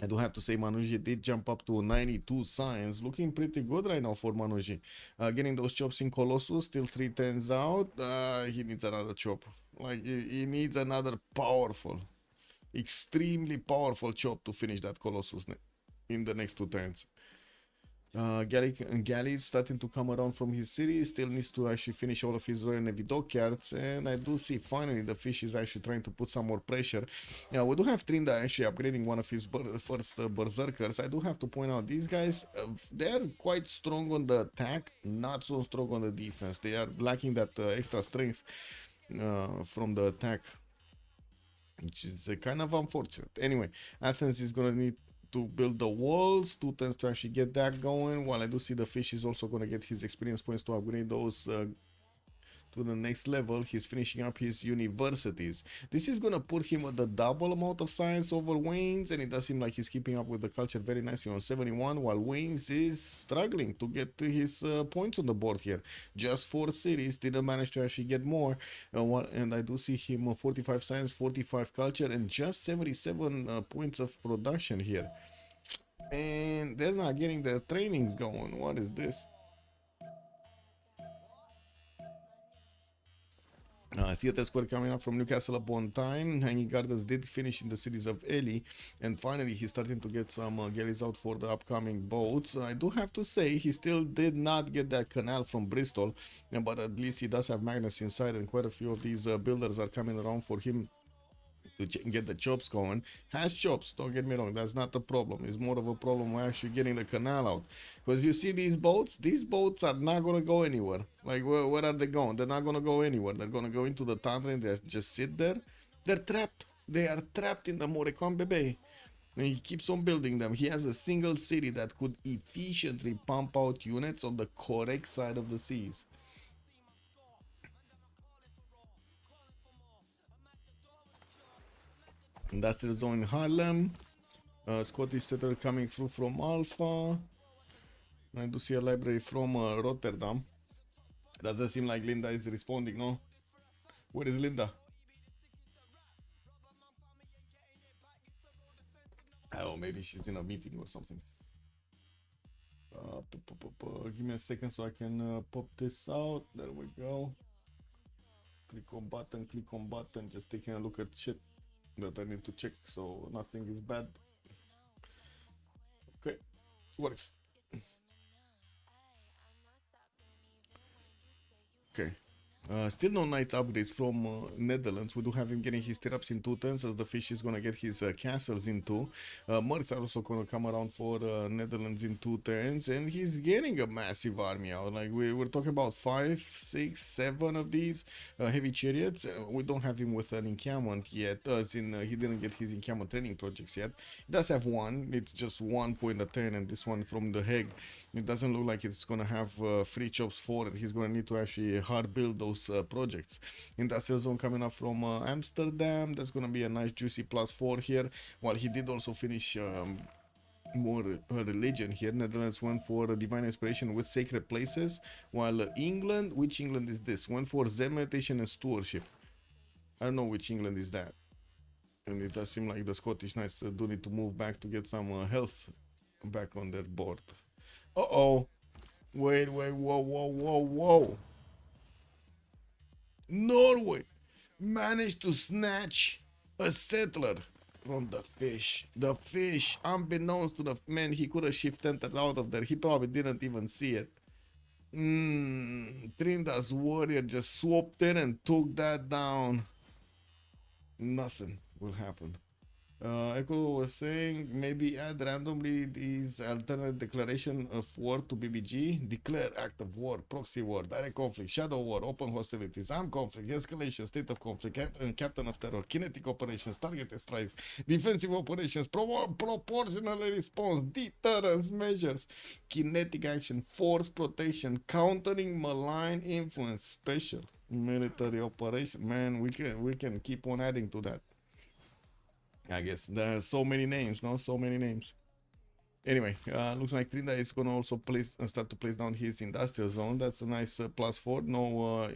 I do have to say Manuji did jump up to 92 science, looking pretty good right now for Manuji. Getting those chops in Colossus, still 3 turns out. He needs another chop. Like he needs another powerful, extremely powerful chop to finish that Colossus in the next 2 turns. Galley is starting to come around from his city. Still needs to actually finish all of his Royal Navy dockyards, and I do see finally the fish is actually trying to put some more pressure. Yeah, we do have Trinda actually upgrading one of his first berserkers. I do have to point out these guys, they're quite strong on the attack, not so strong on the defense. They are lacking that extra strength from the attack, which is kind of unfortunate. Anyway, Athens is gonna need to build the walls, 2 turns to actually get that going. While I do see the fish is also gonna get his experience points to upgrade those to the next level. He's finishing up his universities. This is gonna put him at the double amount of science over Wayne's, and it does seem like he's keeping up with the culture very nicely on 71, while Wayne's is struggling to get his points on the board here. Just 4 cities, didn't manage to actually get more. And I do see him 45 science, 45 culture, and just 77 points of production here. And they're not getting their trainings going. What is this? Theatre Square coming up from Newcastle upon Time. Hanging Gardens did finish in the cities of Ely, and finally he's starting to get some galleys out for the upcoming boats. I do have to say he still did not get that canal from Bristol, but at least he does have Magnus inside, and quite a few of these builders are coming around for him to get the chops going. Has chops, don't get me wrong, that's not the problem. It's more of a problem with actually getting the canal out, because you see these boats are not going to go anywhere. Like where are they going? They're not going to go anywhere. They're going to go into the tundra and they just sit there. They're trapped. They are trapped in the Morecambe Bay, and he keeps on building them. He has a single city that could efficiently pump out units on the correct side of the seas. Industrial zone in Harlem. Scottish settler coming through from Alpha. I do see a library from Rotterdam. Doesn't seem like Linda is responding, no? Where is Linda? Oh, maybe she's in a meeting or something. Give me a second so I can pop this out. There we go. Click on button, just taking a look at shit that I need to check, so nothing is bad. Okay, works. Okay. Still no night upgrades from Netherlands. We do have him getting his stirrups in 2 turns, as the fish is gonna get his castles in 2. Mercs are also gonna come around for Netherlands in 2 turns, and he's getting a massive army out. Like we're talking about 5, 6, 7 of these heavy chariots. We don't have him with an encampment yet, as in he didn't get his encampment training projects yet. He does have one. It's just 1 point a turn, and this one from the Hague. It doesn't look like it's gonna have free chops for it. He's gonna need to actually hard build those projects. Industrial zone coming up from Amsterdam. That's gonna be a nice juicy +4 here. While he did also finish more religion here. Netherlands went for divine inspiration with sacred places, while England, which England is this? Went for Zen meditation and stewardship. I don't know which England is that. And it does seem like the Scottish Knights do need to move back to get some health back on their board. Uh-oh. Wait, whoa. Norway managed to snatch a settler from the fish. The fish, unbeknownst to the man, he could have shifted out of there. He probably didn't even see it. Trinda's warrior just swooped in and took that down. Nothing will happen. Echo was saying maybe add randomly these alternate declaration of war to BBG. Declare act of war, proxy war, direct conflict, shadow war, open hostilities, armed conflict, escalation, state of conflict, captain of terror, kinetic operations, targeted strikes, defensive operations, proportional response, deterrence measures, kinetic action, force protection, countering malign influence, special military operation. Man, we can keep on adding to that. I guess there are so many names, no? So many names. Anyway, looks like Trinda is gonna also start to place down his industrial zone. That's a nice +4. No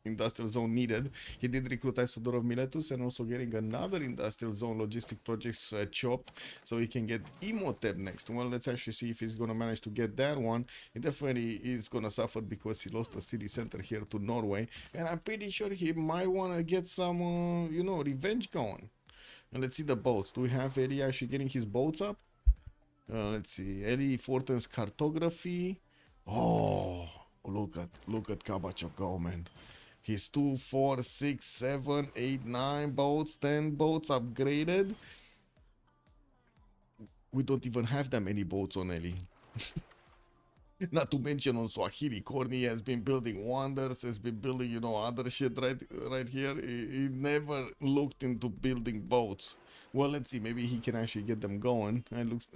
industrial zone needed. He did recruit Isodor of Miletus, and also getting another industrial zone logistic projects chopped, so he can get Imhotep next. Well, let's actually see if he's gonna manage to get that one. He definitely is gonna suffer because he lost the city center here to Norway, and I'm pretty sure he might wanna get some, revenge going. And let's see the boats. Do we have Eddie actually getting his boats up? Let's see. Eddie Fortin's cartography. Oh, look at Cabacho go, man. He's 2, 4, 6, 7, 8, 9 boats, 10 boats upgraded. We don't even have that many boats on Ellie. Not to mention on Swahili, Corny has been building wonders, has been building, you know, other shit right here. He never looked into building boats. Well, let's see, maybe he can actually get them going.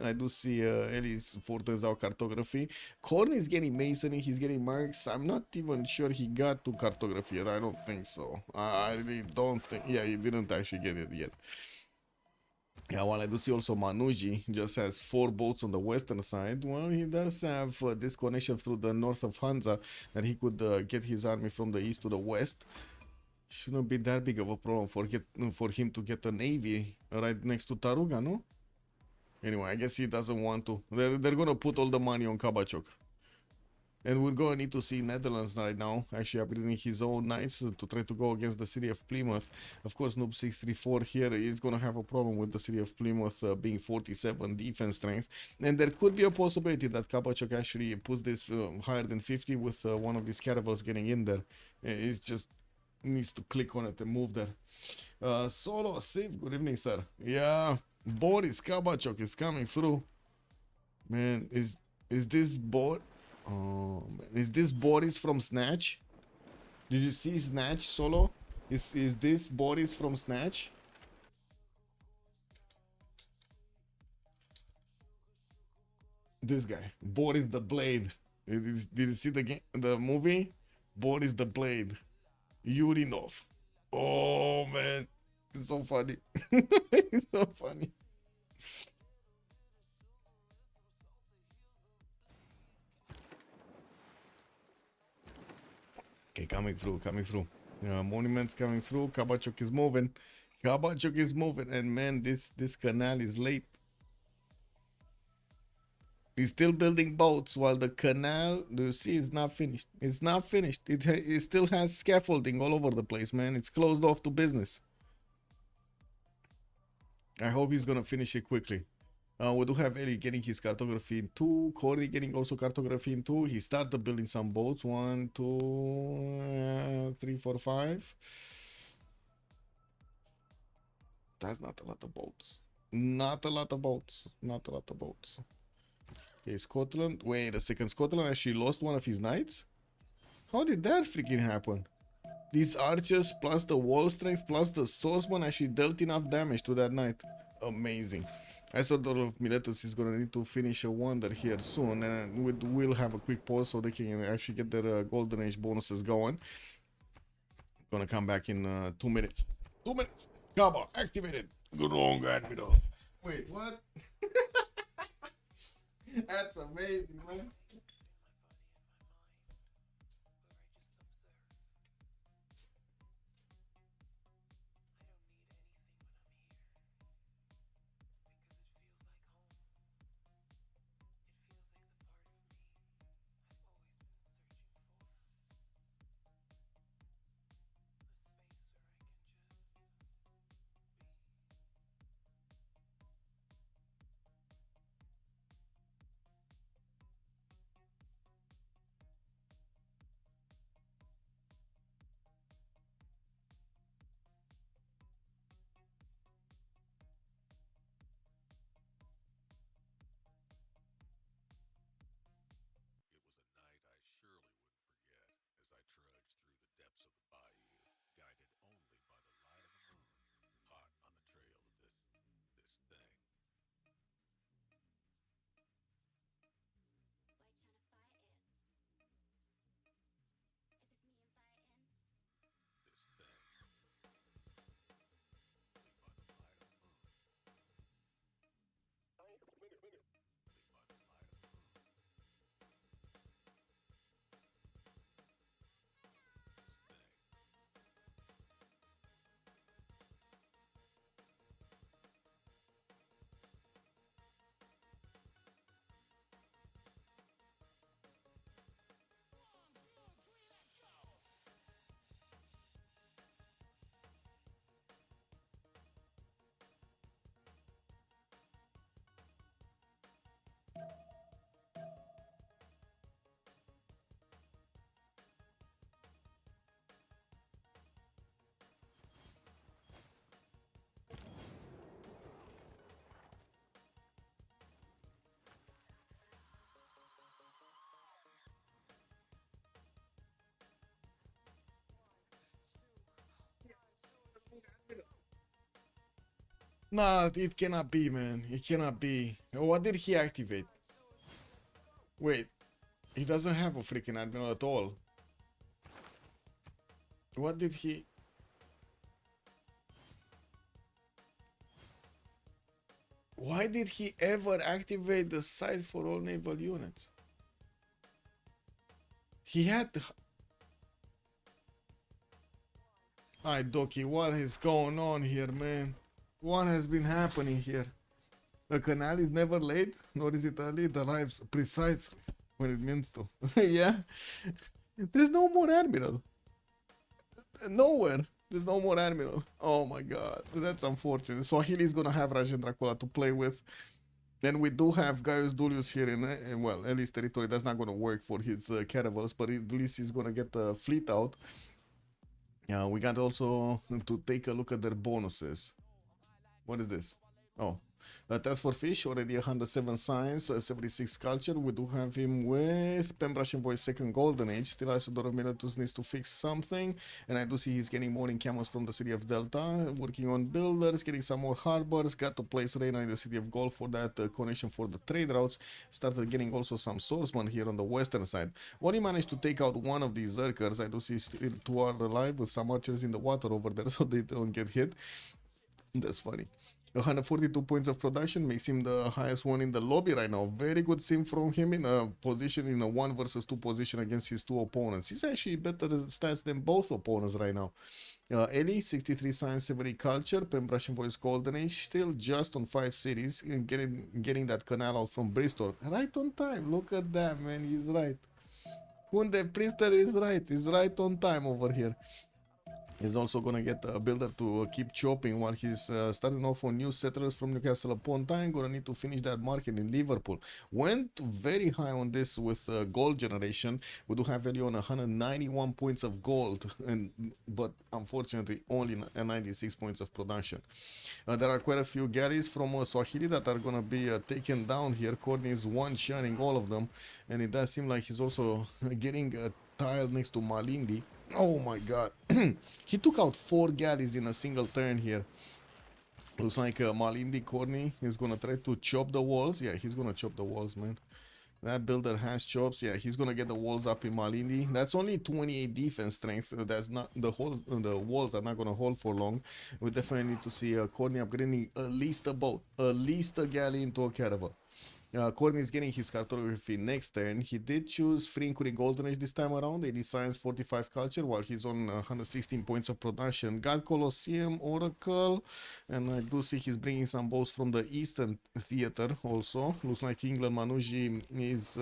I do see Ellie's Fortnite's out cartography. Corny is getting masonry, he's getting marks. I'm not even sure he got to cartography yet. I don't think so. I really don't think, yeah, he didn't actually get it yet. Yeah, well, I do see also Manuji just has 4 boats on the western side. Well, he does have this connection through the north of Hansa that he could get his army from the east to the west. Shouldn't be that big of a problem for him to get a navy right next to Taruga, no? Anyway, I guess he doesn't want to. They're gonna put all the money on Kabachok. And we're going to need to see Netherlands right now actually upgrading his own knights to try to go against the city of Plymouth. Of course, Noob 634 here is going to have a problem with the city of Plymouth being 47 defense strength. And there could be a possibility that Kabachok actually puts this higher than 50 with one of these caravels getting in there. It just needs to click on it and move there. Solo Civ, good evening, sir. Yeah, Boris Kabachok is coming through. Man, is this board? Oh, man. Is this Boris from Snatch? Did you see Snatch, Solo? Is this Boris from Snatch? This guy, Boris the Blade. Did you see the movie? Boris the Blade. Yurinov. Oh man, it's so funny. It's so funny. Okay, coming through. Monuments coming through. Kabachok is moving. And man, this canal is late. He's still building boats while the canal, do you see, is not finished. It's not finished. It still has scaffolding all over the place, man. It's closed off to business. I hope he's gonna finish it quickly. We do have Eli getting his cartography in 2, Corey getting also cartography in 2. He started building some boats. 1, 2, 3, 4, 5. That's not a lot of boats. Not a lot of boats. Okay, Scotland. Wait a second. Scotland actually lost one of his knights? How did that freaking happen? These archers plus the wall strength plus the swordsman actually dealt enough damage to that knight. Amazing. I thought of Miletus is gonna need to finish a wonder here soon, and we'll have a quick pause so they can actually get their golden age bonuses going. Gonna come back in 2 minutes. 2 minutes. Come on, activated. Good long admiral. Wait, what? That's amazing, man. Nah, it cannot be, man. It cannot be. What did he activate? Wait, he doesn't have a freaking admiral at all. What did he... Why did he ever activate the site for all naval units? He had to... Alright, Doki, what is going on here, man? What has been happening here? The canal is never late, nor is it early. It arrives precise when it means to. Yeah? There's no more admiral. Nowhere. There's no more admiral. Oh my god. That's unfortunate. Swahili is gonna have Rajan Dracula to play with. Then we do have Gaius Dulius here in well, at least territory. That's not gonna work for his caravels, but at least he's gonna get the fleet out. Yeah, we got also to take a look at their bonuses. What is this? Oh, that's for fish, already 107 science, 76 culture. We do have him with Pembrashe Voice second golden age. Still Isidore of Miletus needs to fix something. And I do see he's getting more in camos from the city of Delta, working on builders, getting some more harbors, got to place Reina in the city of Gaul for that connection for the trade routes. Started getting also some swordsmen here on the western side. When he managed to take out one of these Zerkers, I do see still two are alive with some archers in the water over there so they don't get hit. That's funny. 142 points of production makes him the highest one in the lobby right now. Very good sim from him in a position, in a 1 versus 2 position against his two opponents. He's actually better stats than both opponents right now. Eli, 63 science, 70 culture, Pembrashe Voice golden age, still just on 5 cities, and getting that canal out from Bristol. Right on time, look at that, man, he's right. Hunde Priester is right, he's right on time over here. He's also gonna get a builder to keep chopping while he's starting off on new settlers from Newcastle upon Tyne. Gonna need to finish that market in Liverpool. Went very high on this with gold generation. We do have value on 191 points of gold, but unfortunately only 96 points of production. There are quite a few galleys from Swahili that are gonna be taken down here. Courtney is one-shotting all of them, and it does seem like he's also getting a tile next to Malindi. Oh my god. He took out 4 galleys in a single turn here. Looks like Malindi Corny is gonna try to chop the walls. Yeah, he's gonna chop the walls, man. That builder has chops. Yeah, he's gonna get the walls up in Malindi. That's only 28 defense strength. That's not the walls are not gonna hold for long. We definitely need to see Corny upgrading at least a boat, at least a galley into a caravel. Courtney is getting his cartography next turn. He did choose Free Inquiry Golden Age this time around. 80 Science, 45 Culture, while he's on 116 points of production. Got Colosseum, Oracle, and I do see he's bringing some boats from the Eastern Theater also. Looks like England Manuji is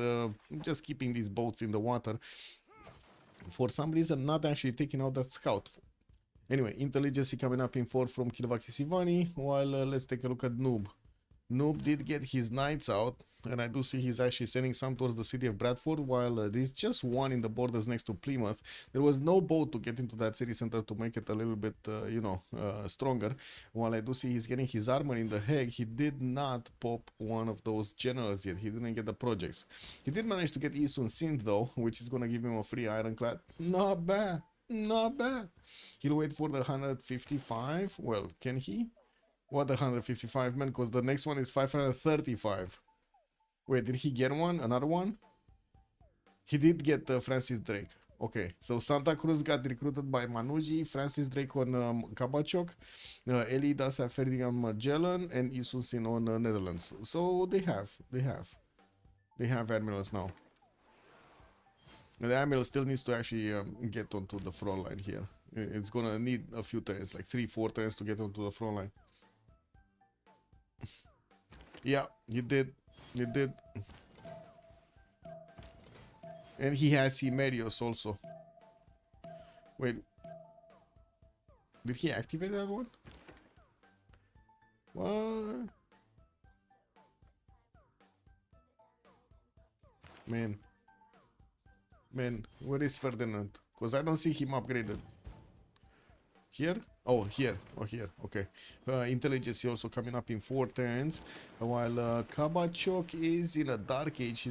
just keeping these boats in the water. For some reason, not actually taking out that scout. Anyway, Intelligence coming up in 4 from Kilvaki Sivani, while let's take a look at Noob. Noob did get his knights out, and I do see he's actually sending some towards the city of Bradford, while there's just one in the borders next to Plymouth. There was no boat to get into that city center to make it a little bit, stronger. While I do see he's getting his armor in the Hague, he did not pop one of those generals yet. He didn't get the projects. He did manage to get Isun Sindh, though, which is going to give him a free ironclad. Not bad. Not bad. He'll wait for the 155. Well, can he? What, the 155, man? Because the next one is 535. Wait, did he get one? Another one? He did get Francis Drake. Okay, so Santa Cruz got recruited by Manuji, Francis Drake on Kabachok, Eli does have Ferdinand Magellan, and Isusin on Netherlands. So they have admirals now. And the admiral still needs to actually get onto the front line here. It's gonna need a few turns, like 3-4 turns to get onto the front line. Yeah, you did. You did. And he has Himerios also. Wait. Did he activate that one? What? Man. Man, where is Ferdinand? Because I don't see him upgraded. Here? Oh, here. Oh, here. Okay. Intelligence is also coming up in 4 turns. While Kabachok is in a Dark Age,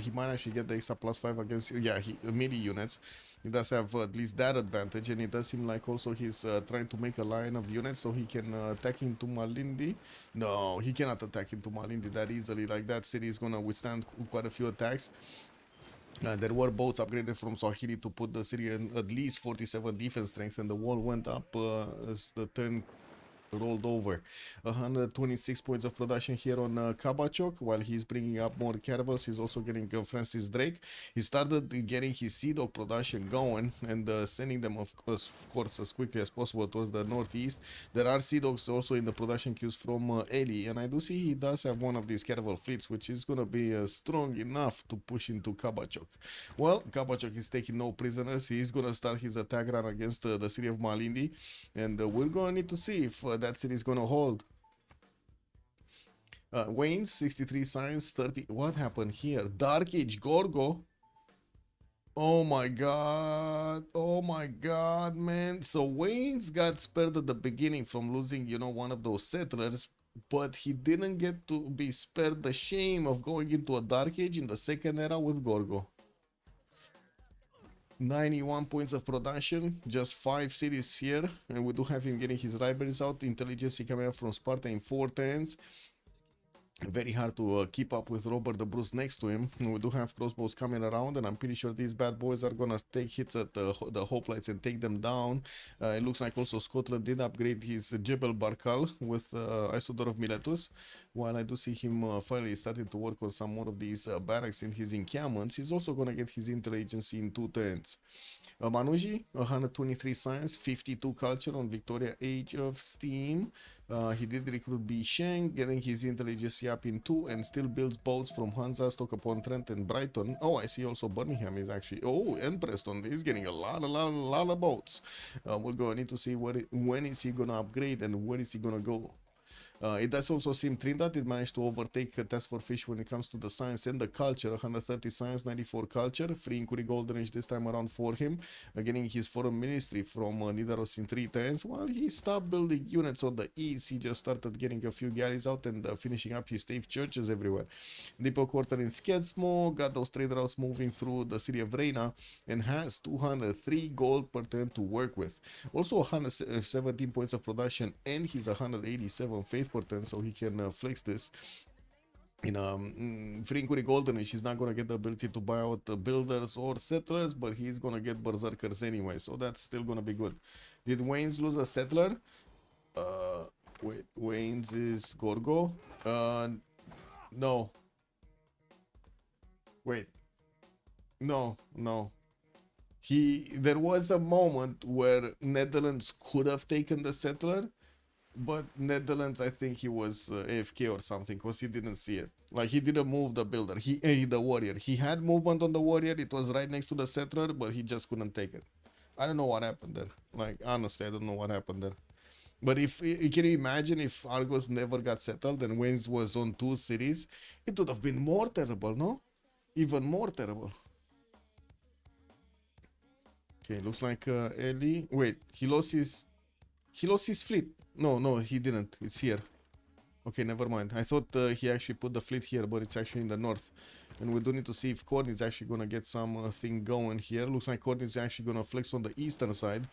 he might actually get the extra +5 against, yeah, melee units. He does have at least that advantage, and it does seem like also he's trying to make a line of units so he can attack into Malindi. No, he cannot attack into Malindi that easily. Like, that city is gonna withstand quite a few attacks. There were boats upgraded from Swahili to put the city in at least 47 defense strength, and the wall went up as the turn rolled over. 126 points of production here on Kabachok. While he's bringing up more caravels, he's also getting Francis Drake. He started getting his Sea Dog production going and sending them, of course, as quickly as possible towards the northeast. There are Sea Dogs also in the production queues from Eli, and I do see he does have one of these caravel fleets, which is going to be strong enough to push into Kabachok. Well, Kabachok is taking no prisoners. He's going to start his attack run against the city of Malindi, and we're going to need to see if that city is going to hold. Wayne's 63 signs, 30. What happened here? Dark Age Gorgo. Oh my god. Oh my god, man. So Wayne's got spared at the beginning from losing, you know, one of those settlers, but he didn't get to be spared the shame of going into a Dark Age in the second era with Gorgo. 91 points of production, just 5 cities here, and we do have him getting his libraries out. Intelligence coming up from Sparta in 4 turns. Very hard to keep up with Robert the Bruce next to him. We do have crossbows coming around, and I'm pretty sure these bad boys are gonna take hits at the hoplites and take them down. It looks like also Scotland did upgrade his Jebel Barkal with Isodor of Miletus. While I do see him finally starting to work on some more of these barracks in his encampments, he's also gonna get his intelligence in 2 turns. Manuji, 123 science, 52 culture on Victoria Age of Steam. He did recruit Bisheng, getting his intelligence up in 2, and still builds boats from Hansa, Stoke-upon-Trent, and Brighton. Oh, I see also Birmingham is actually... Oh, and Preston is getting a lot of boats. We're going to need to see when is he going to upgrade and where is he going to go. It does also seem Trinidad did manage to overtake Task for Fish when it comes to the science and the culture. 130 science, 94 culture, free Inquiry Golden Age this time around for him, getting his foreign ministry from Nidaros in 3 turns. While he stopped building units on the east, he just started getting a few galleys out and finishing up his stave churches everywhere. Depot quarter in Skedsmo, got those trade routes moving through the city of Reina, and has 203 gold per turn to work with. Also 117 points of production, and he's 187 faith per turn, so he can flex this. In free Inquiry Golden Age, he's not going to get the ability to buy out builders or settlers, but he's going to get berserkers anyway, so that's still going to be good. Did Wayne's lose a settler? Wait, Wayne's is Gorgo? No. Wait. No. There was a moment where Netherlands could have taken the settler, but Netherlands, I think he was AFK or something, because he didn't see it. Like, he didn't move the builder, the warrior. He had movement on the warrior, it was right next to the settler, but he just couldn't take it. I don't know what happened there. Like, honestly, I don't know what happened there. But can you imagine if Argos never got settled and Wayne's was on 2 cities? It would have been more terrible, no? Even more terrible. Okay, looks like Eli... Wait, he lost his fleet. No, he didn't. It's here. Okay, never mind. I thought he actually put the fleet here, but it's actually in the north. And we do need to see if Courtney is actually going to get something going here. Looks like Courtney is actually going to flex on the eastern side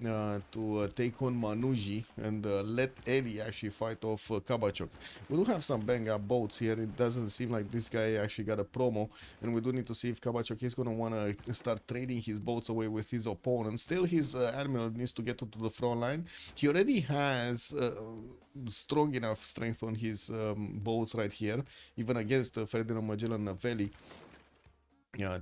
to take on Manuji and let Eli actually fight off Kabachok. We do have some bang-up boats here. It doesn't seem like this guy actually got a promo. And we do need to see if Kabachok is going to want to start trading his boats away with his opponent. Still, his admiral needs to get to the front line. He already has strong enough strength on his boats right here, even against Ferdinand Magellan Navelli,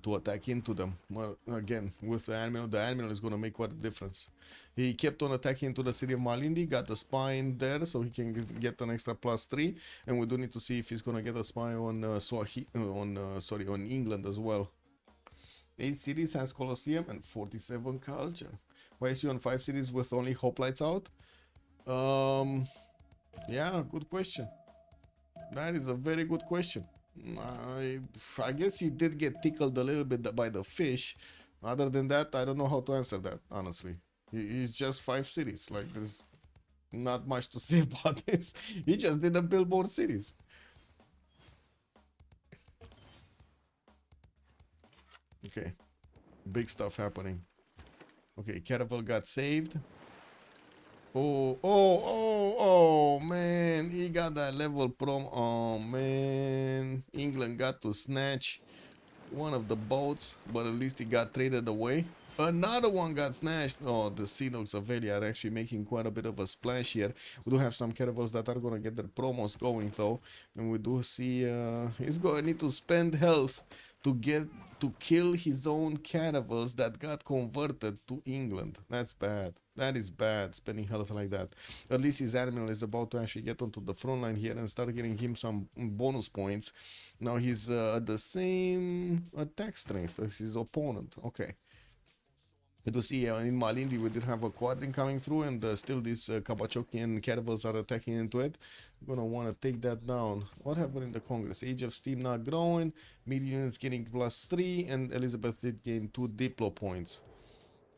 to attack into them. Well, again, with the admiral is going to make quite a difference. He kept on attacking into the city of Malindi, got a spy in there so he can get an extra +3, and we do need to see if he's going to get a spy on on England as well. 8 cities has Colosseum and 47 culture. Why is he on 5 cities with only hoplites out? Yeah, good question. That is a very good question. I guess he did get tickled a little bit by the fish. Other than that, I don't know how to answer that, honestly. It's just 5 cities. Like, there's not much to say about this. He just didn't build more cities. Okay, big stuff happening. Okay, Caravel got saved. Oh, man. He got that level prom. Oh, man. England got to snatch one of the boats, but at least he got traded away. Another one got snatched. Oh, the Sea Dogs of Elia are actually making quite a bit of a splash here. We do have some caravels that are going to get their promos going, though. And we do see he's going to need to spend health to kill his own caravels that got converted to England. That's bad. That is bad, spending health like that. At least his admiral is about to actually get onto the front line here and start getting him some bonus points. Now he's at the same attack strength as his opponent. Okay. We do see in Malindi we did have a quadrant coming through, and still these Kabachokian caravels are attacking into it. We're gonna want to take that down. What happened in the Congress? Age of Steam not growing, mid units getting +3, and Elizabeth did gain 2 Diplo points.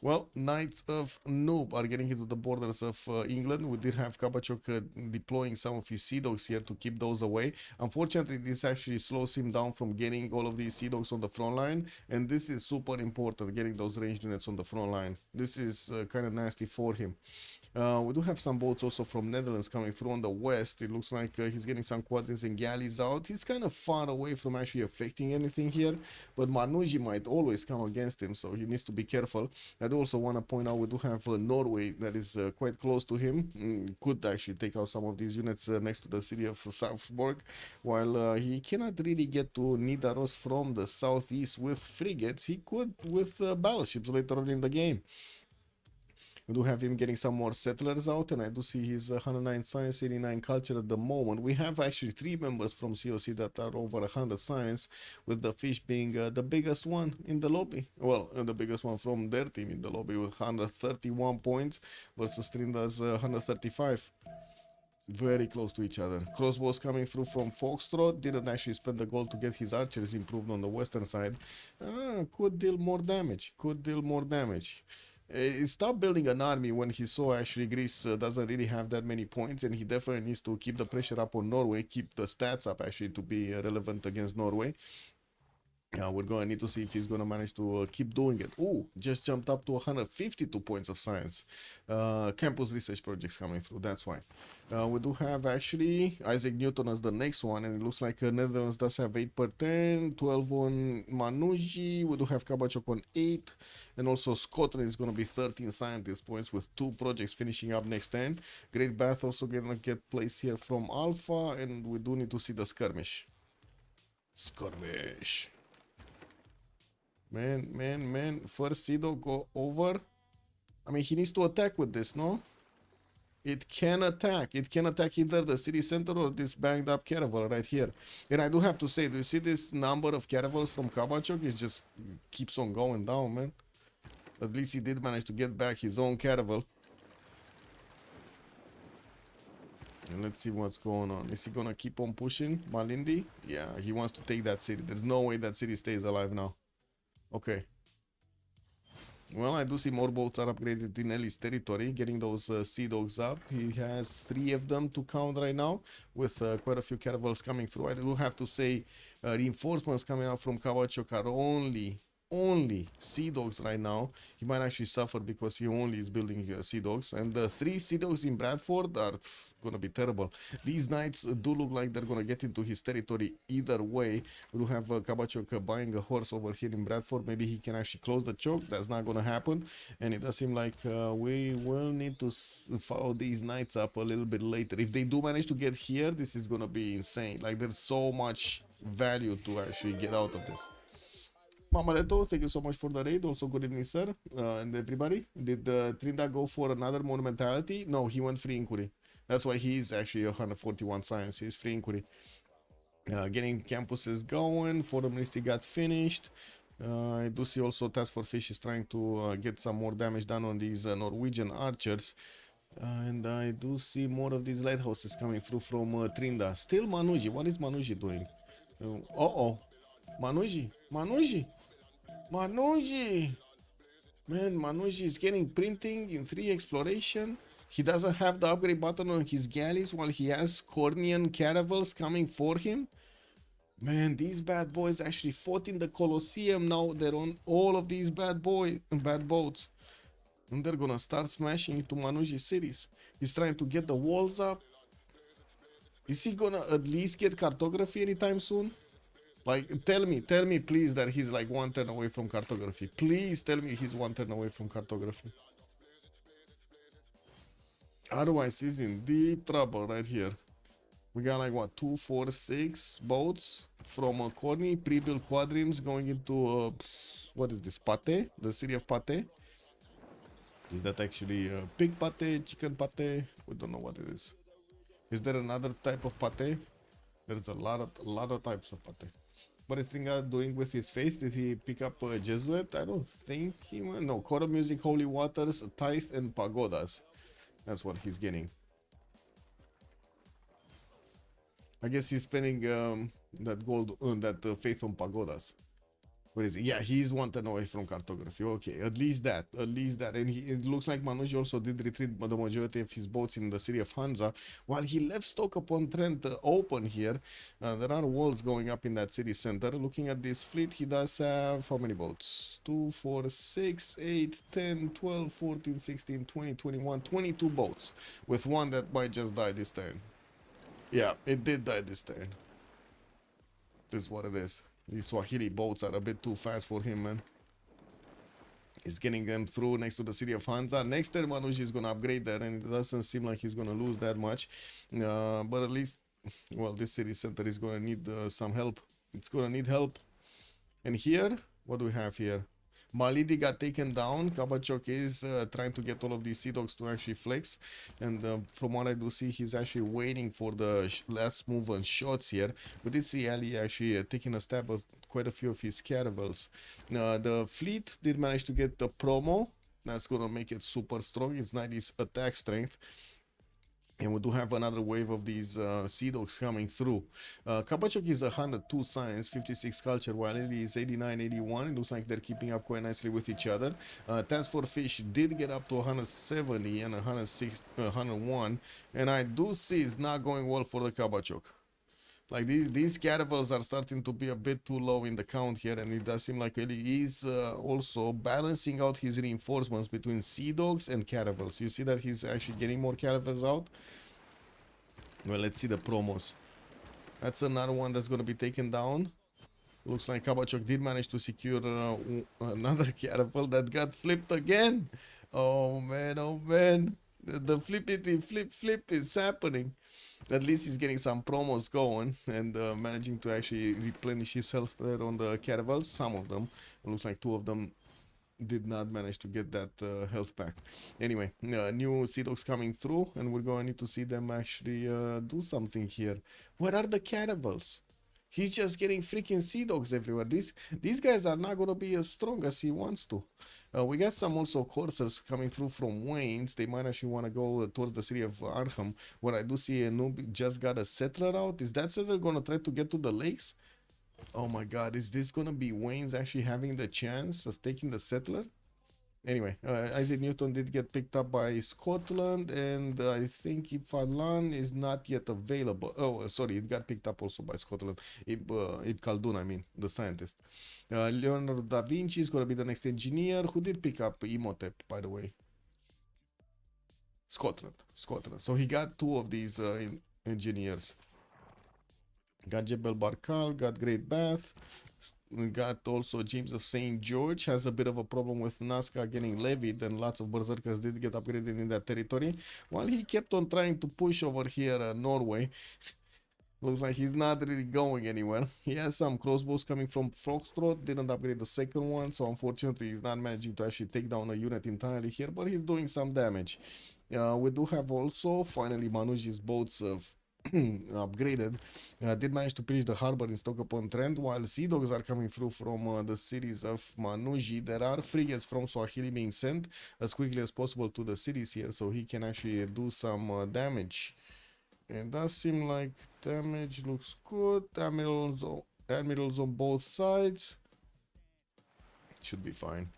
Well, Knights of Noob are getting into the borders of England. We did have Kabachok deploying some of his Sea Dogs here to keep those away. Unfortunately, this actually slows him down from getting all of these Sea Dogs on the front line. And this is super important, getting those ranged units on the front line. This is kind of nasty for him. We do have some boats also from Netherlands coming through on the west. It looks like he's getting some quadrants and galleys out. He's kind of far away from actually affecting anything here, but Manuji might always come against him, so he needs to be careful. I do also want to point out we do have Norway that is quite close to him. Could actually take out some of these units next to the city of Salzburg, while he cannot really get to Nidaros from the southeast with frigates. He could with battleships later on in the game. We do have him getting some more settlers out, and I do see his 109 science, 89 culture at the moment. We have actually 3 members from COC that are over 100 science, with the fish being the biggest one in the lobby. Well, the biggest one from their team in the lobby with 131 points versus Trinda's 135. Very close to each other. Crossbows coming through from Foxtrot. Didn't actually spend the gold to get his archers improved on the western side. Could deal more damage. He stopped building an army when he saw actually Greece doesn't really have that many points, and he definitely needs to keep the pressure up on Norway, keep the stats up actually to be relevant against Norway. We're going to need to see if he's going to manage to keep doing it. Ooh, just jumped up to 152 points of science. Campus research projects coming through, that's why. We do have actually Isaac Newton as the next one, and it looks like Netherlands does have 8 per turn, 12 on Manuji. We do have Kabachok on 8, and also Scotland is going to be 13 scientist points with 2 projects finishing up next turn. Great Bath also going to get placed here from Alpha, and we do need to see the skirmish. Man, first Sido go over. I mean, he needs to attack with this, no? It can attack either the city center or this banged up caravel right here. And I do have to say, do you see this number of caravels from Kabachok? It just keeps on going down, man. At least he did manage to get back his own caravel. And let's see what's going on. Is he gonna keep on pushing Malindi? Yeah, he wants to take that city. There's no way that city stays alive now. Okay. Well, I do see more boats are upgraded in Ellie's territory, getting those Sea Dogs up. He has 3 of them to count right now, with quite a few caravels coming through. I do have to say, reinforcements coming out from Kabachok are only Sea Dogs right now. He might actually suffer because he only is building Sea Dogs, and the 3 Sea Dogs in Bradford are gonna be terrible. These knights do look like they're gonna get into his territory either way. We do have Kabachok buying a horse over here in Bradford. Maybe he can actually close the choke. That's not gonna happen, and it does seem like we will need to follow these knights up a little bit later. If they do manage to get here, this is gonna be insane. Like, there's so much value to actually get out of this. Mamareto, thank you so much for the raid. Also, good evening, sir, and everybody. Did Trinda go for another monumentality? No, he went free inquiry. That's why he's actually 141 science. He's free inquiry. Getting campuses going. Forum list got finished. I do see also Task for Fish is trying to get some more damage done on these Norwegian archers. And I do see more of these lighthouses coming through from Trinda. Still Manuji. What is Manuji doing? Manuji. Man, Manuji is getting printing in 3 exploration. He doesn't have the upgrade button on his galleys while he has Cornian caravels coming for him. Man, these bad boys actually fought in the Colosseum. Now they're on all of these bad boats. And they're gonna start smashing into Manuji cities. He's trying to get the walls up. Is he gonna at least get cartography anytime soon? Like, tell me please that he's like 1 turn away from cartography. Please tell me he's 1 turn away from cartography. Otherwise, he's in deep trouble right here. We got like what, 2, 4, 6 boats from Corny, pre-built quadrims going into what is this, Pate? The city of Pate? Is that actually pig pate, chicken pate? We don't know what it is. Is there another type of pate? There's a lot of types of pate. What is Stringa doing with his faith? Did he pick up Jesuit? I don't think he went. No, choral music, holy waters, tithe, and pagodas. That's what he's getting. I guess he's spending that gold, that faith on pagodas. What is it? Yeah, he's 1 turn away from cartography. Okay, at least that. And it looks like Manuji also did retreat the majority of his boats in the city of Hansa. While he left Stoke upon Trent open here, there are walls going up in that city center. Looking at this fleet, he does have how many boats? 2, 4, 6, 8, 10, 12, 14, 16, 20, 21, 22 boats. With one that might just die this turn. Yeah, it did die this turn. This is what it is. These Swahili boats are a bit too fast for him, man. He's getting them through next to the city of Hansa. Next turn, Manuji is going to upgrade that, and it doesn't seem like he's going to lose that much. But at least, well, this city center is going to need some help. It's going to need help. And here, what do we have here? Malidi got taken down. Kabachok is trying to get all of these Sea Dogs to actually flex. And from what I do see, he's actually waiting for the last move on shots here. We did see Ali actually taking a stab at quite a few of his caravels. The fleet did manage to get the promo. That's going to make it super strong. It's 90's attack strength. And we do have another wave of these Sea Dogs coming through. Kabachok is 102 science, 56 culture, while Eli is 89, 81. It looks like they're keeping up quite nicely with each other. Task for Fish did get up to 170 and 106, 101. And I do see it's not going well for the Kabachok. Like these caravels are starting to be a bit too low in the count here, and it does seem like Eli is also balancing out his reinforcements between Sea Dogs and caravels. You see that he's actually getting more caravels out. Well, let's see the promos. That's another one that's going to be taken down. Looks like Kabachok did manage to secure another caravel that got flipped again. Oh man. The flippity flip is happening. At least he's getting some promos going and managing to actually replenish his health there on the caravels. Some of them. It looks like 2 of them did not manage to get that health back. Anyway, new Sea Dogs coming through, and we're going to need to see them actually do something here. Where are the caravels? He's just getting freaking Sea Dogs everywhere. These guys are not going to be as strong as he wants to. We got some also coursers coming through from Wayne's. They might actually want to go towards the city of Arkham, where I do see a noob just got a settler out. Is that settler going to try to get to the lakes? Oh my god, is this going to be Wayne's actually having the chance of taking the settler? Anyway, Isaac Newton did get picked up by Scotland, and I think Ifalan is not yet available. Oh, sorry, it got picked up also by Scotland. Ib Khaldun, I mean, the scientist. Leonardo da Vinci is going to be the next engineer, who did pick up Imhotep, by the way. Scotland. So he got 2 of these engineers. Got Jebel Barkal, got Great Bath. We got also James of St. George has a bit of a problem with Nazca getting levied, and lots of berserkers did get upgraded in that territory, while he kept on trying to push over here Norway. Looks like he's not really going anywhere. He has some crossbows coming from Foxtrot, didn't upgrade the second one, so unfortunately he's not managing to actually take down a unit entirely here, but he's doing some damage. We do have also finally Manuji's boats of upgraded. Did manage to finish the harbor in Stoke-upon-Trent, while Sea Dogs are coming through from the cities of Manuji. There are frigates from Swahili being sent as quickly as possible to the cities here, so he can actually do some damage. It does seem like damage looks good. Admirals on both sides. Should be fine.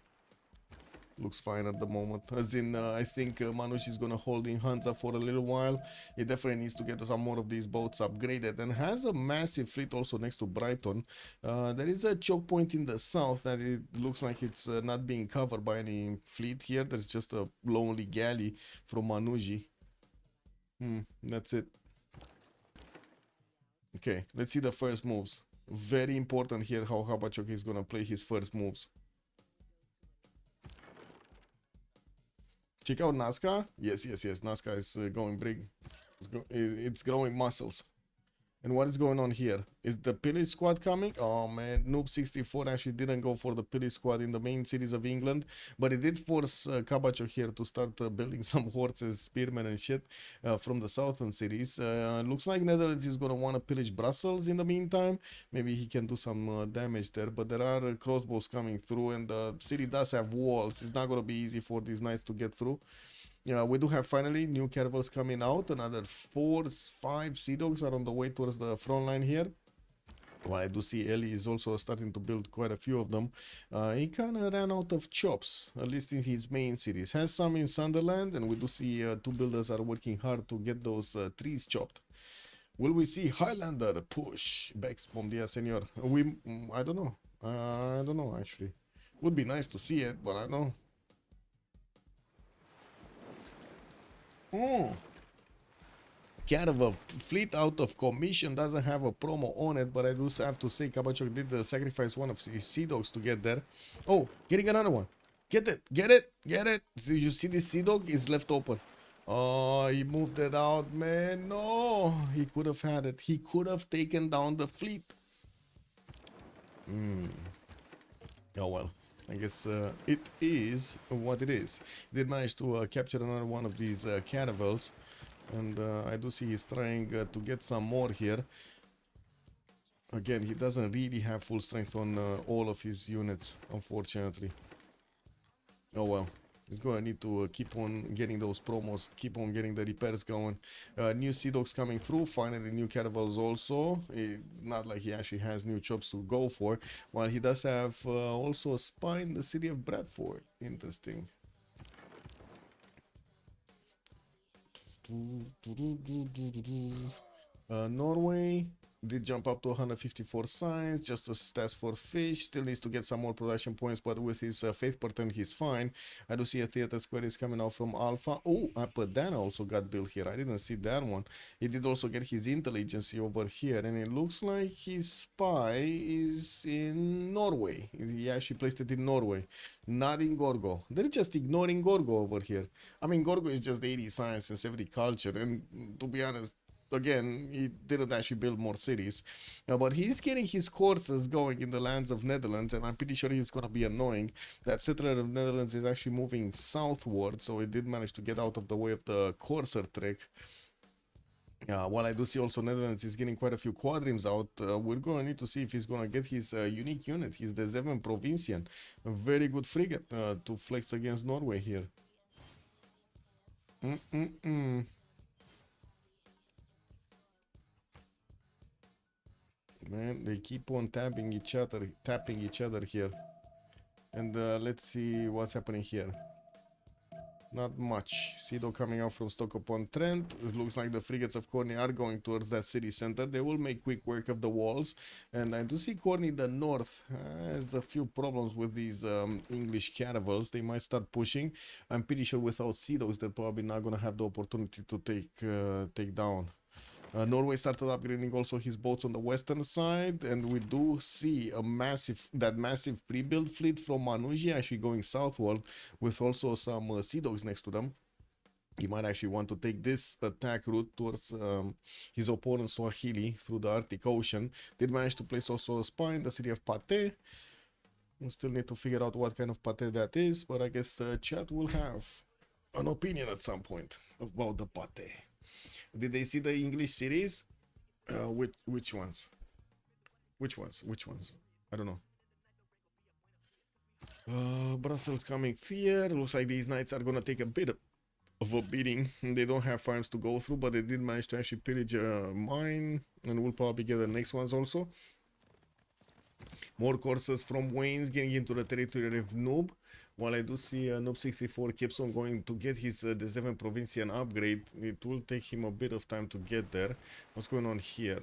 looks fine at the moment. As in, I think Manush is gonna hold in Hansa for a little while. He definitely needs to get some more of these boats upgraded, and has a massive fleet also next to Brighton. There is a choke point in the south that it looks like it's not being covered by any fleet here. There's just a lonely galley from Manuji. That's it. Okay, let's see the first moves. Very important here how Habachok is gonna play his first moves. Check out Nazca. Yes. Nazca is going big. It's growing muscles. And what is going on here? Is the Pillage squad coming? Oh man, Noob64 actually didn't go for the Pillage squad in the main series of England, but it did force Kabacho here to start building some horses, spearmen and shit from the southern cities. Looks like Netherlands is gonna want to pillage Brussels in the meantime. Maybe he can do some damage there, but there are crossbows coming through, and the city does have walls. It's not gonna be easy for these knights to get through. Yeah, we do have finally new caravels coming out. Another 4-5 sea dogs are on the way towards the front line here. Well, I do see Eli is also starting to build quite a few of them. He kind of ran out of chops, at least in his main series. Has some in Sunderland, and we do see 2 builders are working hard to get those trees chopped. Will we see Highlander push? Bex, bom dia, senor. I don't know. I don't know, actually. Would be nice to see it, but I don't know. Caravel fleet out of commission, doesn't have a promo on it, but I do have to say Kabachok did sacrifice one of his sea dogs to get there. Oh, getting another one. Get it. So you see this sea dog is left open. Oh, he moved it out, man. No, he could have had it. He could have taken down the fleet. Oh well. I guess it is what it is. He did manage to capture another one of these caravels, and I do see he's trying to get some more here. Again, he doesn't really have full strength on all of his units, unfortunately. Oh well. He's going to need to keep on getting those promos, keep on getting the repairs going. New sea dogs coming through, finally new caravels also. It's not like he actually has new chops to go for, while he does have also a spy in the city of Bradford. Interesting. Norway did jump up to 154 signs, just a stats for fish. Still needs to get some more production points, but with his faith pattern, he's fine. I do see a theater square is coming out from Alpha. Oh, Apadana also got built here. I didn't see that one. He did also get his intelligence over here, and it looks like his spy is in Norway. He actually placed it in Norway, not in Gorgo. They're just ignoring Gorgo over here. I mean, Gorgo is just 80 science and 70 culture, and to be honest, again, he didn't actually build more cities, but he's getting his courses going in the lands of Netherlands, and I'm pretty sure he's going to be annoying. That settler of Netherlands is actually moving southward, so he did manage to get out of the way of the courser trek. While I do see also Netherlands is getting quite a few quadrims out, we're going to need to see if he's going to get his unique unit, his the Zeven Provincian. A very good frigate to flex against Norway here. Man, they keep on tapping each other here. And let's see what's happening here. Not much. Sido coming out from Stoke-upon-Trent. It looks like the frigates of Corney are going towards that city center. They will make quick work of the walls. And I do see Corney the north has a few problems with these English caravels. They might start pushing. I'm pretty sure without Sidos, they're probably not going to have the opportunity to take down. Norway started upgrading also his boats on the western side, and we do see that massive pre-built fleet from Manuji actually going southward with also some sea dogs next to them. He might actually want to take this attack route towards his opponent Swahili through the Arctic Ocean. Did manage to place also a spy in the city of Pate. We still need to figure out what kind of Pate that is, but I guess chat will have an opinion at some point about the Pate. Did they see the English series? Which ones? Which ones? I don't know. Brussels coming here. Looks like these knights are gonna take a bit of a beating. They don't have farms to go through, but they did manage to actually pillage a mine, and we'll probably get the next ones also. More courses from Wayne's getting into the territory of Noob. While I do see Noob 64 keeps on going to get his the 7 Provincian upgrade, it will take him a bit of time to get there. What's going on here?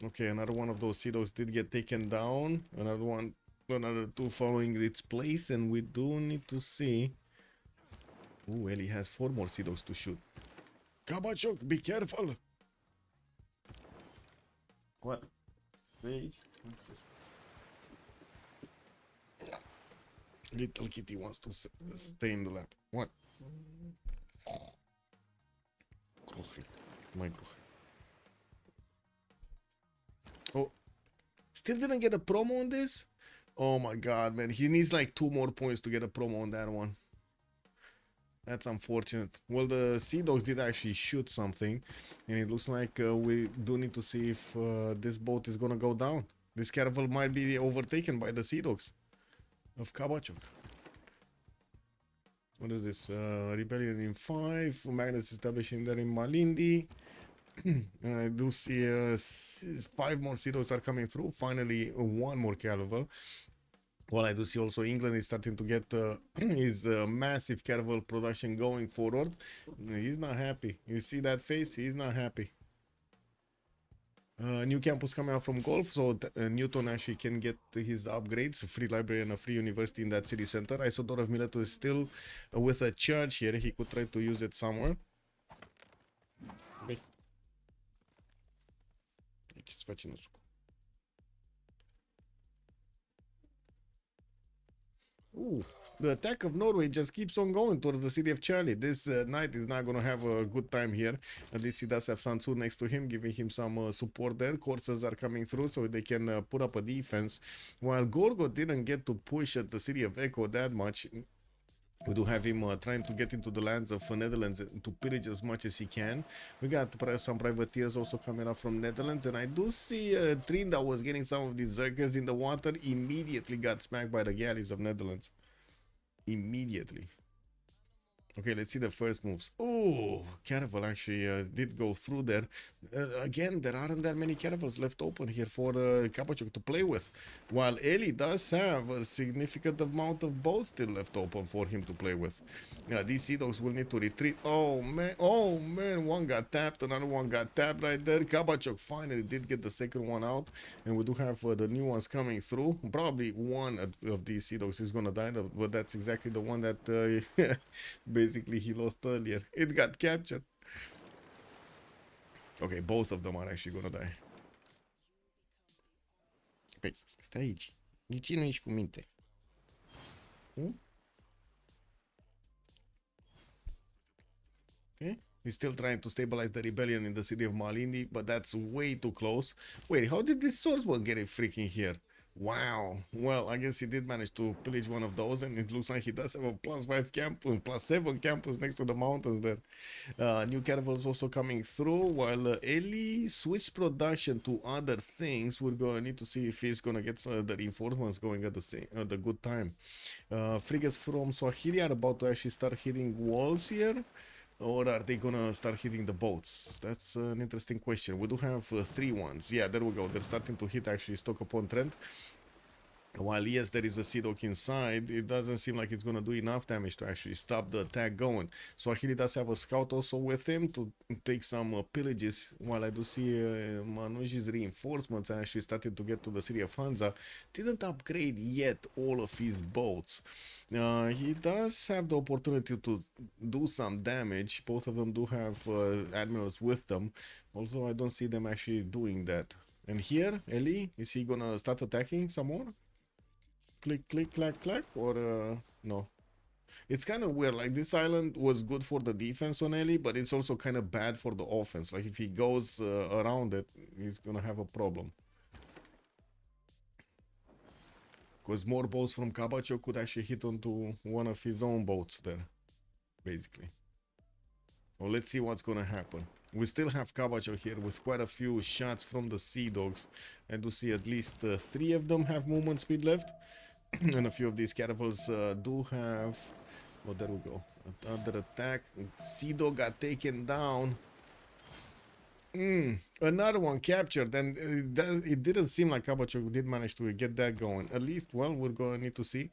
Okay, another one of those Cedos did get taken down. Another 2 following its place, and we do need to see. Ooh, Ellie has 4 more Cedos to shoot. Kabachok, be careful! What? Rage? Little kitty wants to stay in the lab. What? Kruche. My kruche. Oh. Still didn't get a promo on this? Oh my god, man. He needs like 2 more points to get a promo on that one. That's unfortunate. Well, the Sea Dogs did actually shoot something. And it looks like we do need to see if this boat is gonna go down. This caravel might be overtaken by the Sea Dogs of Kabachok. What is this? Rebellion in 5. Magnets establishing there in Malindi. And I do see 5 more Sea Dogs are coming through. Finally, 1 more caravel. Well, I do see also England is starting to get his massive caravel production going forward. He's not happy. You see that face? He's not happy. New campus coming out from Golf, so Newton actually can get his upgrades. A free library and a free university in that city center. Isodor of Mileto is still with a charge here. He could try to use it somewhere. Ooh, the attack of Norway just keeps on going towards the city of Charlie. This knight is not going to have a good time here. At least he does have Sansu next to him, giving him some support there. Courses are coming through so they can put up a defense. While Gorgo didn't get to push at the city of Echo that much, we do have him trying to get into the lands of Netherlands to pillage as much as he can. We got some privateers also coming up from Netherlands, and I do see Trinda was getting some of these Zerkers in the water, immediately got smacked by the galleys of Netherlands. Immediately. Okay, let's see the first moves. Oh, caravel actually did go through there. Again, there aren't that many caravels left open here for Kabachuk to play with. While Eli does have a significant amount of boats still left open for him to play with. These Sea Dogs will need to retreat. Oh man, one got tapped, another one got tapped right there. Kabachuk finally did get the second one out. And we do have the new ones coming through. Probably one of these Sea Dogs is going to die, but that's exactly the one that basically he lost earlier. It got captured. Okay, both of them are actually gonna die. Păi, stai aici. Nici nu ești cu minte. Okay. He's still trying to stabilize the rebellion in the city of Malindi, but that's way too close. Wait, how did this swordsman get it freaking here? Wow. Well, I guess he did manage to pillage one of those, and it looks like he does have a +5 campus, +7 campus next to the mountains there. New caravels also coming through, while Eli switched production to other things. We're going to need to see if he's going to get the reinforcements going at the good time. Frigates from Swahili are about to actually start hitting walls here. Or are they gonna start hitting the boats? That's an interesting question. We do have 3 ones. Yeah, there we go. They're starting to hit actually Stoke upon Trent. While yes, there is a Sea Dog inside, it doesn't seem like it's going to do enough damage to actually stop the attack going. Swahili does have a scout also with him to take some pillages, while I do see Manuji's reinforcements and actually started to get to the city of Hansa. Didn't upgrade yet all of his boats. He does have the opportunity to do some damage. Both of them do have admirals with them, although I don't see them actually doing that. And here, Eli, is he going to start attacking some more? Click, click, clack, clack, or no? It's kind of weird. Like, this island was good for the defense on Eli, but it's also kind of bad for the offense. Like, if he goes around it, he's gonna have a problem. Because more boats from Kabacho could actually hit onto one of his own boats there, basically. Well, let's see what's gonna happen. We still have Kabacho here with quite a few shots from the Sea Dogs. I do see at least 3 of them have movement speed left. And a few of these caravels do have... Oh, there we go. Another attack. Sea Dog got taken down. Another one captured, and it didn't seem like Kabachok did manage to get that going. At least, well, we're gonna need to see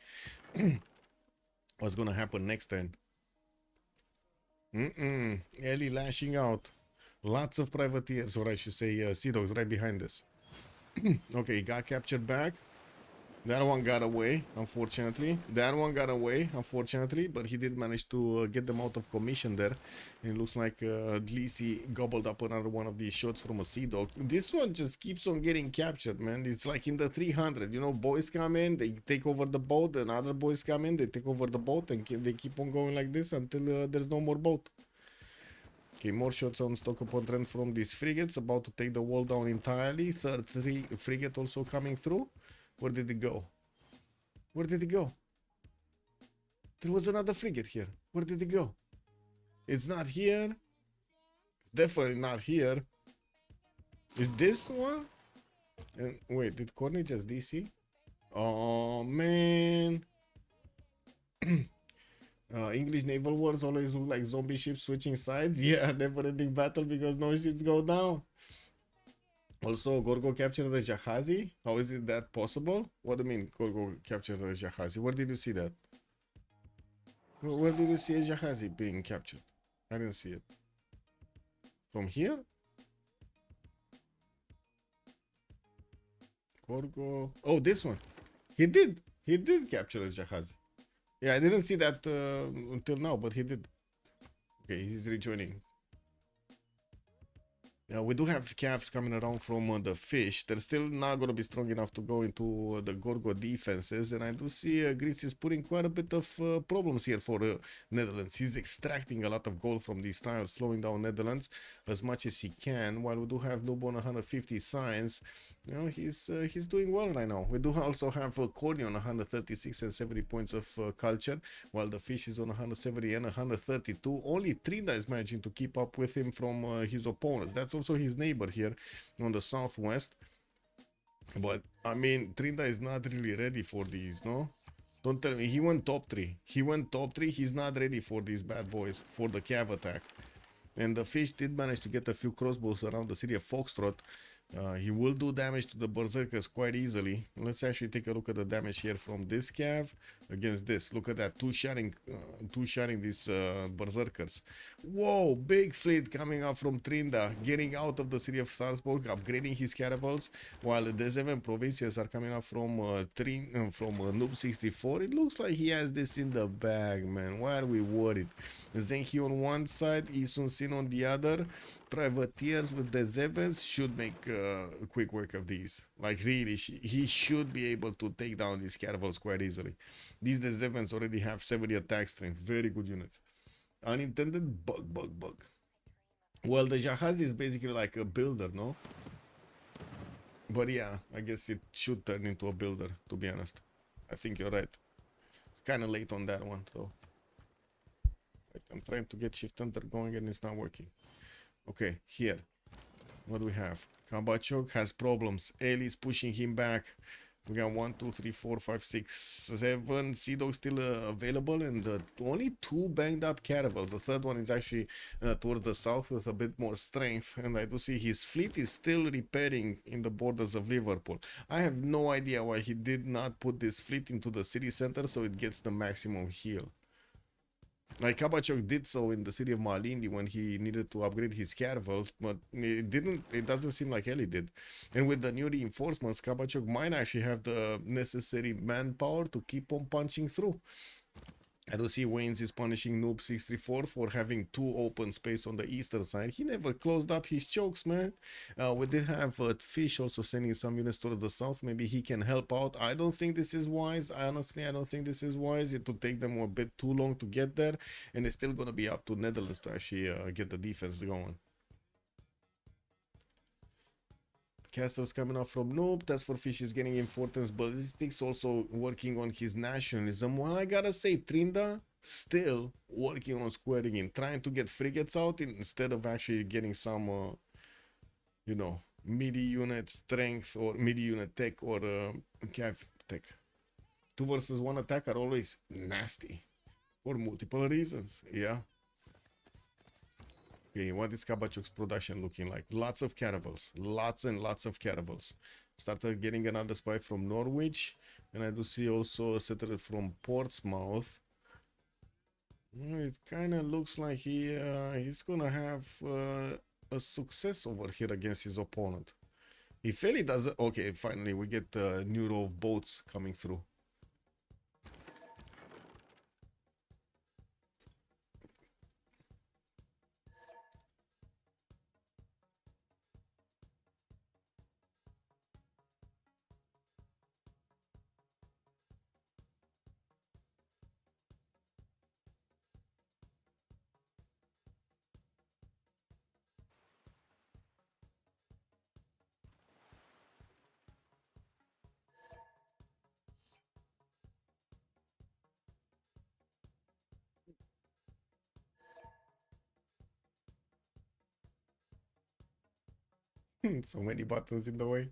what's gonna happen next turn. Ellie lashing out. Lots of privateers, or I should say, sea dogs right behind us. Okay, he got captured back. That one got away, unfortunately. That one got away, unfortunately, but he did manage to get them out of commission there. And it looks like Dlisi gobbled up another one of these shots from a sea dog. This one just keeps on getting captured, man. It's like in the 300, you know, boys come in, they take over the boat, and other boys come in, they take over the boat, and they keep on going like this until there's no more boat. Okay, more shots on stock upon trend from these frigates, about to take the wall down entirely. Third frigate also coming through. Where did it go? Where did it go? There was another frigate here. Where did it go? It's not here. Definitely not here. Is this one? And wait, did Corny just DC? Oh man. English naval wars always look like zombie ships switching sides. Yeah, never ending battle because no ships go down. Also, Gorgo captured the Jahazi. How is it that possible? What do you mean Gorgo captured the Jahazi? Where did you see that? Where did you see a Jahazi being captured? I didn't see it. From here? Gorgo. Oh, this one. He did. He did capture a Jahazi. Yeah, I didn't see that until now, but he did. Okay, he's rejoining. We do have calves coming around from the fish. They're still not going to be strong enough to go into the Gorgo defenses. And I do see Greece is putting quite a bit of problems here for Netherlands. He's extracting a lot of gold from these tiles, slowing down Netherlands as much as he can. While we do have Noob on 150 signs, you know, he's doing well right now. We do also have Corny on 136 and 70 points of culture, while the fish is on 170 and 132. Only Trinda is managing to keep up with him from his opponents. That's also his neighbor here on the southwest. But I mean, Trinda is not really ready for these, no? Don't tell me he went top 3. He went top 3. He's not ready for these bad boys, for the cav attack. And the fish did manage to get a few crossbows around the city of Foxtrot. He will do damage to the berserkers quite easily. Let's actually take a look at the damage here from this cav against this. Look at that, two shining these berserkers. Whoa, big fleet coming up from Trinda, getting out of the city of Salzburg, upgrading his caravels, while the 7 provincials are coming up from Noob 64. It looks like he has this in the bag, man. Why are we worried? Zenhi on one side, Isun Sin on the other. Privateers with the Zevens should make quick work of these. Like really, he should be able to take down these caravels quite easily. These Zevens already have 70 attack strength. Very good units. Unintended bug. Well, the Jahazi is basically like a builder, no? But yeah, I guess it should turn into a builder, to be honest. I think you're right. It's kind of late on that one, though. Right, I'm trying to get Shift Enter going and it's not working. Okay, here. What do we have? Kabachok has problems. Eli is pushing him back. We got 1, 2, 3, 4, 5, 6, 7 Sea Dogs still available, and only 2 banged up caravels. The third one is actually towards the south with a bit more strength, and I do see his fleet is still repairing in the borders of Liverpool. I have no idea why he did not put this fleet into the city center so it gets the maximum heal. Like Kabachok did so in the city of Malindi when he needed to upgrade his caravels, but it doesn't seem like Eli did. And with the new reinforcements, Kabachok might actually have the necessary manpower to keep on punching through. I do see Waynes is punishing Noob 634 for having 2 open space on the eastern side. He never closed up his chokes, man. We did have Fish also sending some units towards the south. Maybe he can help out. I don't think this is wise. Honestly, I don't think this is wise. It would take them a bit too long to get there. And it's still going to be up to Netherlands to actually get the defense going. Castle's coming up from Noob. That's for Fish is getting importance. Ballistics also working on his nationalism. Well, I gotta say, Trinda still working on squaring in, trying to get frigates out instead of actually getting some, you know, midi unit strength or midi unit tech or cav tech. 2 versus 1 attack are always nasty for multiple reasons. Yeah. Okay, what is Kabachuk's production looking like? Lots of caravels. Lots and lots of caravels. Started getting another spy from Norwich. And I do see also a settler from Portsmouth. It kind of looks like he's gonna have a success over here against his opponent. If Eli does it, okay, finally we get a new row of boats coming through. So many buttons in the way.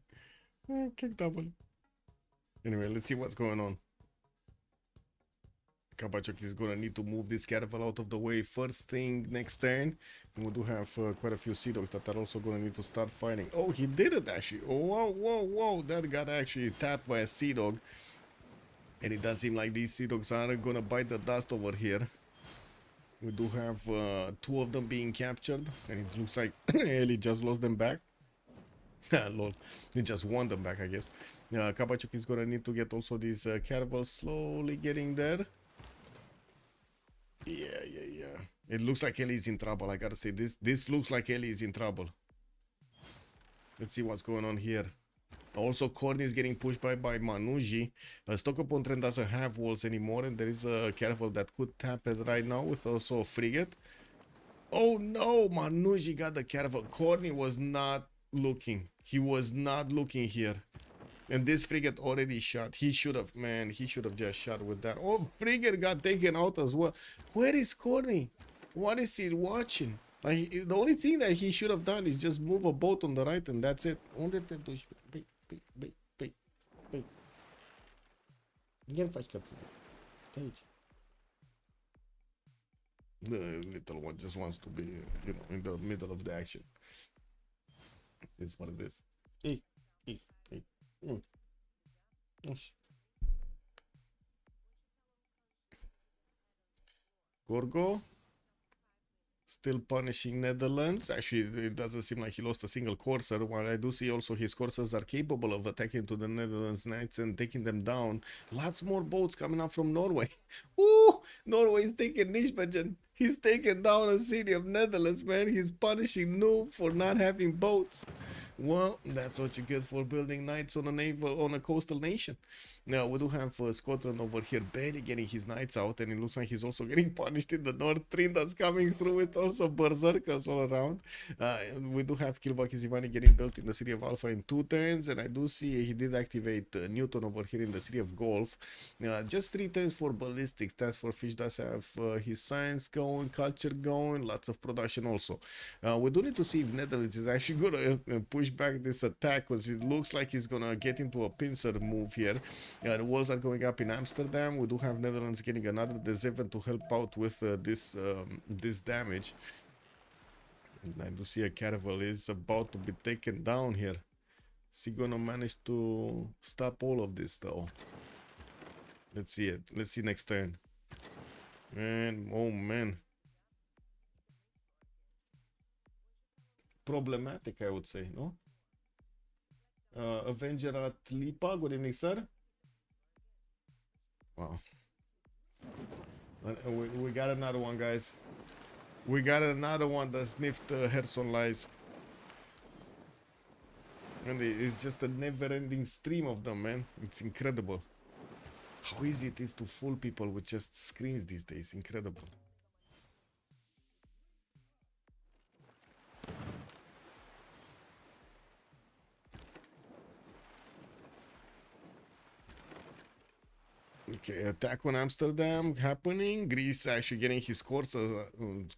Kick double. Anyway, let's see what's going on. Kabachuk is gonna need to move this caravel out of the way first thing next turn. And we do have quite a few sea dogs that are also gonna need to start fighting. Oh, he did it actually. Oh, whoa, whoa, whoa. That got actually tapped by a sea dog. And it does seem like these sea dogs are gonna bite the dust over here. We do have two of them being captured. And it looks like Eli just lost them back. Lol. He just won them back, I guess. Kabachuk is gonna need to get also these caravels slowly getting there. Yeah. It looks like Eli is in trouble. I gotta say, this looks like Eli is in trouble. Let's see what's going on here. Also, Corny is getting pushed by Manuji. Stock-upon-Trend doesn't have walls anymore, and there is a caravel that could tap it right now with also a frigate. Oh no, Manuji got the caravel. Corny was not looking. He was not looking here. And this frigate already shot. He should have, man, he should have just shot with that. Oh, frigate got taken out as well. Where is Corny? What is he watching? Like, the only thing that he should have done is just move a boat on the right and that's it. Unde te duci? Băi. Ia-l faci captain. Te aici. The little one just wants to be, you know, in the middle of the action. It's what it is. Hey. Gorgo still punishing Netherlands. Actually, it doesn't seem like he lost a single courser, while I do see also his coursers are capable of attacking to the Netherlands Knights and taking them down. Lots more boats coming up from Norway. Ooh, Norway is taking Nijmegen. He's taken down a city of Netherlands, man. He's punishing Noob for not having boats. Well, that's what you get for building knights on a coastal nation. Now we do have Scotland over here barely getting his knights out, and it looks like he's also getting punished in the north. Trinda's coming through with also berserkers all around. We do have Kilvakizivani getting built in the city of Alpha in 2 turns, and I do see he did activate Newton over here in the city of Gulf. Just 3 turns for ballistics. Task for Fish does have his science going, culture going, lots of production also. We do need to see if Netherlands is actually gonna push back this attack, because it looks like he's gonna get into a pincer move here. The walls are going up in Amsterdam. We do have Netherlands getting another D7 to help out with this damage. And I do see a caravel is about to be taken down here. Is he gonna manage to stop all of this though? Let's see it. Let's see next turn. Man, oh man. Problematic, I would say, no? Avenger at Lipa, good evening, sir. Wow. We got another one, guys. We got another one that sniffed Herson lies. And it's just a never-ending stream of them, man. It's incredible. How easy it is to fool people with just screens these days. Incredible. Okay, attack on Amsterdam happening. Greece actually getting his courses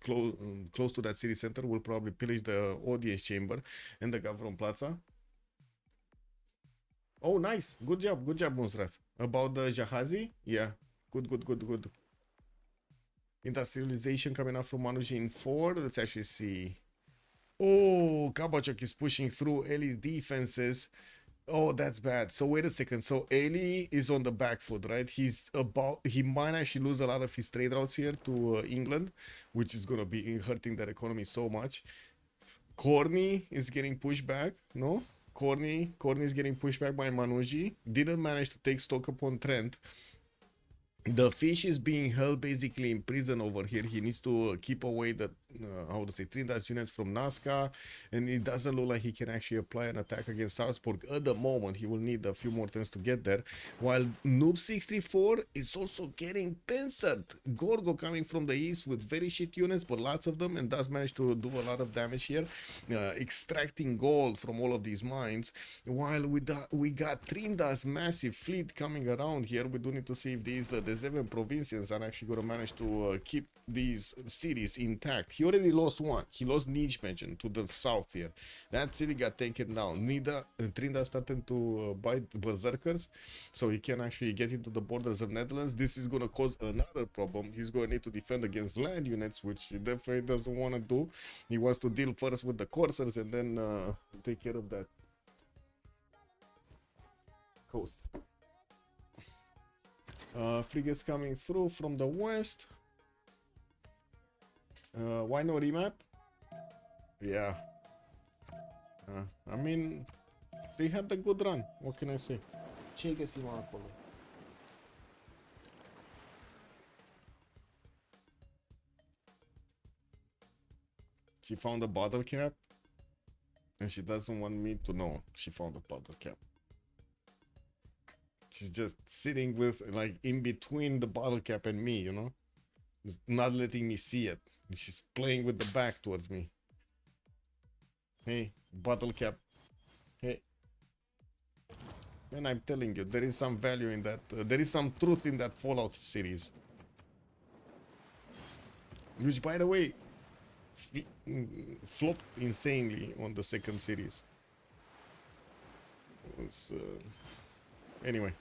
close to that city center. Will probably pillage the audience chamber and the Gavron Plaza. Oh, nice. Good job, Munsrath. About the Jahazi? Yeah. Good. Industrialization coming up from Manuji in 4. Let's actually see. Oh, Kabachok is pushing through Eli's defenses. Oh, that's bad. So wait a second. So Eli is on the back foot, right? He might actually lose a lot of his trade routes here to England, which is gonna be hurting their economy so much. Corny is getting pushed back, no? Corny is getting pushed back by Manuji. Didn't manage to take stock upon Trent. The fish is being held basically in prison over here. He needs to keep away the Trinidad's units from Nazca, and it doesn't look like he can actually apply an attack against Salzburg at the moment. He will need a few more turns to get there. While Noob64 is also getting pincered. Gorgo coming from the east with very shit units, but lots of them, and does manage to do a lot of damage here, extracting gold from all of these mines. While we got Trinidad's massive fleet coming around here, we do need to see if these the 7 provincials are actually going to manage to keep these cities intact. He already lost one. He lost Nijmegen to the south here. That city got taken down. Trinidad started to bite berserkers, so he can actually get into the borders of Netherlands. This is going to cause another problem. He's going to need to defend against land units, which he definitely doesn't want to do. He wants to deal first with the coursers and then take care of that coast. Frigates coming through from the west. Why no remap? Yeah. I mean, they had the good run. What can I say? Ce găsim acolo? She found a bottle cap, and she doesn't want me to know she found a bottle cap. She's just sitting with, like, in between the bottle cap and me, you know? Just not letting me see it. She's playing with the back towards me. Hey, bottle cap. Hey. And I'm telling you, there is some value in that. There is some truth in that Fallout series. Which, by the way, flopped insanely on the second series. It was... Anyway,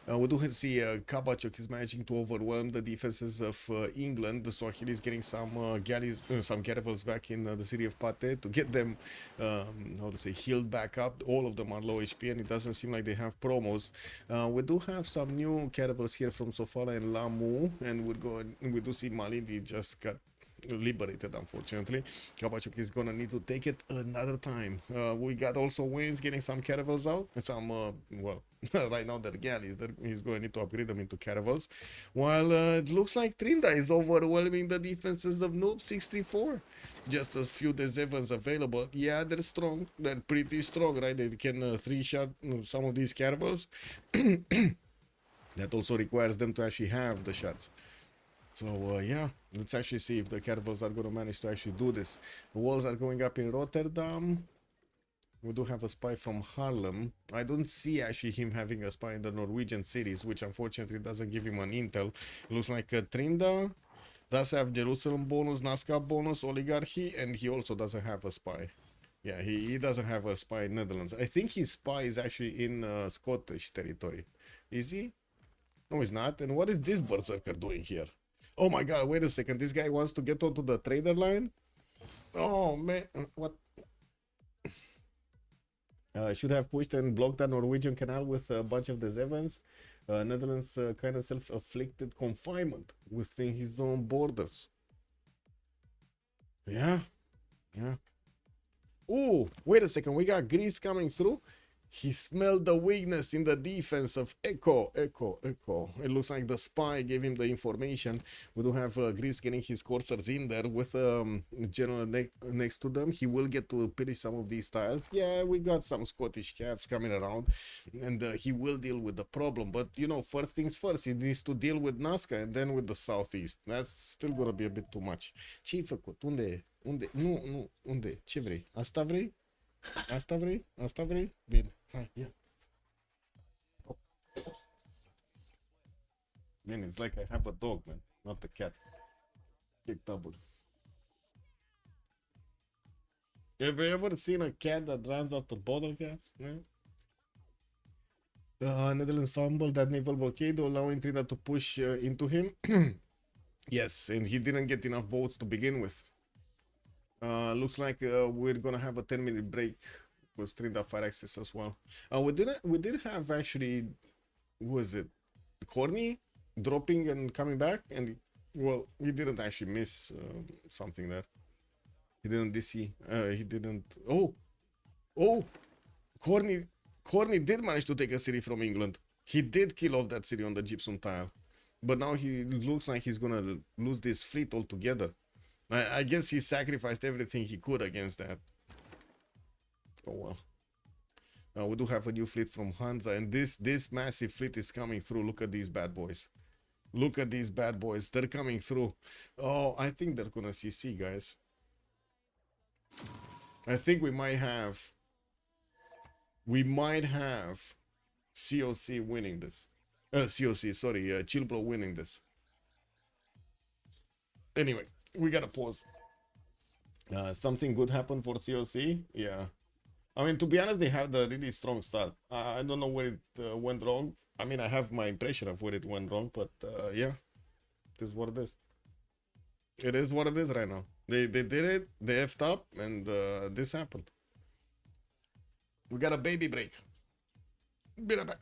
we do see Kabachok is managing to overwhelm the defenses of England. The Swahili is getting some galleys, some caravels back in the city of Pate to get them, healed back up. All of them are low HP, and it doesn't seem like they have promos. We do have some new caravels here from Sofala and Lamu, and we do see Malindi just got liberated, unfortunately. Kabachok is gonna need to take it another time. We got also Wayne's getting some caravels out. Some, right now they're galleys. He's going to need to upgrade them into caravels. While it looks like Trinda is overwhelming the defenses of Noob64. Just a few D7s available. Yeah, they're strong. They're pretty strong, right? They can 3-shot some of these caravels. That also requires them to actually have the shots. So, yeah, let's actually see if the caravels are going to manage to actually do this. The walls are going up in Rotterdam. We do have a spy from Harlem. I don't see actually him having a spy in the Norwegian cities, which unfortunately doesn't give him an intel. It looks like Trinda does have Jerusalem bonus, Nazca bonus, Oligarchy, and he also doesn't have a spy. Yeah, he doesn't have a spy in Netherlands. I think his spy is actually in Scottish territory. Is he? No, he's not. And what is this berserker doing here? Oh my god, wait a second. This guy wants to get onto the trader line? Oh man, what? Should have pushed and blocked the Norwegian canal with a bunch of the Zevans. Netherlands kind of self-afflicted confinement within his own borders. Yeah. Oh, wait a second. We got Greece coming through. He smelled the weakness in the defense of Echo. It looks like the spy gave him the information. We do have Greece getting his coursers in there with general next to them. He will get to pillage some of these tiles. Yeah, we got some Scottish caps coming around, and he will deal with the problem. But, you know, first things first, he needs to deal with Nazca and then with the southeast. That's still gonna be a bit too much. Ce-ai făcut? Unde e? Unde? Nu, unde? Ce vrei? Asta vrei? Asta vrei? Asta vrei? Bine. Hai, ia. Man, it's like I have a dog, man, not a cat. Kick double. Have you ever seen a cat that runs after bottle caps? Man? Netherlands fumbled that naval blockade, allowing Trinidad to push into him. Yes, and he didn't get enough votes to begin with. Looks like we're gonna have a 10-minute break with Stream.5 access as well. We did have actually, who was it? Corny dropping and coming back, and well, he didn't actually miss something there. He didn't DC. He didn't. Oh, Corny. Corny did manage to take a city from England. He did kill off that city on the gypsum tile, but now he looks like he's gonna lose this fleet altogether. I guess he sacrificed everything he could against that. Oh well. Now we do have a new fleet from Hansa, and this massive fleet is coming through. Look at these bad boys. Look at these bad boys. They're coming through. Oh, I think they're gonna CC, guys. I think we might have COC winning this. COC, sorry, Chillbro winning this. Anyway, we gotta pause. Something good happened for COC? Yeah. I mean, to be honest, they had a really strong start. I don't know where it went wrong. I mean, I have my impression of where it went wrong, but yeah, it is what it is. It is what it is right now. They did it, they effed up, and this happened. We got a baby break. Be right back.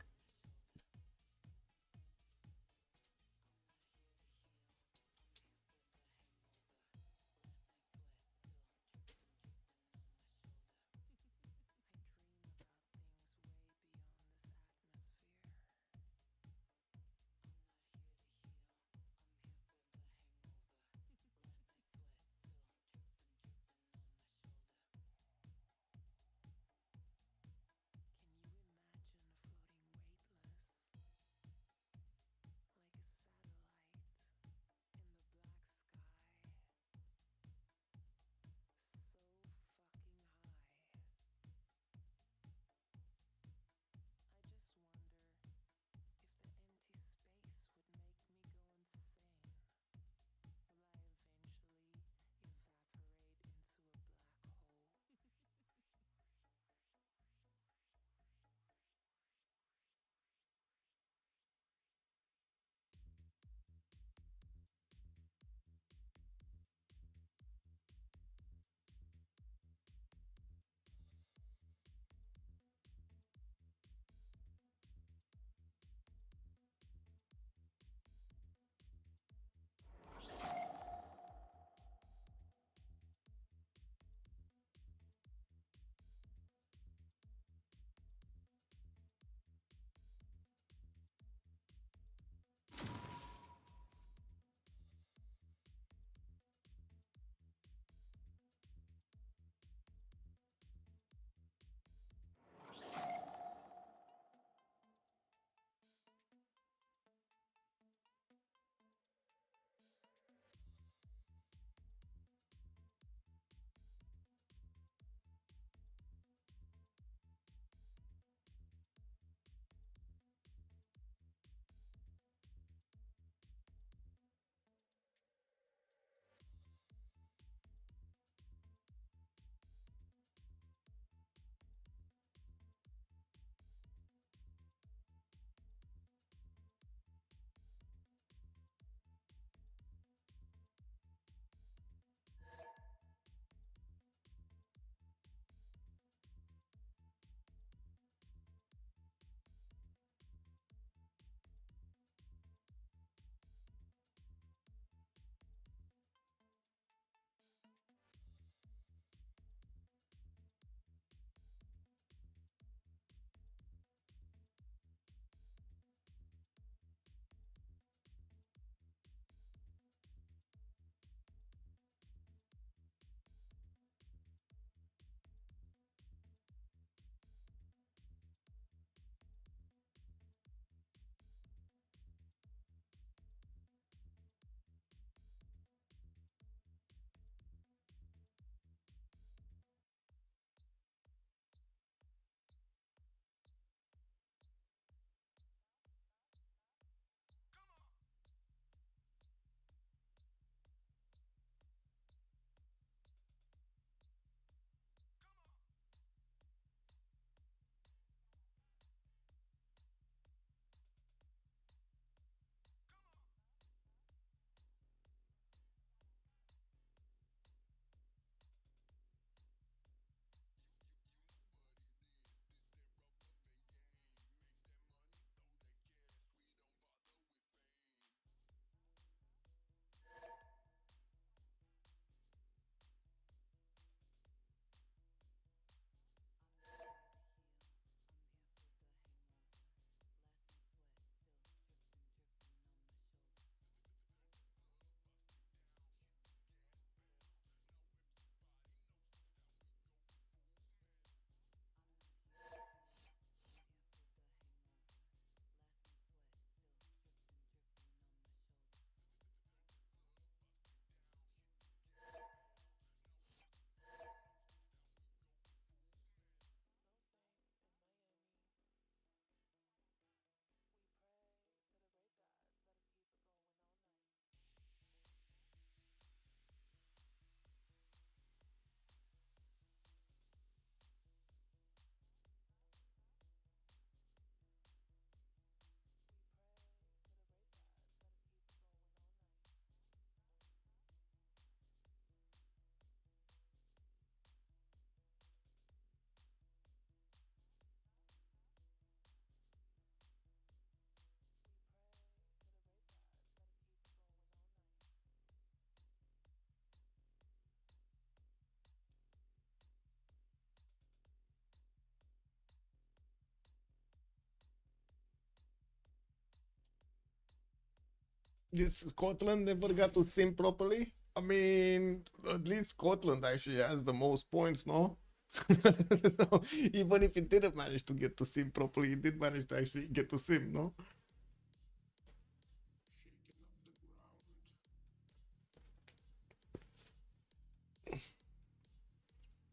This Scotland never got to sim properly. I mean, at least Scotland actually has the most points, no? So, even if it didn't manage to get to sim properly, it did manage to actually get to sim, no?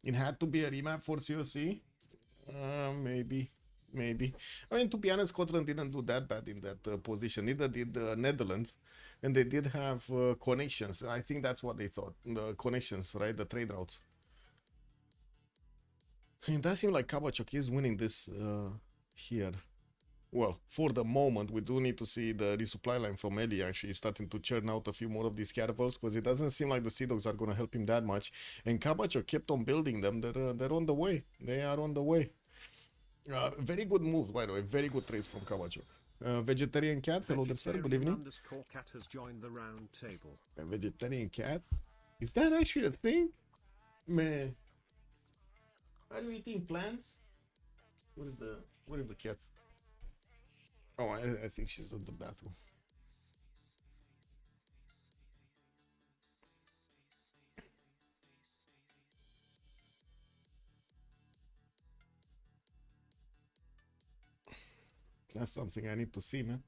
It had to be a remap for COC. Maybe, maybe. I mean, to be honest, Scotland didn't do that bad in that position. Neither did the Netherlands, and they did have connections. I think that's what they thought. The connections, right? The trade routes. It does seem like Kabachok is winning this here. Well, for the moment, we do need to see the resupply line from Eddie actually starting to churn out a few more of these caravels, because it doesn't seem like the Sea Dogs are going to help him that much. And Kabachok kept on building them. They're on the way. They are on the way. Very good moves, by the way. Very good trades from Kabachok. Vegetarian cat, hello there, sir. Good evening. Cat has joined the round table. A vegetarian cat? Is that actually a thing? Man. Are you eating plants? What is the cat? Oh, I think she's at the bathroom. That's something I need to see, man.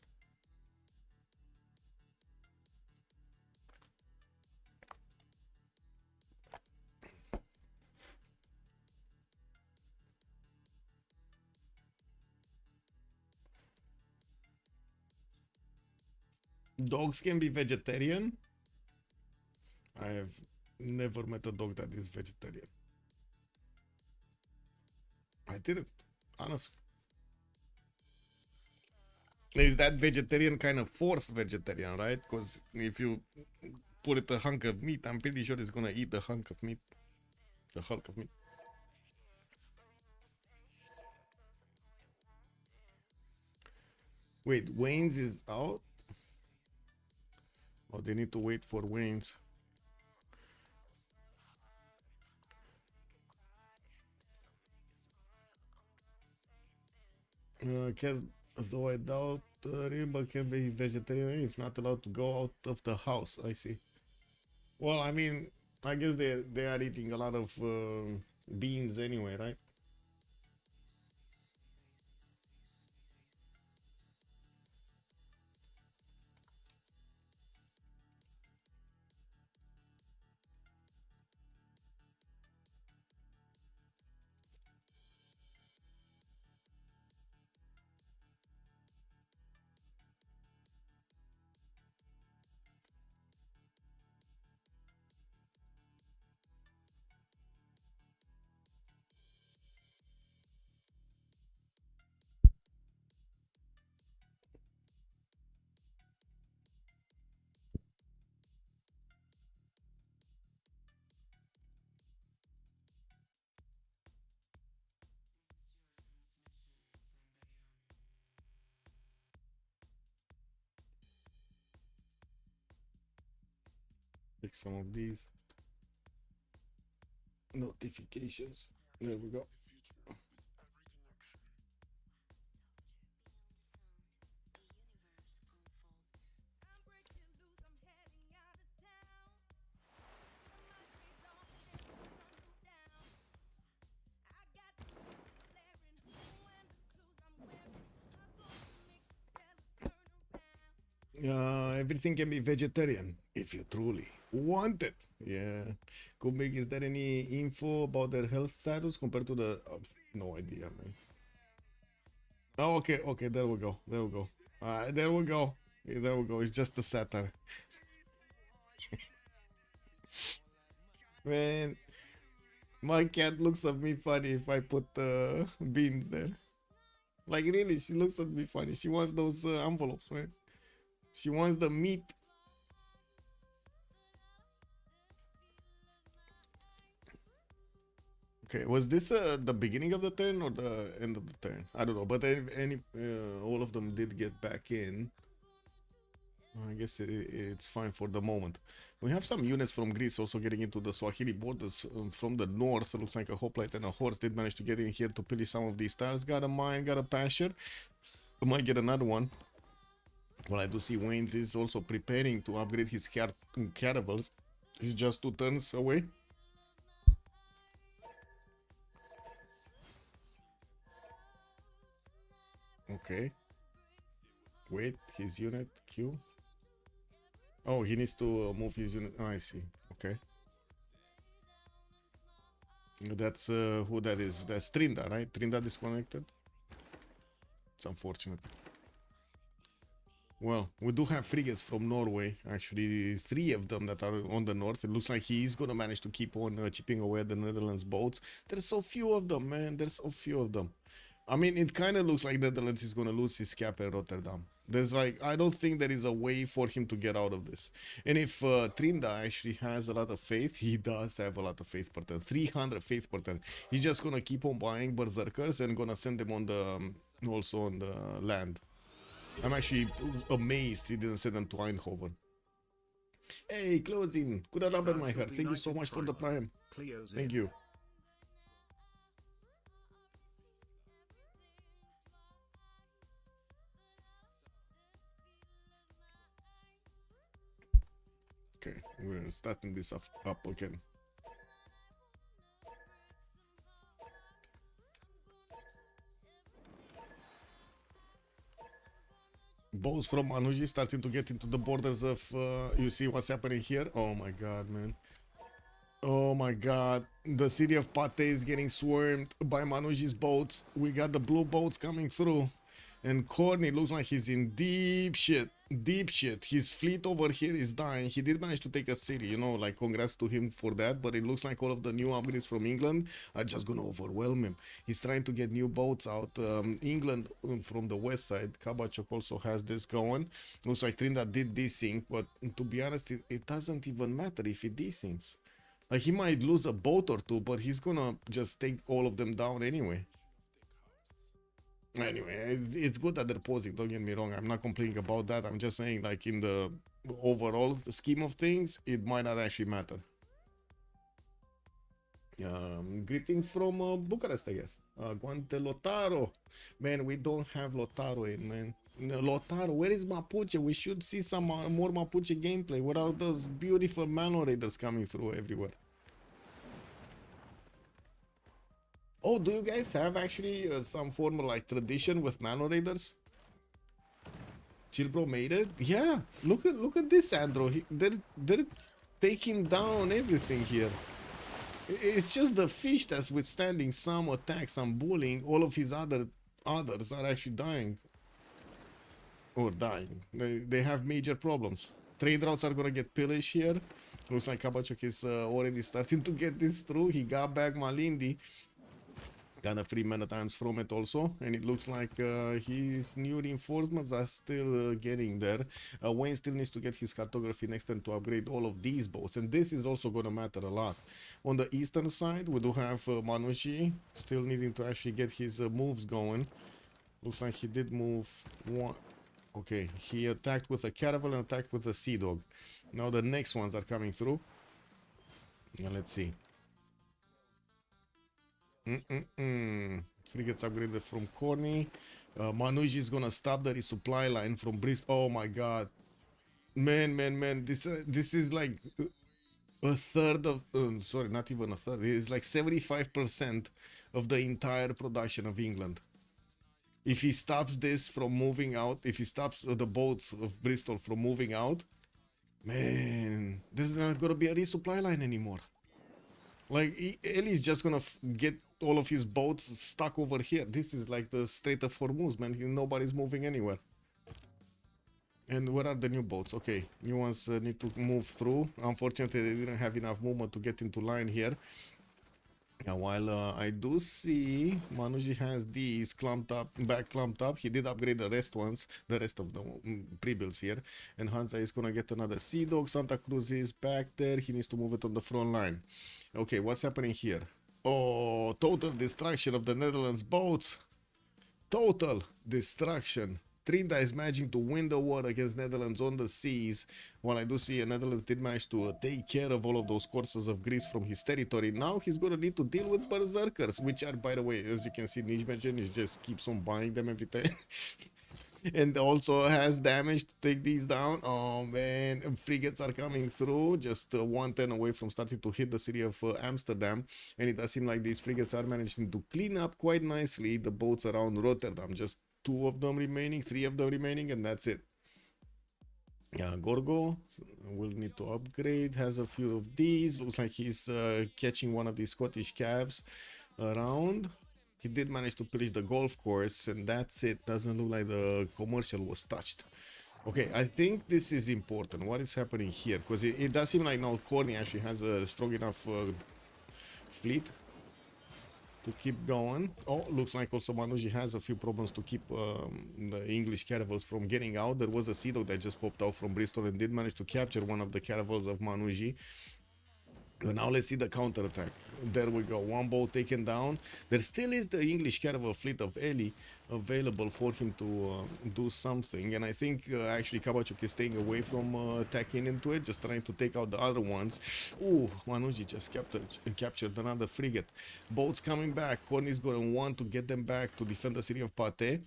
Dogs can be vegetarian? I have never met a dog that is vegetarian. I didn't, honestly. Is that vegetarian kind of forced vegetarian, right? Because if you put it a hunk of meat, I'm pretty sure it's gonna eat the hunk of meat. The hulk of meat. Wait, Wayne's is out? Oh, they need to wait for Wayne's. Cats, though I doubt Rimba can be vegetarian if not allowed to go out of the house. I see. Well, I mean, I guess they are eating a lot of beans anyway, right? Pick some of these notifications. There we go. Everything can be vegetarian if you truly want it. Yeah. Kubik, is there any info about their health status compared to the... no idea, man. Oh, okay, okay, there we go. There we go. There we go. There we go. It's just a satire. Man, my cat looks at me funny if I put beans there. Like, really, she looks at me funny. She wants those envelopes, man. She wants the meat. Okay, was this the beginning of the turn or the end of the turn? I don't know, but all of them did get back in. I guess it's fine for the moment. We have some units from Greece also getting into the Swahili borders from the north. It looks like a hoplite and a horse did manage to get in here to pillage some of these tiles. Got a mine, got a pasture. We might get another one. Well, I do see Wayne's is also preparing to upgrade his caravels. He's just 2 turns away. Okay. Wait, his unit Q. Oh, he needs to move his unit. Oh, I see. Okay. That's who that is. That's Trinda, right? Trinda disconnected. It's unfortunate. Well, we do have frigates from Norway. Actually, 3 of them that are on the north. It looks like he's gonna manage to keep on chipping away at the Netherlands boats. There's so few of them, man. There's so few of them. I mean, it kind of looks like Netherlands is gonna lose his cap in Rotterdam. There's like, I don't think there is a way for him to get out of this. And if Trinda actually has a lot of faith, he does have a lot of faith per turn. 300 faith per turn. He's just gonna keep on buying berserkers and gonna send them on the also on the land. I'm actually amazed he didn't send them to Eindhoven. Hey, closing. Good number, my heart. Thank you so much for the prime. Thank you. Okay, we're starting this up again. Boats from Manuji starting to get into the borders of, you see what's happening here? Oh my god, man. Oh my god. The city of Pate is getting swarmed by Manuji's boats. We got the blue boats coming through. And Corny looks like he's in deep shit. Deep shit. His fleet over here is dying. He did manage to take a city, you know, like congrats to him for that. But it looks like all of the new upgrades from England are just gonna overwhelm him. He's trying to get new boats out. England from the west side. Kabachok also has this going. Looks like Trinda did desync, but to be honest, it doesn't even matter if he desyncs. Like he might lose a boat or two, but he's gonna just take all of them down anyway. Anyway, it's good that they're pausing, don't get me wrong. I'm not complaining about that. I'm just saying, like, in the overall scheme of things, it might not actually matter. Greetings from Bucharest, I guess. Guante Lotaro. Man, we don't have Lotaro in, man. Lotaro, where is Mapuche? We should see some more Mapuche gameplay. What are those beautiful Mano Raiders coming through everywhere? Oh, do you guys have actually some form of like tradition with Mano Raiders? Chillbro made it? Yeah, look at this, Andro. They're taking down everything here. It's just the fish that's withstanding some attacks, some bullying. All of his others are actually dying. Or dying. They have major problems. Trade routes are gonna get pillaged here. Looks like Kabachok is already starting to get this through. He got back Malindi. Got a free man at times from it also, and it looks like his new reinforcements are still getting there. Wayne still needs to get his cartography next turn to upgrade all of these boats, and this is also going to matter a lot. On the eastern side, we do have Manushi still needing to actually get his moves going. Looks like he did move one. Okay, he attacked with a caravel and attacked with a sea dog. Now the next ones are coming through. Now let's see. Frigates upgraded from Corny. Manuji is gonna stop the resupply line from Bristol. Oh my god. Man. This is like a third of... sorry, not even a third. It's like 75% of the entire production of England. If he stops this from moving out, if he stops the boats of Bristol from moving out, man, this is not gonna be a resupply line anymore. Like, Ellie's just gonna get all of his boats stuck over here. This is like the Strait of Hormuz, man. Nobody's moving anywhere. And where are the new boats? Okay, new ones need to move through. Unfortunately, they didn't have enough movement to get into line here. Now, while I do see Manuji has these clumped up, back clumped up, he did upgrade the rest of the pre-builds here. And Hansa is gonna get another Sea Dog. Santa Cruz is back there. He needs to move it on the front line. Okay, what's happening here? Oh, total destruction of the Netherlands boats. Total destruction. Trinda is managing to win the war against Netherlands on the seas. While I do see Netherlands did manage to take care of all of those courses of Greece from his territory. Now he's going to need to deal with berserkers, which are, by the way, as you can see, Nijmegen just keeps on buying them every time. and also has damage to take these down. Oh man, frigates are coming through, just 110 away from starting to hit the city of Amsterdam, and it does seem like these frigates are managing to clean up quite nicely the boats around Rotterdam. Just 2 of them remaining, 3 of them remaining, and that's it. Yeah, Gorgo will need to upgrade, has a few of these. Looks like he's catching one of these Scottish calves around. He did manage to finish the golf course, and that's it. Doesn't look like the commercial was touched. Okay, I think this is important. What is happening here? Because it does seem like now Corny actually has a strong enough fleet to keep going. Oh, looks like also Manuji has a few problems to keep the English caravels from getting out. There was a sea dog that just popped out from Bristol and did manage to capture one of the caravels of Manuji. But now let's see the counterattack. There we go. One boat taken down. There still is the English caravel fleet of Eli available for him to do something. And I think actually Kabachuk is staying away from attacking into it, just trying to take out the other ones. Ooh, Manuji just captured another frigate. Boats coming back. Corny is going to want to get them back to defend the city of Pate.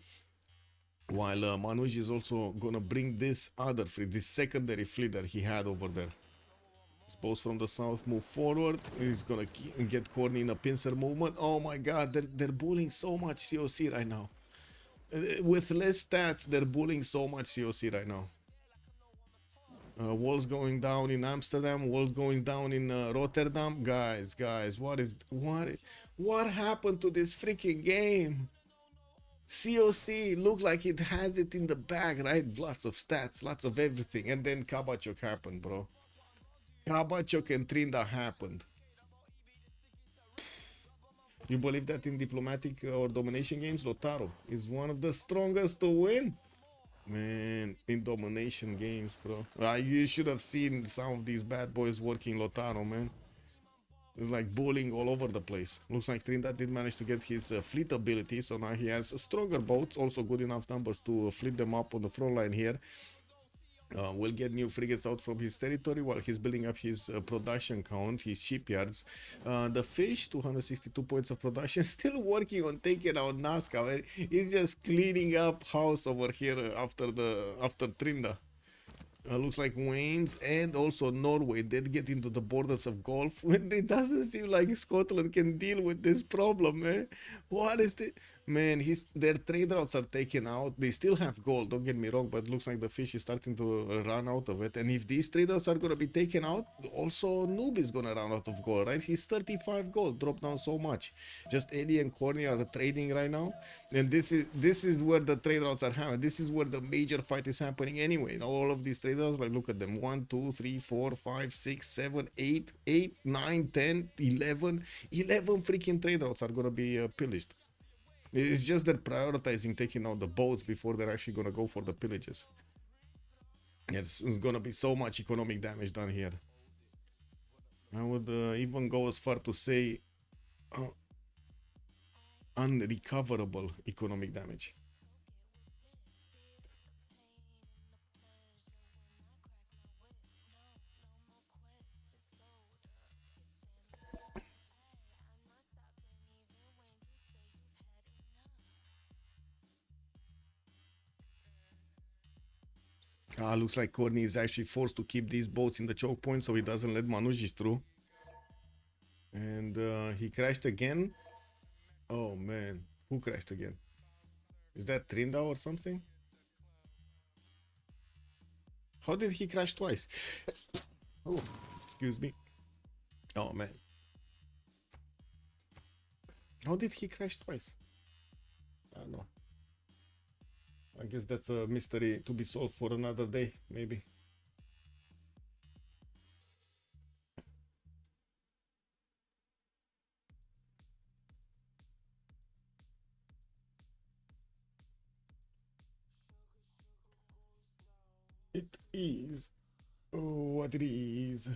While Manuji is also going to bring this other fleet, this secondary fleet that he had over there. Boats from the south move forward. He's gonna get Corny in a pincer movement. Oh my god, they're bullying so much COC right now. With less stats, they're bullying so much COC right now. Walls going down in Amsterdam, walls going down in Rotterdam. Guys, what happened to this freaking game? COC looked like it has it in the bag, right? Lots of stats, lots of everything, and then Kabachok happened, bro. Kabachok and Trinda happened. You believe that in diplomatic or domination games, Lotaro is one of the strongest to win? Man, in domination games, bro. You should have seen some of these bad boys working Lotaro, man. It's like bullying all over the place. Looks like Trinidad did manage to get his fleet ability, so now he has stronger boats, also good enough numbers to fleet them up on the front line here. Will get new frigates out from his territory while he's building up his production count, his shipyards. The fish, 262 points of production, still working on taking out Nazca. Man. He's just cleaning up house over here after Trinda. Looks like Wayne's and also Norway did get into the borders of Gulf when it doesn't seem like Scotland can deal with this problem, man. What is the... Man, their trade routes are taken out. They still have gold, don't get me wrong, but it looks like the fish is starting to run out of it. And if these trade routes are going to be taken out, also Noob is going to run out of gold, right? He's 35 gold, dropped down so much. Just Eddie and Corny are trading right now. And this is where the trade routes are happening. This is where the major fight is happening anyway. All of these trade routes, like look at them. 1, 2, 3, 4, 5, 6, 7, 8, 9, 10, 11. 11 freaking trade routes are going to be pillaged. It's just that prioritizing taking out the boats before they're actually going to go for the pillages. It's going to be so much economic damage done here. I would even go as far to say unrecoverable economic damage. Looks like Corny is actually forced to keep these boats in the choke point so he doesn't let Manuji through. And he crashed again. Oh man, who crashed again? Is that Trinda or something? How did he crash twice? Oh, excuse me. Oh man. How did he crash twice? I don't know. I guess that's a mystery to be solved for another day, maybe. It is what it is.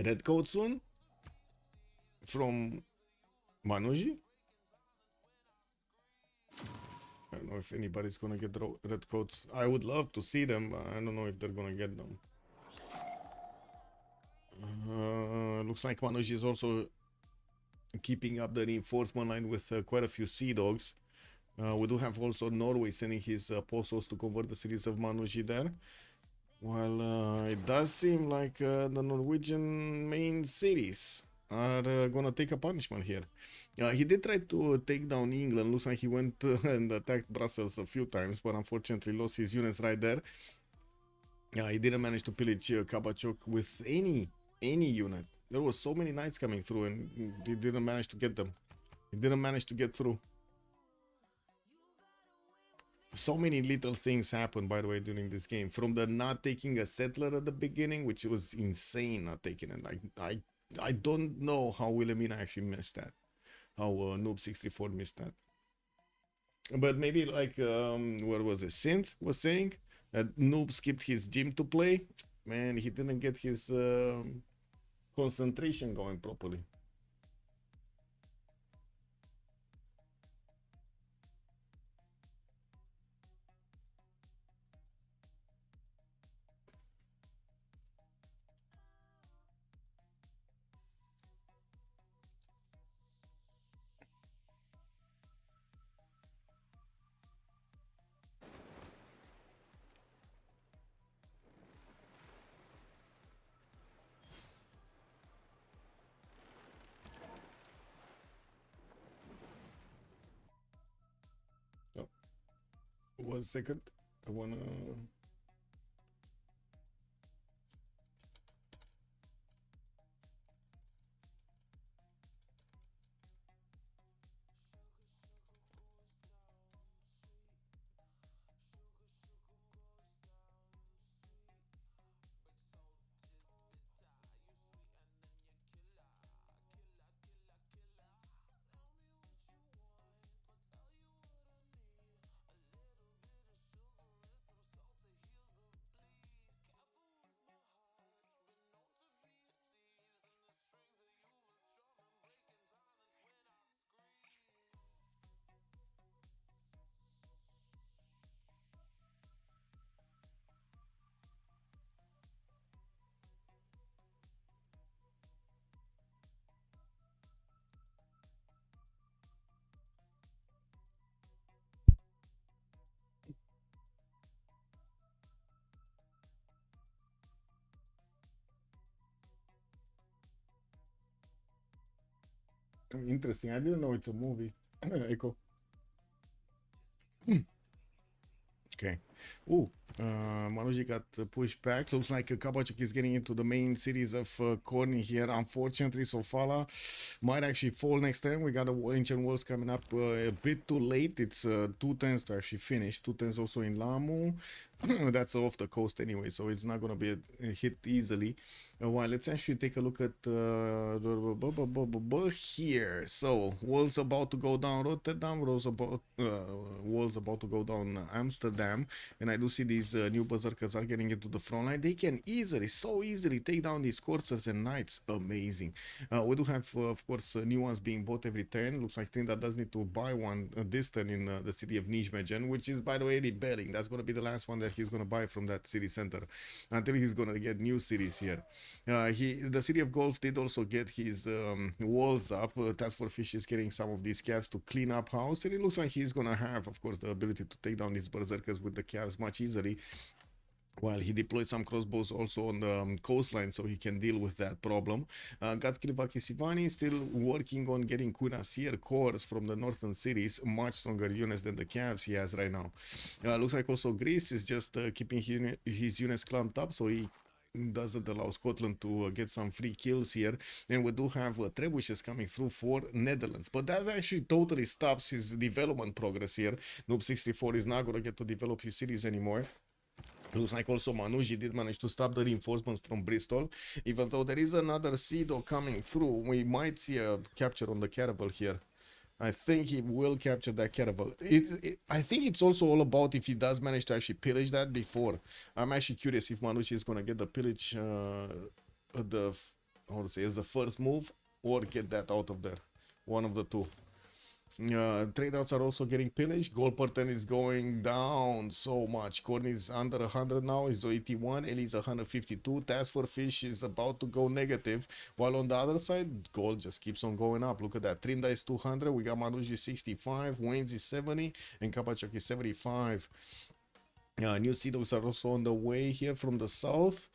Red code soon from Manuji. know if anybody's gonna get the red coats. I would love to see them, but I don't know if they're gonna get them. Looks like Manuj is also keeping up the reinforcement line with quite a few Sea Dogs. We do have also Norway sending his apostles to convert the cities of Manuji there. While it does seem like the Norwegian main cities are gonna take a punishment here. He did try to take down England. Looks like he went and attacked Brussels a few times, but unfortunately lost his units right there. He didn't manage to pillage Kabachok with any unit. There were so many knights coming through, and he didn't manage to get them. He didn't manage to get through. So many little things happened, by the way, during this game. From the not taking a settler at the beginning, which was insane not taking it. Like I don't know how Wilhelmina actually missed that. How Noob64 missed that. But maybe like what was it? Synth was saying that Noob skipped his gym to play. Man, he didn't get his concentration going properly. Oh, 1 second. I wanna. Interesting. I didn't know it's a movie. Echo. Okay. Ooh, Manuji got pushed back. Looks like Kabachuk is getting into the main series of Corny here. Unfortunately, Sofala might actually fall next turn. We got the Ancient Worlds coming up a bit too late. It's 2 turns to actually finish. 2 turns also in Lamu. That's off the coast anyway, so it's not going to be hit easily. While let's actually take a look at here. So, walls about to go down Rotterdam, walls about to go down Amsterdam, and I do see these new berserkers are getting into the front line. They can so easily take down these coursers and knights. Amazing. We do have, of course, new ones being bought every turn. Looks like Trinidad does need to buy one this turn in the city of Nijmegen, which is, by the way, rebelling. That's going to be the last one that he's going to buy from that city center until he's going to get new cities here. The city of Gulf did also get his walls up. Task Force Fish is getting some of these calves to clean up house, and it looks like he's going to have, of course, the ability to take down these berserkers with the calves much easily. While he deployed some crossbows also on the coastline so he can deal with that problem. Got Kirivaki Sivani still working on getting Kunasir cores from the northern cities, much stronger units than the calves he has right now. Looks like also Greece is just keeping his units clamped up, so he doesn't allow Scotland to get some free kills here. And we do have trebuchets coming through for Netherlands, but that actually totally stops his development progress here. Noob64 is not going to get to develop his cities anymore. Looks like also Manuji did manage to stop the reinforcements from Bristol, even though there is another Sido coming through. We might see a capture on the caravel here. I think he will capture that caravel. I think it's also all about if he does manage to actually pillage that before. I'm actually curious if Manuji is going to get the pillage as the first move, or get that out of there. One of the two. Trade outs are also getting pillaged. Gold per 10 is going down so much. Corn is under 100 now. Is 81. Ellie's 152. Task for Fish is about to go negative. While on the other side, gold just keeps on going up. Look at that. Trinda is 200. We got Manuji 65. Wayne's is 70. And Kapachok is 75. New sea dogs are also on the way here from the south.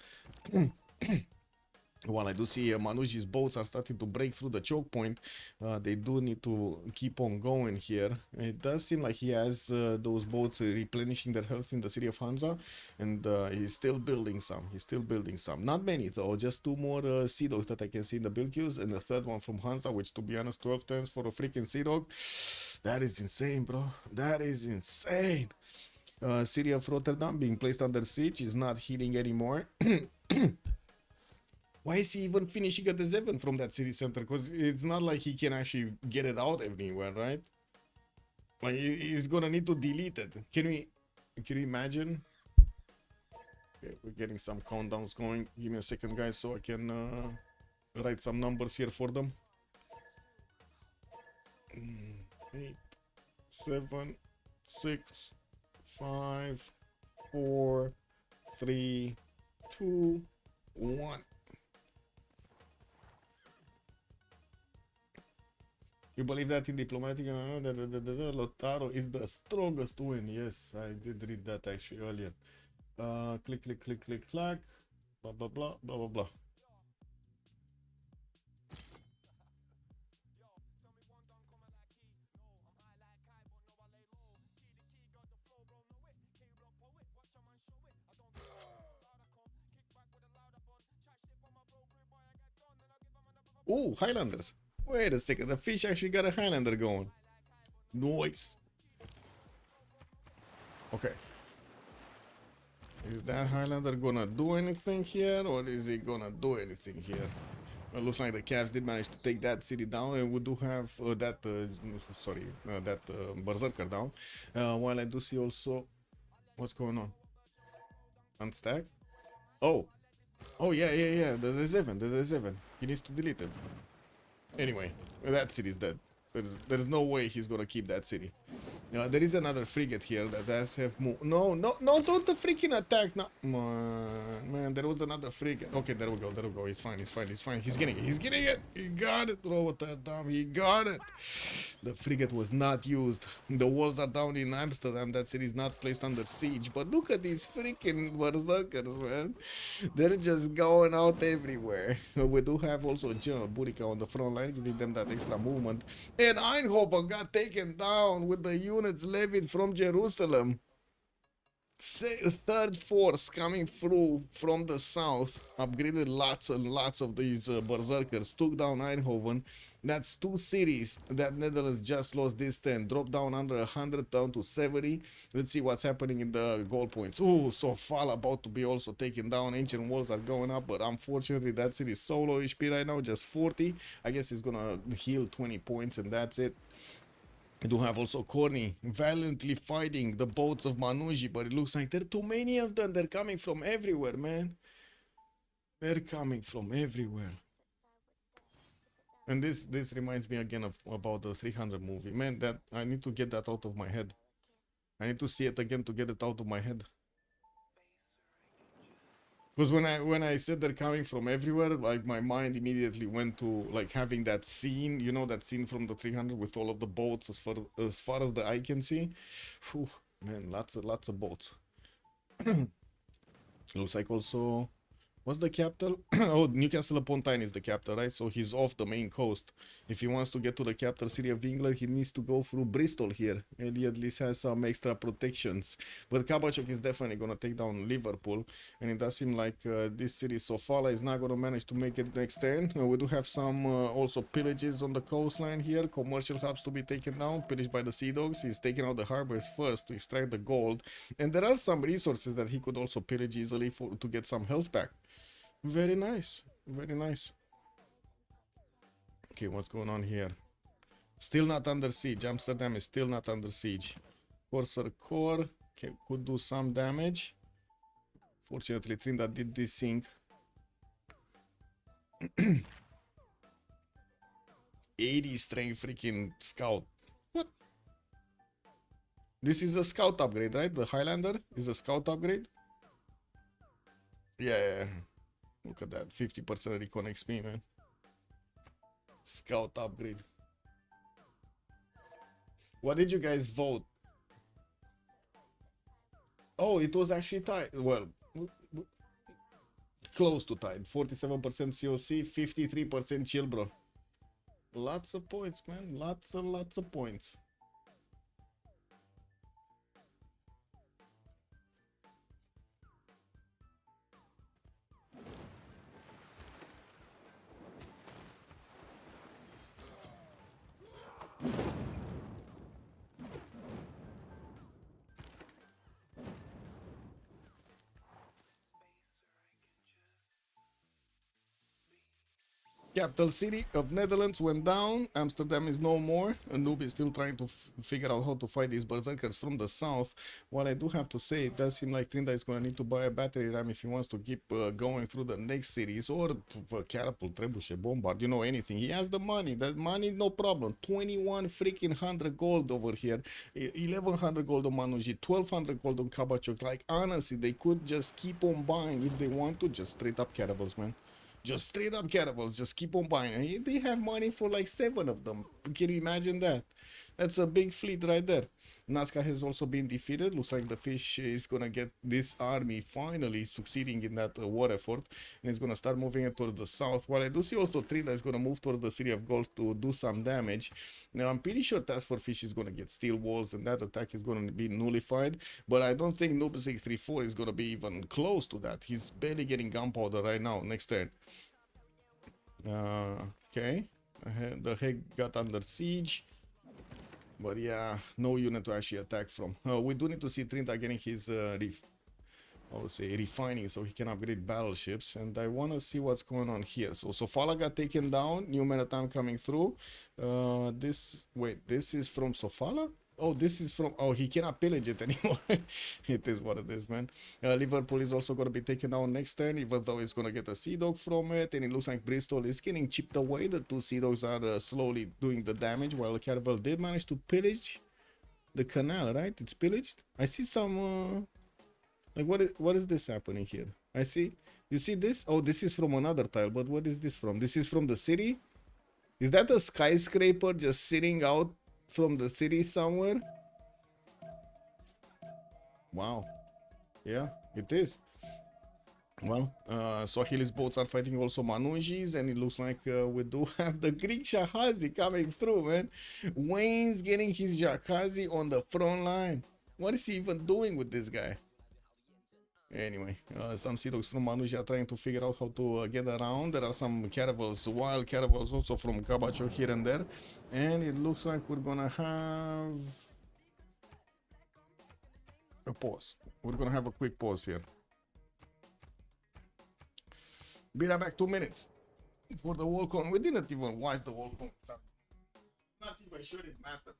While I do see Manuji's boats are starting to break through the choke point, they do need to keep on going here. It does seem like he has those boats replenishing their health in the city of Hansa, and he's still building some. Not many though, just 2 more sea dogs that I can see in the build queues, and the third one from Hansa, which to be honest, 12 turns for a freaking sea dog. That is insane, bro. That is insane. City of Rotterdam being placed under siege is not healing anymore. Why is he even finishing at the 7 from that city center? Because it's not like he can actually get it out anywhere, right? Like he's gonna need to delete it. Can you imagine? Okay, we're getting some countdowns going. Give me a second, guys, so I can write some numbers here for them. 8, 7, 6, 5, 4, 3, 2, 1. You believe that in diplomatic, Lotaro is the strongest win. Yes, I did read that actually earlier. Click, click, click, click, clack. Blah, blah, blah, blah, blah, blah. Oh, Highlanders. Wait a second, the fish actually got a Highlander going. Nice. Okay. Is that Highlander gonna do anything here, or is he gonna do anything here? It looks like the Cavs did manage to take that city down, and we do have that Berserker down. While I do see also, what's going on? Unstack? Oh, yeah. There's Evan. He needs to delete it. Anyway, that city's dead. There's no way he's gonna keep that city. There is another frigate here that does have no, don't the freaking attack. No, man, there was another frigate. Okay, there we go. It's fine. He's getting it. He got it, Rotterdam. He got it. The frigate was not used. The walls are down in Amsterdam. That city is not placed under siege. But look at these freaking berserkers, man. They're just going out everywhere. We do have also General Burica on the front line, giving them that extra movement. And Eindhoven got taken down with the units levied from Jerusalem. Third force coming through from the south, upgraded lots and lots of these berserkers, took down Eindhoven. That's 2 cities that Netherlands just lost this turn, dropped down under 100 down to 70. Let's see what's happening in the goal points. Oh, Sofala about to be also taken down. Ancient walls are going up, but unfortunately that city is solo HP right now, just 40. I guess he's gonna heal 20 points and that's it. We do have also Corny valiantly fighting the boats of Manuji, but it looks like there are too many of them. They're coming from everywhere, man. They're coming from everywhere. And this reminds me again of about the 300 movie. Man, that I need to get that out of my head. I need to see it again to get it out of my head. Because when I said they're coming from everywhere, like my mind immediately went to like having that scene, you know, that scene from the 300 with all of the boats as far as the eye can see. Whew, man, lots of boats. Looks like also, what's the capital? Oh, Newcastle upon Tyne is the capital, right? So he's off the main coast. If he wants to get to the capital city of England, he needs to go through Bristol here. And he at least has some extra protections. But Kabachok is definitely going to take down Liverpool. And it does seem like this city, Sofala, is not going to manage to make it next turn. We do have some also pillages on the coastline here. Commercial hubs to be taken down, pillaged by the Sea Dogs. He's taking out the harbors first to extract the gold. And there are some resources that he could also pillage easily to get some health back. Very nice. Very nice. Okay, what's going on here? Still not under siege. Amsterdam is still not under siege. Corsair Core could do some damage. Fortunately, Trinda did this thing. 80 strength freaking scout. This is a scout upgrade, right? The Highlander is a scout upgrade. Yeah. Look at that, 50% recon XP, man. Scout upgrade. What did you guys vote? Oh, it was actually tied. Well, close to tied. 47% COC, 53% chill, bro. Lots of points, man. Lots and lots of points. Capital city of Netherlands went down. Amsterdam is no more. A noob is still trying to figure out how to fight these berserkers from the south. While I do have to say, it does seem like Trinda is going to need to buy a battery ram if he wants to keep going through the next cities, or catapult, trebuchet, bombard, you know, anything. He has the money. That money, no problem. 21 freaking 100 gold over here. 1100 gold on Manuji, 1200 gold on Kabachok. Like, honestly, they could just keep on buying if they want to. Just straight up caravels, man. Just straight up caravels, just keep on buying. They have money for like 7 of them. Can you imagine that? That's a big fleet right there. Nazca has also been defeated. Looks like the fish is gonna get this army finally succeeding in that war effort, and it's gonna start moving it towards the south. While I do see also Trinda is gonna move towards the city of gold to do some damage. Now I'm pretty sure Task for Fish is gonna get steel walls, and that attack is gonna be nullified. But I don't think Noob 634 is gonna be even close to that. He's barely getting gunpowder right now. Next turn. Okay. The Hague got under siege. But yeah, no unit to actually attack from. We do need to see Trinta getting his refining so he can upgrade battleships. And I want to see what's going on here. So Sofala got taken down. New maritime coming through. This is from Sofala? Oh, this is from... Oh, he cannot pillage it anymore. It is what it is, man. Liverpool is also going to be taken down next turn, even though it's going to get a Sea Dog from it. And it looks like Bristol is getting chipped away. The 2 Sea Dogs are slowly doing the damage, while Caravel did manage to pillage the canal, right? It's pillaged. I see some... like, what is this happening here? I see... You see this? Oh, this is from another tile, but what is this from? This is from the city? Is that a skyscraper just sitting out from the city somewhere? Wow. Yeah, it is. Well, Swahili's boats are fighting also Manujis, and it looks like we do have the Greek Shahazi coming through, man. Wayne's getting his Jakazi on the front line. What is he even doing with this guy? Anyway, some Sea Dogs from Manuji are trying to figure out how to get around. There are some caravels, wild caravels also from Kabacho here and there. And it looks like we're gonna have a pause. We're gonna have a quick pause here. Be right back, 2 minutes for the walk on. We didn't even watch the walk on. Not even sure it matters.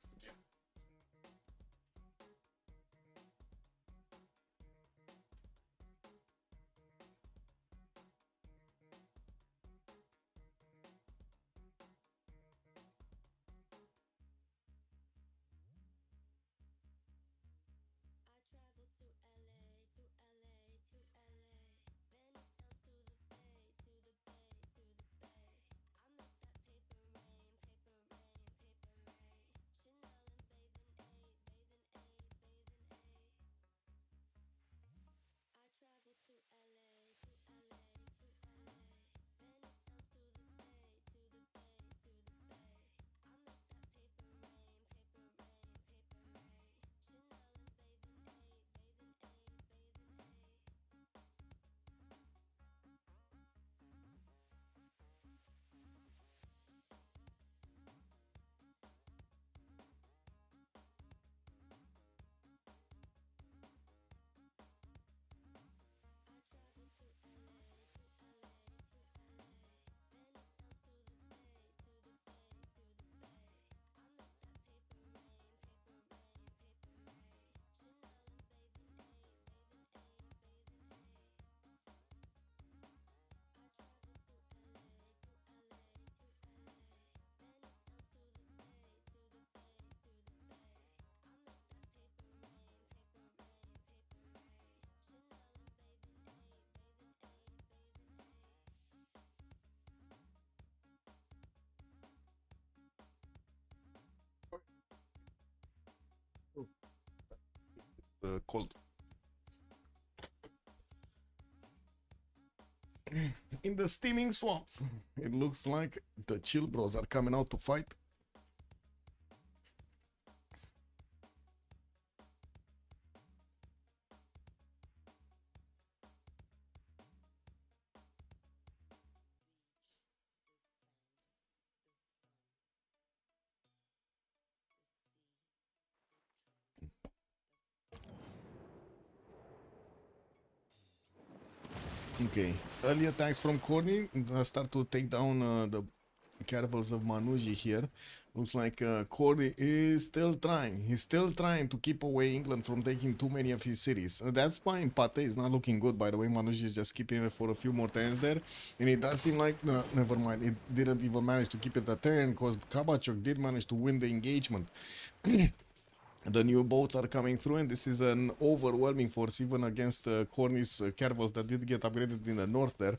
cold. In the steaming swamps, it looks like the chill bros are coming out to fight. Okay, early attacks from Corny start to take down the caravels of Manuji here. Looks like Corny is still trying. He's still trying to keep away England from taking too many of his cities. That's fine. Pate is not looking good, by the way. Manuji is just keeping it for a few more turns there. And it does seem like, no, never mind, it didn't even manage to keep it a turn because Kabachok did manage to win the engagement. The new boats are coming through, and this is an overwhelming force even against Corny's caravels that did get upgraded in the north there.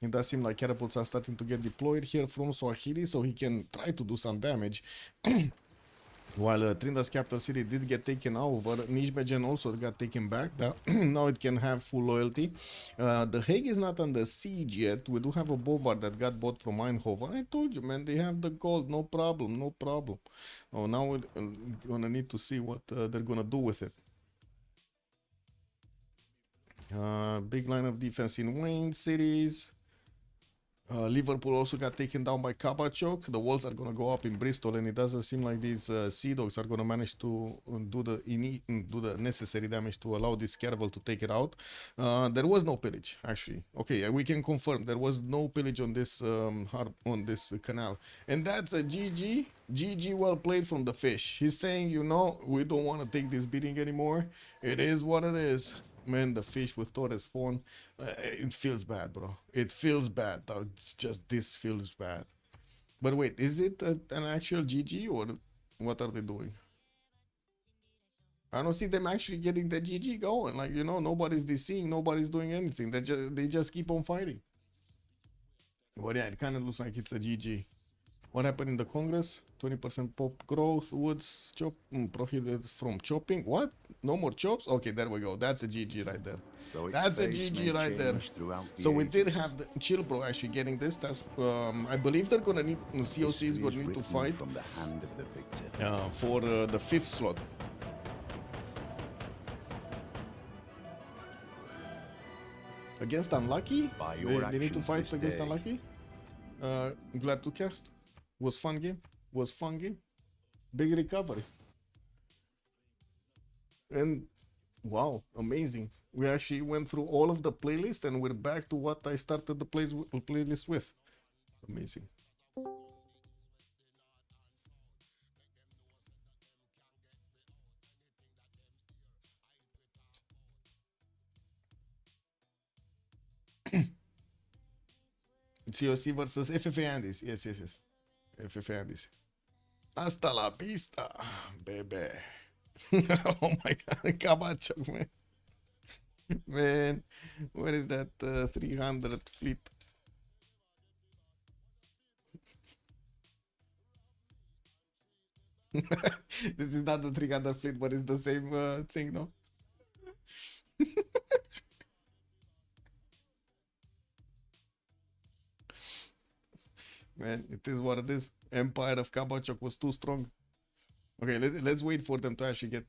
It does seem like catapults are starting to get deployed here from Swahili, so he can try to do some damage. While Trinidad's capital city did get taken over, Nijmegen also got taken back. Now it can have full loyalty. The Hague is not under siege yet. We do have a bombard that got bought from Eindhoven. I told you, man, they have the gold. No problem, no problem. Oh, now we're gonna need to see what they're gonna do with it. Big line of defense in Wayne cities. Liverpool also got taken down by Kabachok. The walls are going to go up in Bristol, and it doesn't seem like these Sea Dogs are going to manage to do the necessary damage to allow this caravel to take it out. There was no pillage, actually. Okay, we can confirm there was no pillage on this on this canal, and that's a GG. GG, well played from the fish. He's saying, you know, we don't want to take this beating anymore. It is what it is. Man, the fish with Torres spawn, it feels bad, bro. It feels bad. It's just, this feels bad. But wait, is it an actual GG or what are they doing? I don't see them actually getting the GG going. Like, you know, nobody's DCing, nobody's doing anything. They just keep on fighting. But yeah, it kind of looks like it's a GG. What happened in the Congress? 20% pop growth, woods chop prohibited from chopping. What? No more chops? Okay, there we go. That's a GG right there. So that's a GG right there. So we did have the Chill Bro actually getting this. That's I believe they're gonna need, COC is gonna need to fight from the hand of the victor. for the 5th slot. Against Unlucky? They need to fight against Unlucky? Glad to cast. Was fun game. Was fun game. Big recovery. And wow, amazing. We actually went through all of the playlist and we're back to what I started the playlist with. Amazing. COC versus FFA Andes. Yes. FFA Andes. Hasta la vista, baby. Oh my god, Kabachok, man. Man, where is that 300 fleet? This is not the 300 fleet, but it's the same thing, no? Man, it is what it is. Empire of Kabachok was too strong. Okay, let's wait for them to actually get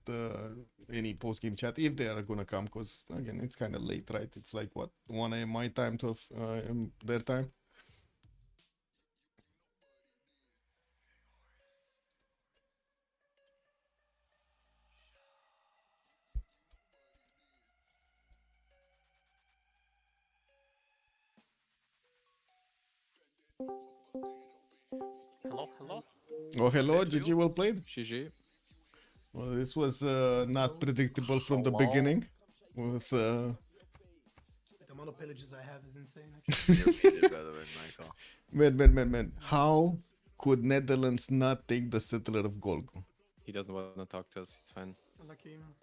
any post-game chat, if they are gonna come, because, again, it's kind of late, right? It's like, what, 1 a.m. my time, 12 their time? Hello. Oh, hello, GG, well played. GG. Well, this was not predictable from the beginning. With The amount of pillages I have is insane, actually. Man. How could Netherlands not take the settler of Golgo? He doesn't want to talk to us. It's fine. Lucky, man.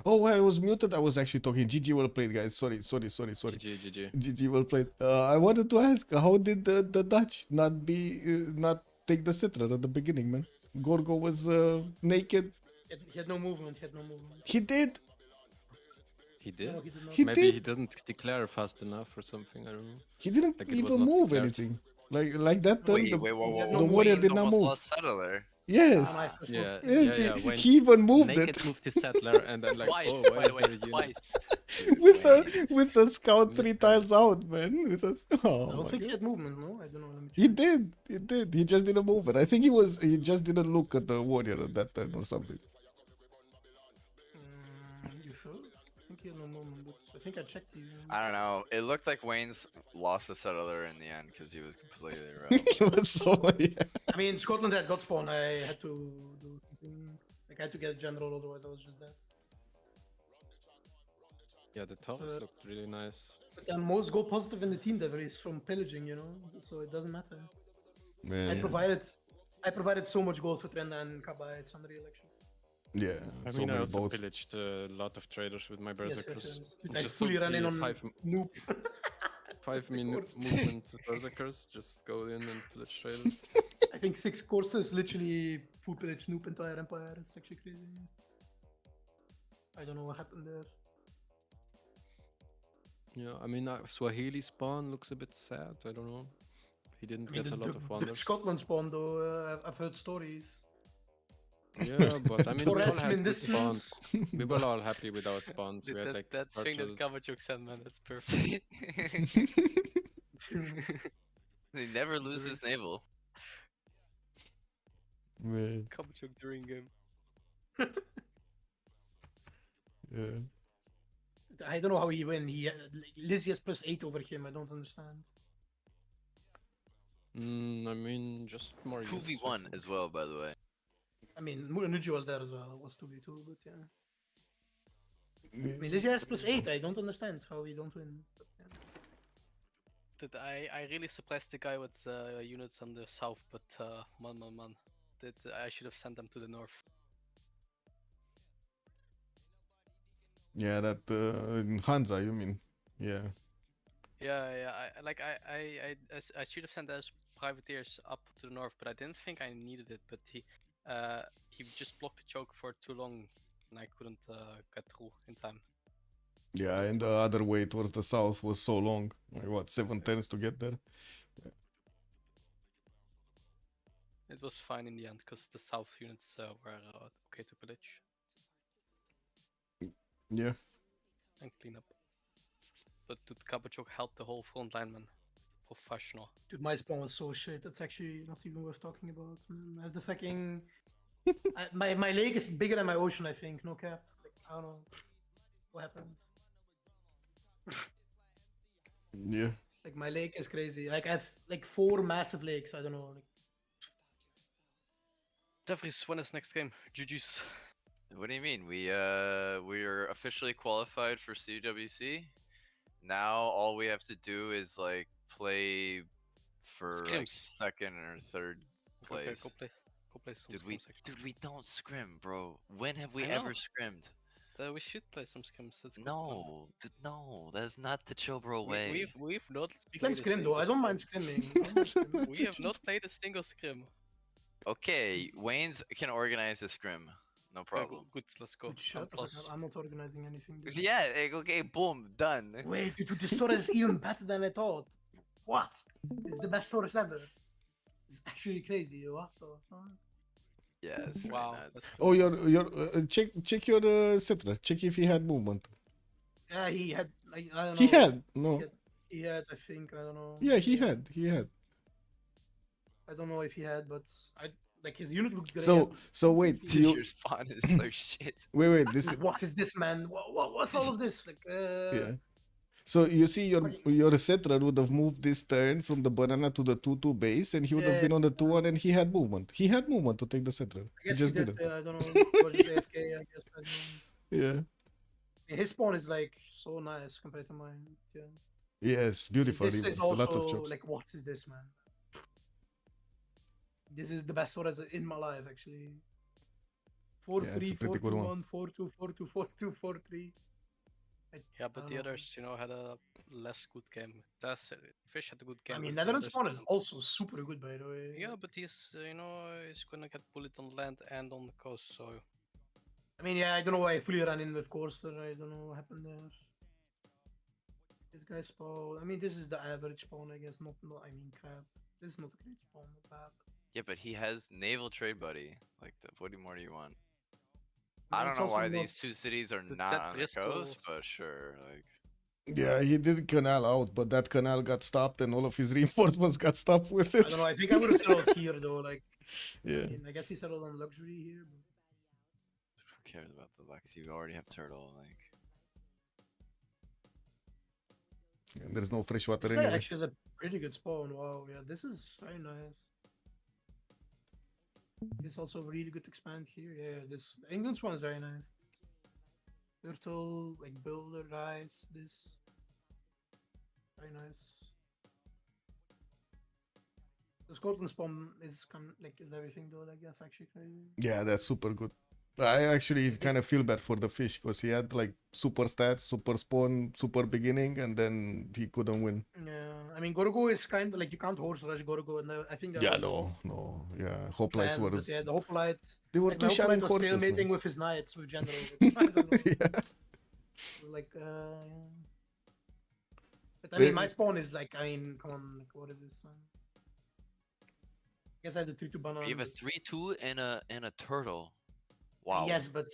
Oh, I was muted. I was actually talking. GG, well played, guys. Sorry. GG, well played. I wanted to ask, how did the Dutch not take the settler at the beginning, man? Gorgo was naked He had no movement. He had no movement. He did. He did? No, he did not. He Maybe did. he didn't declare fast enough or something, I don't know. He didn't Like it was even not move declared. anything. Like that turn, Wait, the, wait, whoa, He had whoa, no the whoa. warrior Wayne's did not almost move. lost settler. Yes. my first Yeah, moved. Yes, yeah, Wayne he even moved naked it moved his settler and then like, Twice, oh, by why the is way, there a unit? twice. with a scout 3 tiles out, man. With a, I oh don't my think he god. had movement. No, I don't know. Let me check. He did. He did. He just didn't move it. I think he just didn't look at the warrior at that turn or something. You sure? I think he had no movement. But I think I checked the. I don't know. It looked like Wayne's lost a settler in the end because he was completely irrelevant. He was so yeah. I mean, Scotland had God spawn. I had to do something. Like I had to get a general, otherwise I was just dead. Yeah, the towers looked really nice. But I'm most goal positive in the team there is from pillaging, you know, so it doesn't matter. Man. I provided so much gold for Trenda and Kaba. It's unreal, actually. Yeah. I so mean, I many also boats. pillaged a lot of traders with my berserkers. Yes. I Just fully ran in simply on noob. 5 minute movement berserkers, just go in and pillage traders. I think 6 courses literally full pillage noob entire empire. It's actually crazy. I don't know what happened there. Yeah, I mean, Swahili spawn looks a bit sad. I don't know. He didn't get a lot of The wonders. Scotland spawn though, I've heard stories. Yeah, but I mean, we all Harassment had good spawns. distance. We were all happy with our spawns. We had like that thing that virtual- Kavachuk sent, man, that's perfect. He never loses naval. Man. Kavachuk during game. Yeah. I don't know how he win. He Lizzie has +8 over him. I don't understand. I mean, just more. 2v1 as well, by the way. I mean, Muranuji was there as well. It was 2v2, but yeah. I mean, Lizzie has +8. I don't understand how he don't win. But, yeah. I really suppressed the guy with units on the south, but man. That I should have sent them to the north. Yeah, that Hansa, you mean? Yeah. Yeah. I should have sent those privateers up to the north, but I didn't think I needed it. But he just blocked the choke for too long, and I couldn't get through in time. Yeah, and the other way towards the south was so long. Like what, 7 turns to get there? Yeah. It was fine in the end because the south units were okay to pillage Yeah. and clean up. But dude, Kabachok helped the whole front line, man. Professional. Dude, my spawn was so shit. That's actually not even worth talking about. Man. I have the fucking. My lake is bigger than my ocean, I think. No cap. Like, I don't know. What happened? Yeah. Like, my lake is crazy. Like, I have like 4 massive lakes. I don't know. Like, Definitely win his next game. GG's. What do you mean? We are officially qualified for CWC. Now all we have to do is like play for like Scrims. 2nd or 3rd place. Okay, go play some scrims, actually. Dude, we don't scrim, bro. When have we I know. ever scrimmed? We should play some scrims. That's No, dude, no. That's not the chill bro way. We've not. you can played a scrim though. I single don't mind scrim. scrimming. We have not played a single scrim. Okay, Wayne's can organize a scrim. No Okay, problem. good, let's go. Shut up, Plus. I'm not organizing anything. Dude. Yeah, okay, boom, done. Wait, dude, the store is even better than I thought. What? It's the best stores ever. It's actually crazy. What the fuck? Yeah, it's very Wow. nuts. Oh, your check your settler. Check if he had movement. Yeah, he had. Like, I don't know. He had no. He had. I think. I don't know. Yeah, he had. He had. I don't know if he had, but I like his unit looked great. So wait. Your spawn is so shit. Wait. This. What is this, man? What's all of this? Like. Yeah. So you see, your settler would have moved this turn from the banana to the 2-2 base, and he would have been on the 2-1, and he had movement. He had movement to take the settler. I guess he just he didn't. I don't know. Was just AFK, I guess. I don't know. Yeah. His spawn is like so nice compared to mine. Yeah. Yes, beautiful. This even. is So lots of also chops. like, what is this, man? This is the best one in my life, actually. 4-3, Yeah, it's a pretty good one. 4-2-1, 4-2, 4-2, 4-2, 4-3. Yeah, but the others, had a less good game. Fish had a good game. I mean, but the Netherlands others spawn is didn't. also super good, by the way. Yeah, but he's, he's gonna get bullied on land and on the coast, so I mean, yeah, I don't know why I fully ran in with Corster. I don't know what happened there. This guy spawn. I mean, this is the average spawn, I guess. Not I mean, crap. This is not a great spawn. Not bad. Yeah, but he has naval trade buddy. Like, what more do you want? I I mean, don't it's know also why not these two cities are not that on the Bristol- coast, but sure. Like, Yeah, he did canal out, but that canal got stopped and all of his reinforcements got stopped with it. I don't know. I think I would have settled here though. Like, Yeah. I mean, I guess he settled on luxury here. But... who cares about the Lux? You already have turtle. Like, And there's no fresh water This guy anyway. actually has a pretty good spawn. Wow, yeah, this is very nice. This also really good to expand here. Yeah, this England spawn is very nice. Turtle, like builder, rice, this. Very nice. The Scotland spawn is is everything though. Like that's actually crazy. Yeah, that's super good. I actually kind of feel bad for the fish because he had like super stats, super spawn, super beginning, and then he couldn't win. Yeah, I mean Gorgo is kind of like you can't horse rush Gorgo, and I think that Yeah, was yeah. Hoplites planned, were. but yeah, the hoplites. They were like, two my shining hoplite was horses. stalemating man. with his knights with general. I don't know. Yeah. Like But I mean, my spawn is like, I mean, come on, like, what is this? I guess I have the 3-2 banana. you have a 3-2 and a turtle. Wow. Yes, but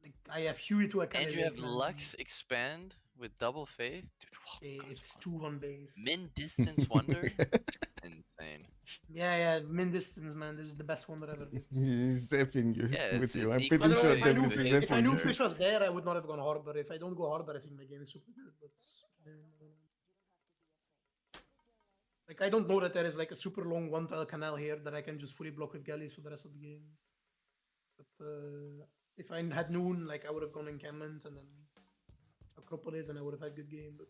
like I have Huey to a And you have Lux expand with double faith, dude. Wow, it's 2-1 base. min distance wonder, insane. Yeah, min distance, man. This is the best one that ever gets. He's effing you Yeah, with it's- you. it's I'm equal pretty to sure if I that knew this is If I knew effing you. Fish was there, I would not have gone Harbor. If I don't go Harbor, I think my game is super good. But like, I don't know that there is like a super long one-tile canal here that I can just fully block with galleys for the rest of the game. But if I had known, like, I would have gone encampment and then Acropolis, and I would have had good game. But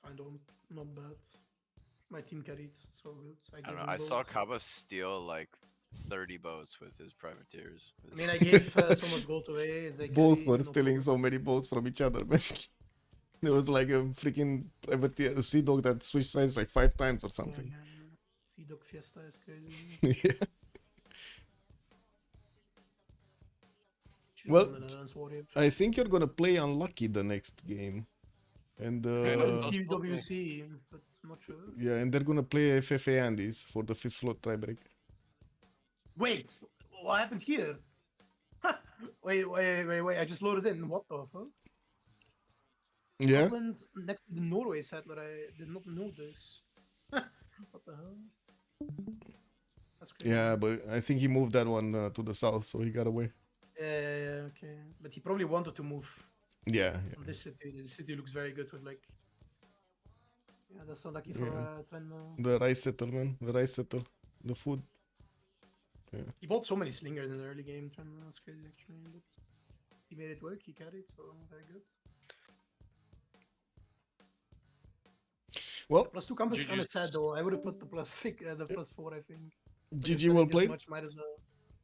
I don't, not bad. My team carried so good. I don't know. I saw Kaba steal like 30 boats with his privateers. I mean, I gave so much gold away. As they Both carry, were no stealing so many boats from each other, man. There was like a freaking privateer, sea dog that switched sides like 5 times or something. Sea Dog Fiesta is crazy. Yeah. Well, I think you're gonna play unlucky the next game, and CWC, but I'm not sure. yeah, and they're gonna play FFA Andes for the 5th slot tiebreak. Wait, what happened here? wait! I just loaded in. What the fuck? Yeah. Scotland next to the Norway settler. I did not know this. What the hell? That's crazy. Yeah, but I think he moved that one to the south, so he got away. Yeah, okay. But he probably wanted to move. Yeah. From this city. The city looks very good with like. Yeah, that's so lucky for Yeah. Trend. The rice settle, man. The rice settle. The food. Yeah. He bought so many slingers in the early game. Trend. That's crazy actually. But he made it work. He carried, so very good. Well, +2 campus is kind of sad though. I would have put the +6, the +4, I think. But GG, if well this played. much, might as well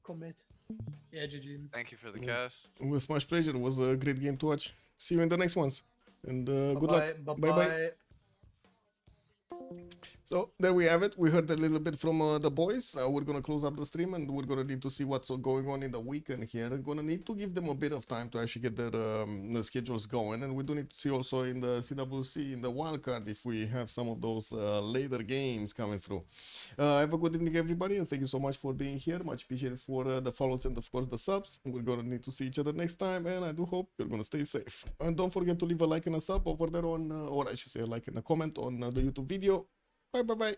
commit. Yeah, GG. Thank you for the cast. With much pleasure. It was a great game to watch. See you in the next ones. And good luck. Bye-bye. So there we have it. We heard a little bit from the boys. We're gonna close up the stream, and we're gonna need to see what's going on in the weekend here. We're gonna need to give them a bit of time to actually get their schedules going, and we do need to see also in the CWC, in the wildcard, if we have some of those later games coming through. Have a good evening, everybody, and thank you so much for being here. Much appreciated for the follows and of course the subs. We're gonna need to see each other next time, and I do hope you're gonna stay safe. And don't forget to leave a like and a sub over there on, or I should say a like and a comment on the YouTube video. Bye.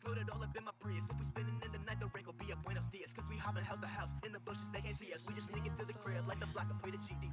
Loaded all up in my Prius. If we spinning in the night, the rank will be a Buenos Dias. Cause we hopping house to house in the bushes, they can't see us. We just sneak into the crib like the block of Peter Jesus.